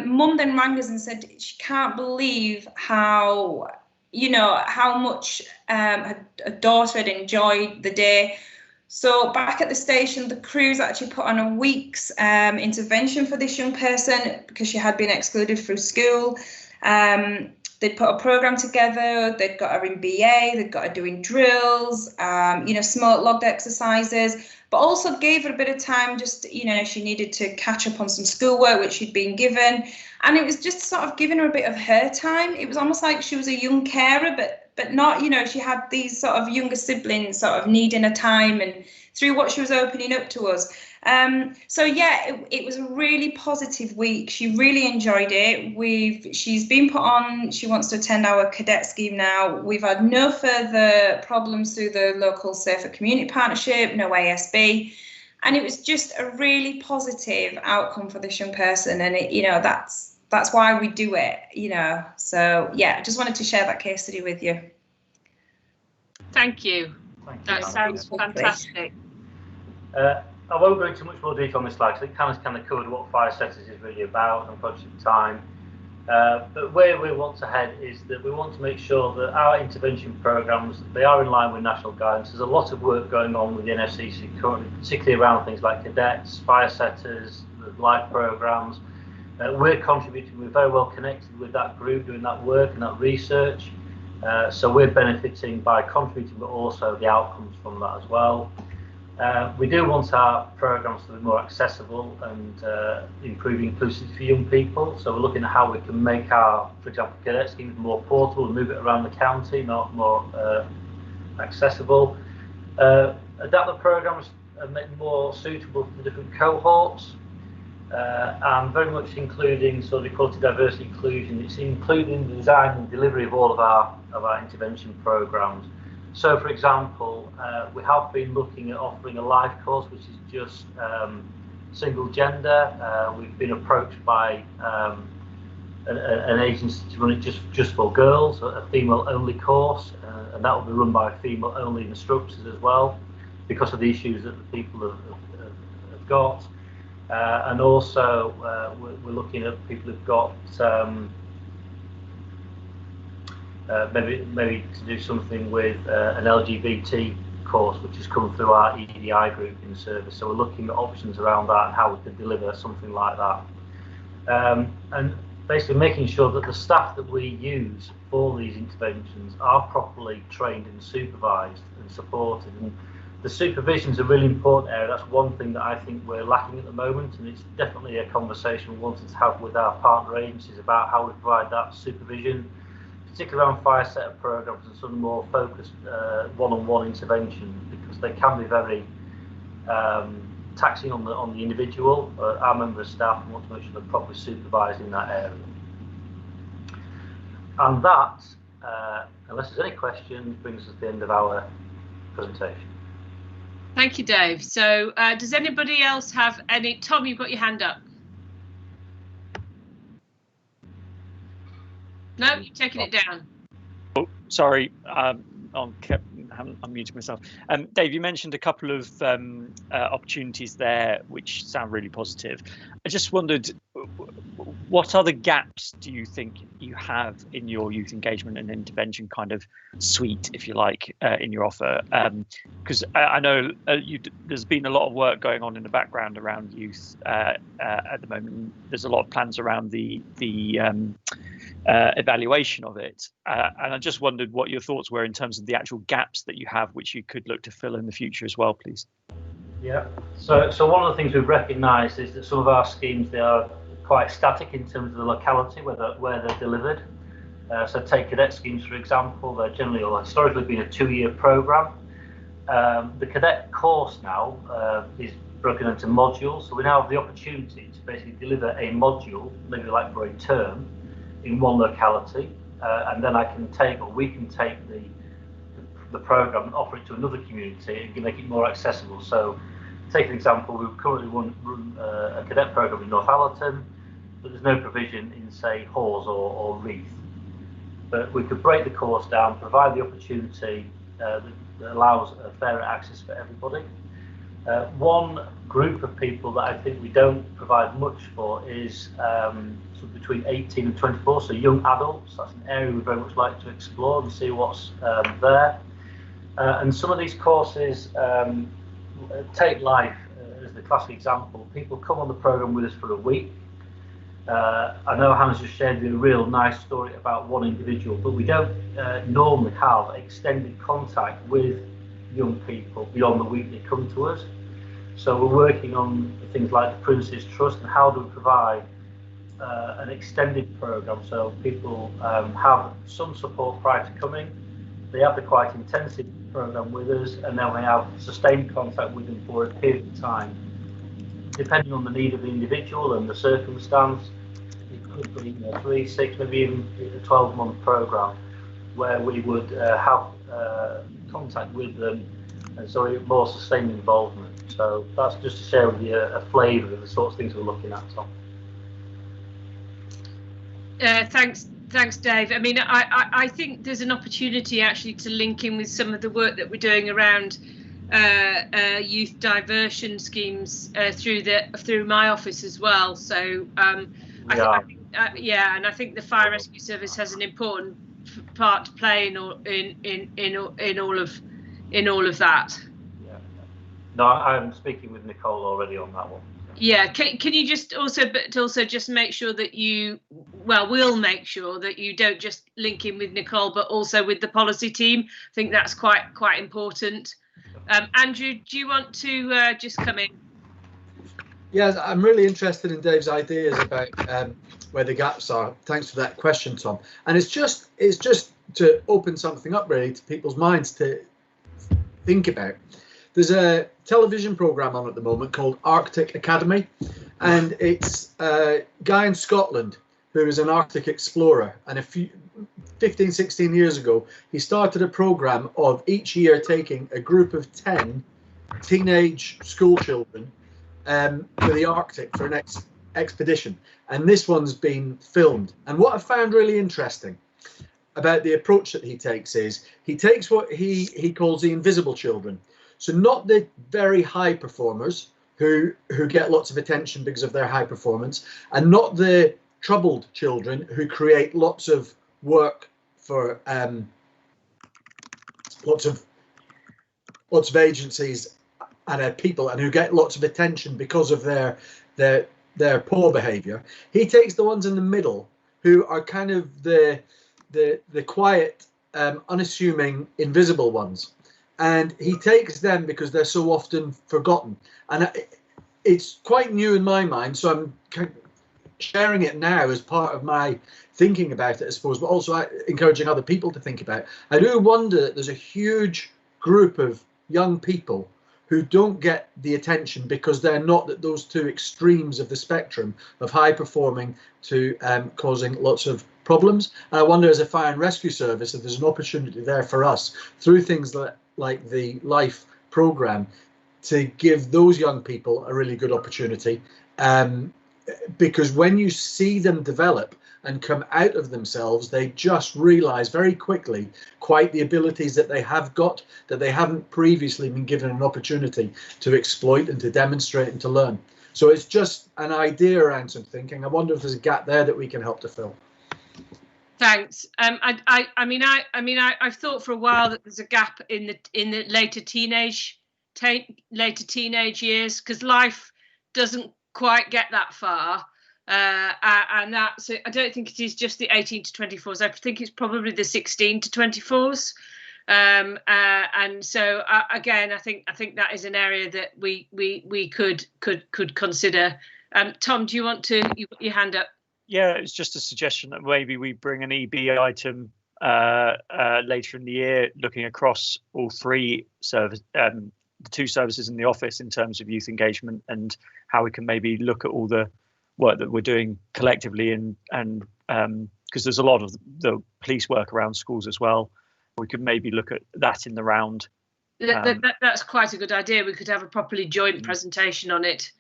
Speaker 9: mum then rang us and said she can't believe how much her daughter had enjoyed the day. So back at the station, the crews actually put on a week's intervention for this young person because she had been excluded through school. They'd put a programme together. They'd got her in BA. They'd got her doing drills, smoke logged exercises, but also gave her a bit of time. Just she needed to catch up on some schoolwork which she'd been given, and it was just sort of giving her a bit of her time. It was almost like she was a young carer, but not, she had these sort of younger siblings sort of needing her time, and through what she was opening up to us. So yeah, it was a really positive week. She really enjoyed it. She's been put on, she wants to attend our cadet scheme now. We've had no further problems through the local Safer Community Partnership, no ASB. And it was just a really positive outcome for this young person. And that's why we do it, So yeah, I just wanted to share that case study with you.
Speaker 1: Thank you. That sounds fantastic.
Speaker 8: I won't go into much more detail on this slide because it kind of covered what fire setters is really about and conscious of time. But where we want to head is that we want to make sure that our intervention programs, they are in line with national guidance. There's a lot of work going on with the NFCC currently, particularly around things like cadets, fire setters, the life programs. We're contributing, we're very well connected with that group doing that work and that research. So we're benefiting by contributing, but also the outcomes from that as well. We do want our programs to be more accessible and improve inclusivity for young people. So we're looking at how we can make our, for example, cadet schemes more portable and move it around the county, not more accessible. Adapt the programs and make them more suitable for the different cohorts. And very much including sort of equality, diversity, inclusion. It's including the design and delivery of all of our intervention programs. So, for example, we have been looking at offering a life course, which is just single gender. We've been approached by an agency to run it just for girls, a female-only course, and that will be run by female-only instructors as well, because of the issues that the people have got. And also, we're looking at people who've got maybe to do something with an LGBT course, which has come through our EDI group in the service. So we're looking at options around that and how we could deliver something like that. And basically making sure that the staff that we use for these interventions are properly trained and supervised and supported. And the supervision is a really important area. That's one thing that I think we're lacking at the moment, and it's definitely a conversation we wanted to have with our partner agencies about how we provide that supervision, particularly around fire setter programs and some more focused one-on-one intervention, because they can be very taxing on the individual. Our member of staff want to make sure they're properly supervised in that area. And that, unless there's any questions, brings us to the end of our presentation.
Speaker 1: Thank you, Dave. So does anybody else have any? Tom, you've got your hand up. No, you're taking it down.
Speaker 4: Oh, sorry, I'm muting myself. Dave, you mentioned a couple of opportunities there which sound really positive. I just wondered, what other gaps do you think you have in your youth engagement and intervention kind of suite, if you like, in your offer? Because I know there's been a lot of work going on in the background around youth at the moment. There's a lot of plans around the evaluation of it, and I just wondered what your thoughts were in terms of the actual gaps that you have, which you could look to fill in the future as well, please.
Speaker 8: Yeah. So one of the things we've recognised is that some of our schemes, they are quite static in terms of the locality where they're delivered. So take cadet schemes, for example, they're generally or historically been a 2-year programme. The cadet course now is broken into modules, so we now have the opportunity to basically deliver a module, maybe like for a term, in one locality, and then we can take the programme and offer it to another community and make it more accessible. So take an example, we currently run a cadet programme in Northallerton, but there's no provision in, say, Hawes or Reeth. But we could break the course down, provide the opportunity that allows fairer access for everybody. One group of people that I think we don't provide much for is sort of between 18 and 24, so young adults. That's an area we very much like to explore and see what's there. And some of these courses, take life as the classic example. People come on the programme with us for a week. I know Hannah's just shared a real nice story about one individual, but we don't normally have extended contact with young people beyond the week they come to us. So we're working on things like the Prince's Trust and how do we provide an extended programme so people have some support prior to coming. They have the quite intensive programme with us, and then we have sustained contact with them for a period of time. Depending on the need of the individual and the circumstance, it could be 3, 6, maybe even a 12-month programme where we would have contact with them, and so more sustained involvement. So that's just to share with you a flavour of the sorts of things we're looking at, Tom.
Speaker 1: Thanks, Dave. I mean, I think there's an opportunity actually to link in with some of the work that we're doing around youth diversion schemes through my office as well. So and I think the fire rescue service has an important part to play in all of that.
Speaker 8: Yeah. No, I'm speaking with Nicole already on that one.
Speaker 1: Yeah, can you just also just make sure that we'll make sure that you don't just link in with Nicole, but also with the policy team. I think that's quite important. Andrew, do you want to just come in?
Speaker 7: Yes, I'm really interested in Dave's ideas about where the gaps are. Thanks for that question, Tom. And it's just to open something up really to people's minds to think about. There's a television program on at the moment called Arctic Academy, and it's a guy in Scotland who is an Arctic explorer. And 15, 16 years ago, he started a program of each year taking a group of 10 teenage school children to the Arctic for an expedition. And this one's been filmed. And what I found really interesting about the approach that he takes is he takes what he calls the invisible children. So not the very high performers who get lots of attention because of their high performance, and not the troubled children who create lots of work for lots of agencies and people, and who get lots of attention because of their poor behavior. He takes the ones in the middle who are kind of the quiet, unassuming, invisible ones. And he takes them because they're so often forgotten. And it's quite new in my mind, so I'm sharing it now as part of my thinking about it, I suppose, but also encouraging other people to think about it. I do wonder that there's a huge group of young people who don't get the attention because they're not at those two extremes of the spectrum of high performing to causing lots of problems. And I wonder, as a fire and rescue service, if there's an opportunity there for us through things like the LIFE program to give those young people a really good opportunity, because when you see them develop and come out of themselves, they just realize very quickly quite the abilities that they have got that they haven't previously been given an opportunity to exploit and to demonstrate and to learn. So it's just an idea around some thinking. I wonder if there's a gap there that we can help to fill.
Speaker 1: Thanks. I've thought for a while that there's a gap in the later teenage years, because life doesn't quite get that far, and that's I don't think it is just the 18 to 24s. I think it's probably the 16 to 24s, and so again, I think that is an area that we could consider. Tom, do you want to? You put your hand up.
Speaker 4: Yeah, it's just a suggestion that maybe we bring an EB item later in the year, looking across all three the two services in the office in terms of youth engagement, and how we can maybe look at all the work that we're doing collectively, and because there's a lot of the police work around schools as well. We could maybe look at that in the round.
Speaker 1: That's quite a good idea. We could have a properly joint presentation on it.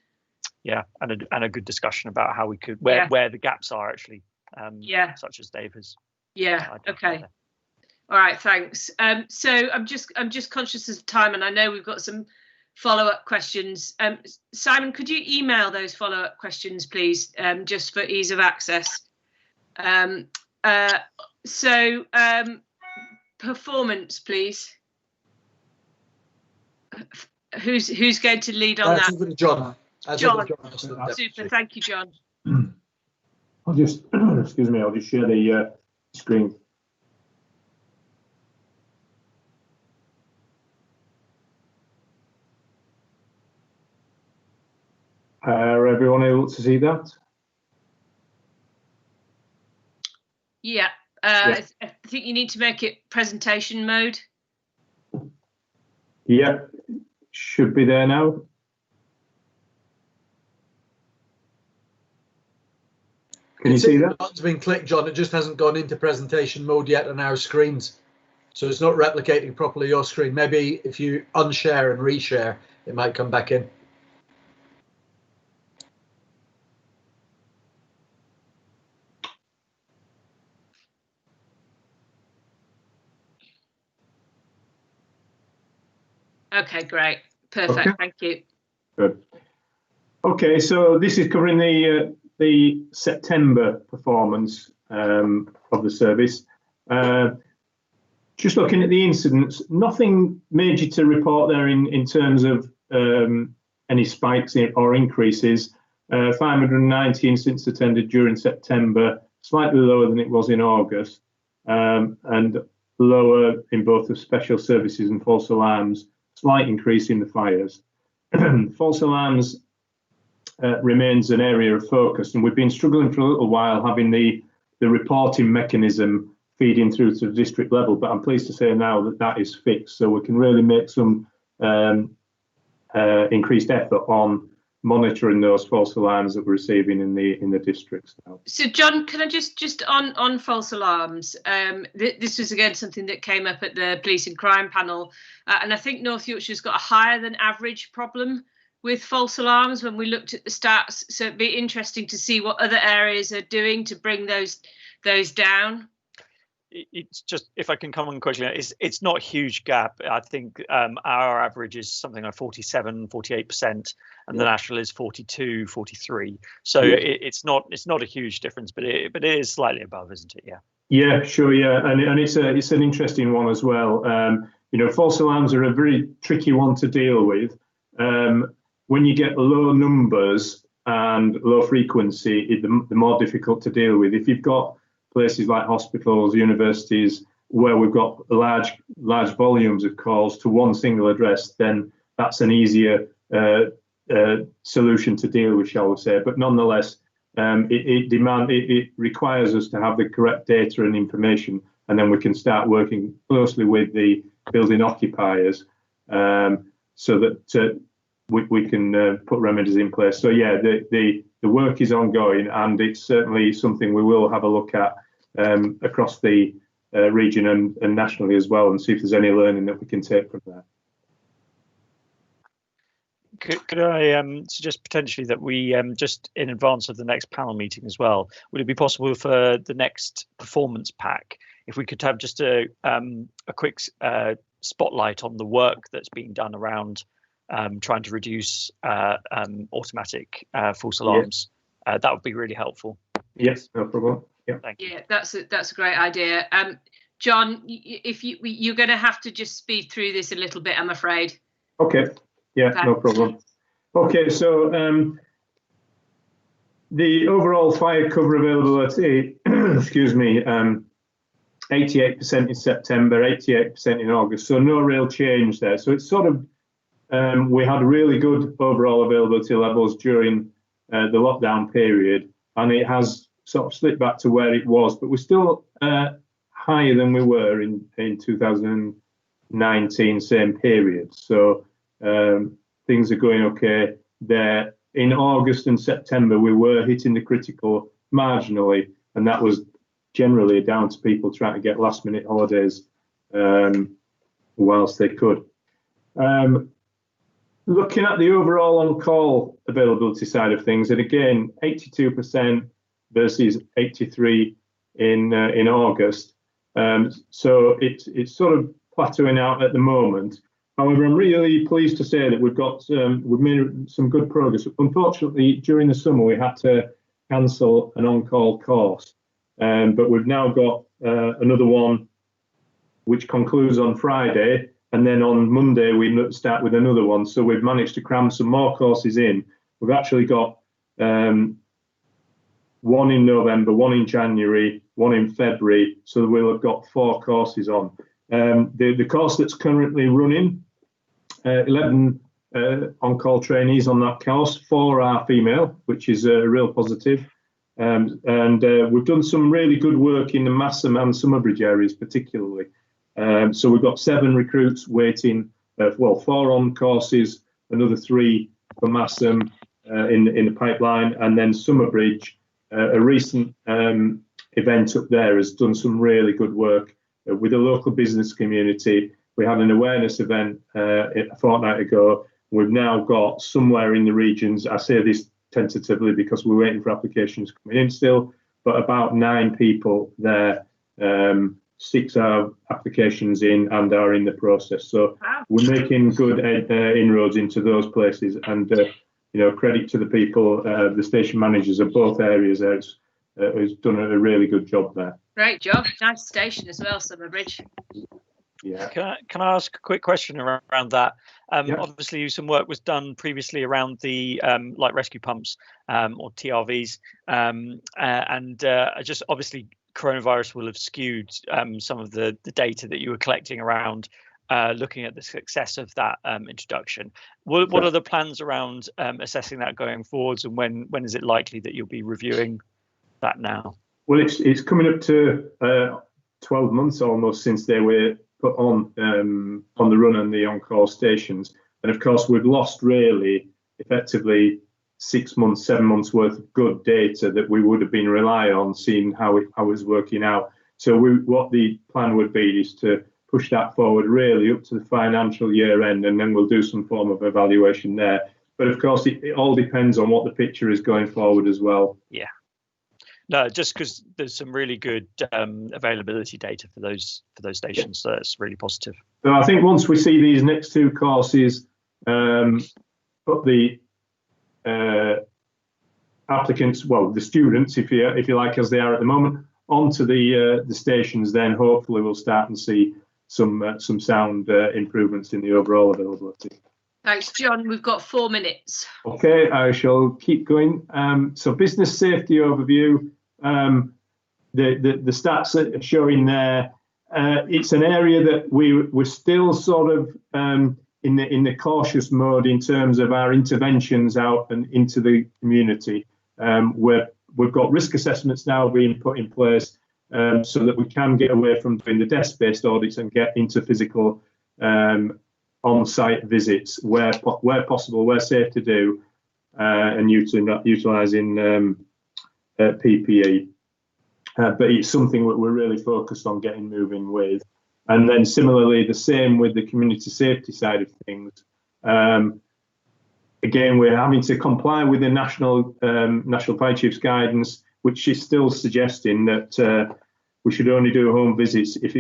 Speaker 4: Yeah, and a good discussion about how we could where the gaps are actually. Such as Dave has.
Speaker 1: Yeah. Okay. All right. Thanks. So I'm just conscious of time, and I know we've got some follow-up questions. Simon, could you email those follow-up questions, please, just for ease of access? Performance, please. Who's going to lead on that?
Speaker 7: John.
Speaker 1: John. Super. Thank you, John.
Speaker 10: I'll just excuse me. I'll just share the screen. Are everyone able to see that?
Speaker 1: Yeah. I think you need to make it presentation mode.
Speaker 10: Yeah, should be there now. Can you see that?
Speaker 7: It's been clicked, John. It just hasn't gone into presentation mode yet on our screens. So it's not replicating properly your screen. Maybe if you unshare and reshare, it might come back in.
Speaker 1: Okay, great. Perfect.
Speaker 10: Okay.
Speaker 1: Thank you.
Speaker 10: Good. Okay, so this is covering the September performance of the service. Just looking at the incidents, nothing major to report there in terms of any spikes or increases. 590 incidents attended during September, slightly lower than it was in August, and lower in both the special services and false alarms, slight increase in the fires. False alarms remains an area of focus, and we've been struggling for a little while having the reporting mechanism feeding through to the district level, but I'm pleased to say now that that is fixed, so we can really make some increased effort on monitoring those false alarms that we're receiving in the districts now.
Speaker 1: So John, can I just on false alarms, this was again something that came up at the police and crime panel, and I think North Yorkshire's got a higher than average problem with false alarms when we looked at the stats, so it'd be interesting to see what other areas are doing to bring those down.
Speaker 4: It's just, if I can come on quickly, it's not a huge gap. I think our average is something like 47, 48%, and the national is 42, 43. So it's not a huge difference, but it is slightly above, isn't it? Yeah. Yeah,
Speaker 10: sure. Yeah, and it's an interesting one as well. False alarms are a very tricky one to deal with. When you get low numbers and low frequency, the more difficult to deal with. If you've got places like hospitals, universities, where we've got large volumes of calls to one single address, then that's an easier solution to deal with, shall we say. But nonetheless, it requires us to have the correct data and information, and then we can start working closely with the building occupiers so that we can put remedies in place. So yeah, the work is ongoing, and it's certainly something we will have a look at across the region and nationally as well, and see if there's any learning that we can take from that.
Speaker 4: Could I suggest potentially that we just in advance of the next panel meeting as well, would it be possible for the next performance pack, if we could have just a quick spotlight on the work that's being done around trying to reduce automatic false alarms? That would be really helpful.
Speaker 10: Yes, no problem. Yeah,
Speaker 1: thank you. Yeah, that's a great idea. John, if you're going to have to just speed through this a little bit, I'm afraid.
Speaker 10: Okay. Yeah, no problem. Okay, so the overall fire cover availability, excuse me, 88% in September, 88% in August, so no real change there. So it's sort of, we had really good overall availability levels during the lockdown period, and it has sort of slipped back to where it was, but we're still higher than we were in 2019, same period. So things are going okay there. In August and September, we were hitting the critical marginally, and that was generally down to people trying to get last minute holidays whilst they could. Looking at the overall on-call availability side of things, and again, 82% versus 83 in August. So it's sort of plateauing out at the moment. However, I'm really pleased to say that we've made some good progress. Unfortunately, during the summer, we had to cancel an on-call course, but we've now got another one which concludes on Friday, and then on Monday we start with another one. So we've managed to cram some more courses in. We've actually got one in November, one in January, one in February, so we'll have got 4 courses on. The course that's currently running, 11 on-call trainees on that course, 4 are female, which is a real positive. And we've done some really good work in the Massam and Summerbridge areas particularly. So we've got 7 recruits waiting, 4 on courses, another 3 for Massam in the pipeline, and then Summerbridge, a recent event up there has done some really good work with the local business community. We had an awareness event a fortnight ago. We've now got somewhere in the regions, I say this tentatively because we're waiting for applications coming in still, but about 9 people there 6 applications in and are in the process. So we're making good inroads into those places, and credit to the people, the station managers of both areas who's done a really good job there.
Speaker 1: Great job. Nice station as well, Summerbridge.
Speaker 10: Yeah.
Speaker 4: Can I ask a quick question around that?
Speaker 10: Yeah.
Speaker 4: Obviously, some work was done previously around the light rescue pumps or TRVs, and just obviously coronavirus will have skewed some of the data that you were collecting around looking at the success of that introduction. What are the plans around assessing that going forwards, and when is it likely that you'll be reviewing that now?
Speaker 10: Well, it's coming up to 12 months almost since they were put on the run and the on-call stations, and of course we've lost really effectively 6 months, 7 months worth of good data that we would have been relying on, seeing how it was working out. So what the plan would be is to push that forward really up to the financial year end, and then we'll do some form of evaluation there. But of course it all depends on what the picture is going forward as well.
Speaker 4: Yeah. No, just because there's some really good availability data for those stations, so that's really positive.
Speaker 10: So I think once we see these next 2 courses, put the applicants, well, the students, if you like, as they are at the moment, onto the stations, then hopefully we'll start and see some sound improvements in the overall availability.
Speaker 1: Thanks, John. We've got 4 minutes.
Speaker 10: Okay, I shall keep going. So business safety overview. The stats are showing there. It's an area that we're still sort of in the cautious mode in terms of our interventions out and into the community. We've got risk assessments now being put in place so that we can get away from doing the desk-based audits and get into physical on-site visits where possible, where safe to do, and utilising PPE. But it's something that we're really focused on getting moving with. And then similarly, the same with the community safety side of things. Again, we're having to comply with the National Fire Chief's guidance, which is still suggesting that we should only do home visits if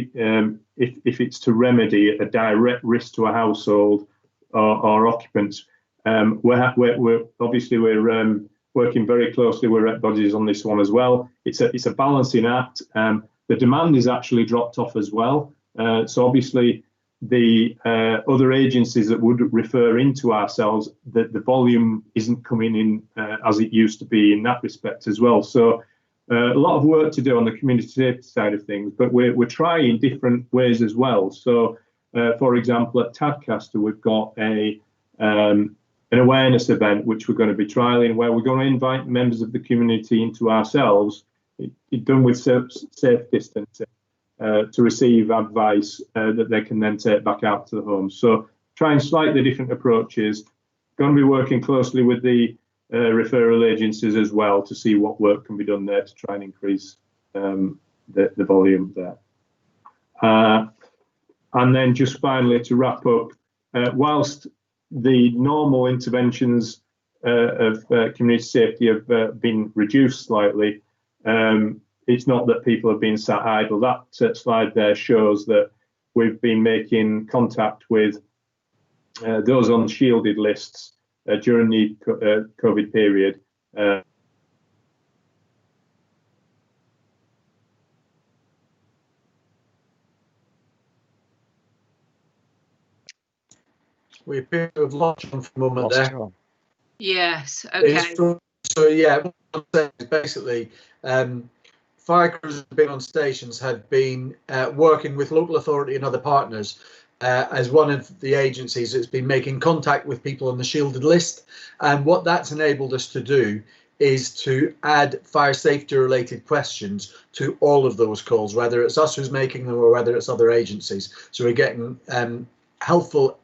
Speaker 10: it's to remedy a direct risk to a household or occupants. We're obviously working very closely with rep bodies on this one as well. It's a balancing act. The demand is actually dropped off as well. So obviously the other agencies that would refer into ourselves, the volume isn't coming in as it used to be in that respect as well. So a lot of work to do on the community safety side of things, but we're trying different ways as well. So for example, at Tadcaster, we've got an awareness event which we're going to be trialling, where we're going to invite members of the community into ourselves, done with safe distancing, to receive advice that they can then take back out to the homes. So trying slightly different approaches. Going to be working closely with the referral agencies as well to see what work can be done there to try and increase the volume there. And then just finally to wrap up, whilst the normal interventions of community safety have been reduced slightly, it's not that people have been sat idle. That slide there shows that we've been making contact with those on shielded lists during the COVID period.
Speaker 7: We appear to have lost John for a moment there.
Speaker 1: Yes, okay.
Speaker 7: So yeah, basically, fire crews have been on stations, had been working with local authority and other partners as one of the agencies that's been making contact with people on the shielded list. And what that's enabled us to do is to add fire safety related questions to all of those calls, whether it's us who's making them or whether it's other agencies. So we're getting helpful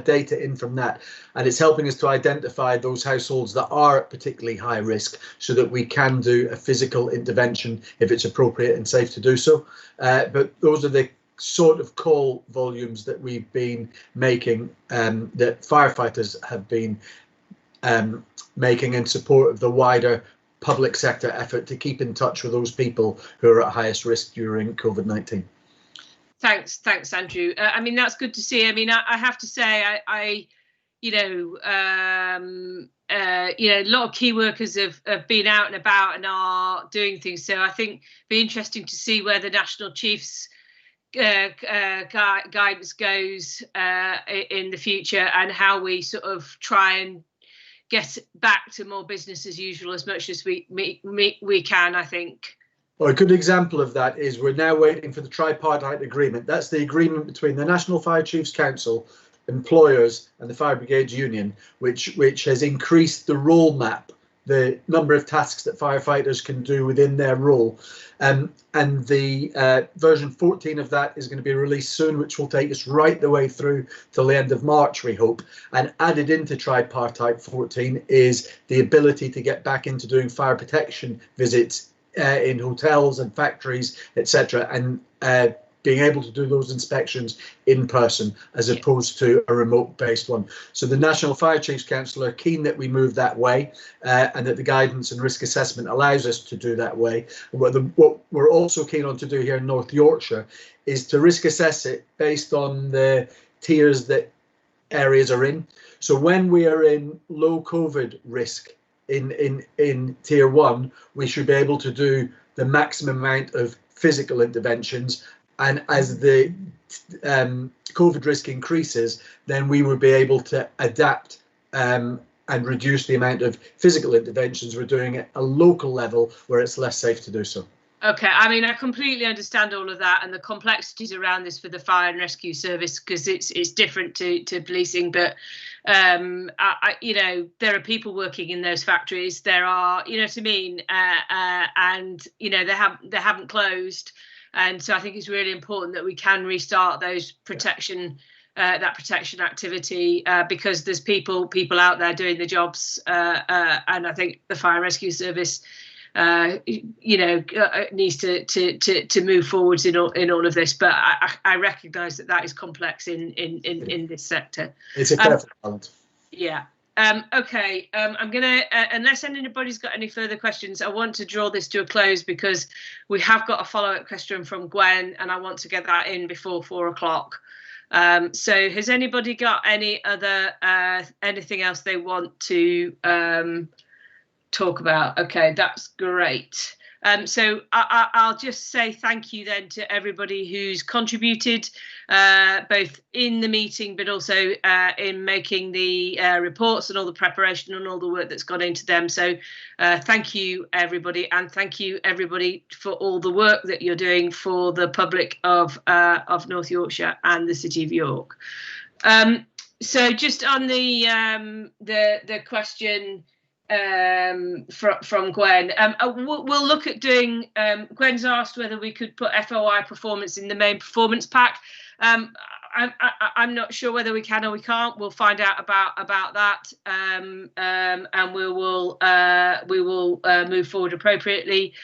Speaker 7: data in from that, and it's helping us to identify those households that are at particularly high risk so that we can do a physical intervention if it's appropriate and safe to do so. But those are the sort of call volumes that we've been making, that firefighters have been making in support of the wider public sector effort to keep in touch with those people who are at highest risk during COVID-19.
Speaker 1: Thanks, Andrew. I mean, that's good to see. I mean, I have to say, a lot of key workers have been out and about and are doing things. So I think it'd be interesting to see where the National Chief's guidance goes in the future, and how we sort of try and get back to more business as usual as much as we can, I think.
Speaker 7: Well, a good example of that is we're now waiting for the tripartite agreement. That's the agreement between the National Fire Chiefs Council, employers and the Fire Brigades Union, which has increased the role map, the number of tasks that firefighters can do within their role. And the version 14 of that is going to be released soon, which will take us right the way through till the end of March, we hope. And added into tripartite 14 is the ability to get back into doing fire protection visits in hotels and factories, etc., and being able to do those inspections in person as opposed to a remote-based one. So the National Fire Chiefs Council are keen that we move that way, and that the guidance and risk assessment allows us to do that way. What we're also keen on to do here in North Yorkshire is to risk assess it based on the tiers that areas are in. So when we are in low COVID risk in tier 1, we should be able to do the maximum amount of physical interventions, and as the COVID risk increases, then we will be able to adapt and reduce the amount of physical interventions we're doing at a local level where it's less safe to do so.
Speaker 1: Okay, I mean, I completely understand all of that and the complexities around this for the fire and rescue service, because it's different to policing. But there are people working in those factories. There are, you know what I mean, and they haven't closed. And so I think it's really important that we can restart those protection activity, because there's people out there doing the jobs, and I think the fire and rescue service needs to move forwards in all of this. But I recognise that is complex in this sector.
Speaker 7: It's a careful balance.
Speaker 1: Yeah. Okay. I'm gonna, unless anybody's got any further questions, I want to draw this to a close because we have got a follow-up question from Gwen, and I want to get that in before 4 o'clock. So has anybody got any other anything else they want to talk about? Okay, that's great. So I'll just say thank you then to everybody who's contributed, both in the meeting but also in making the reports and all the preparation and all the work that's gone into them. So thank you everybody, and thank you everybody for all the work that you're doing for the public of North Yorkshire and the City of York. So just on the question from Gwen, we'll look at doing, Gwen's asked whether we could put FOI performance in the main performance pack. I'm not sure whether we can or we can't. We'll find out about that, and we will move forward appropriately.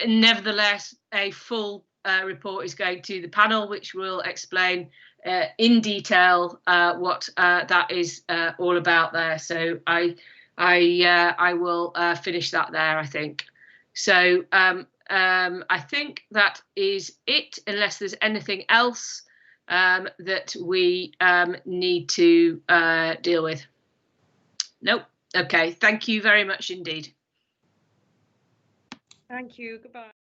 Speaker 1: Nevertheless, a full report is going to the panel, which will explain in detail what that is all about there. So I will finish that there, I think. So I think that is it, unless there's anything else that we need to deal with. Nope. Okay. Thank you very much indeed.
Speaker 2: Thank you. Goodbye.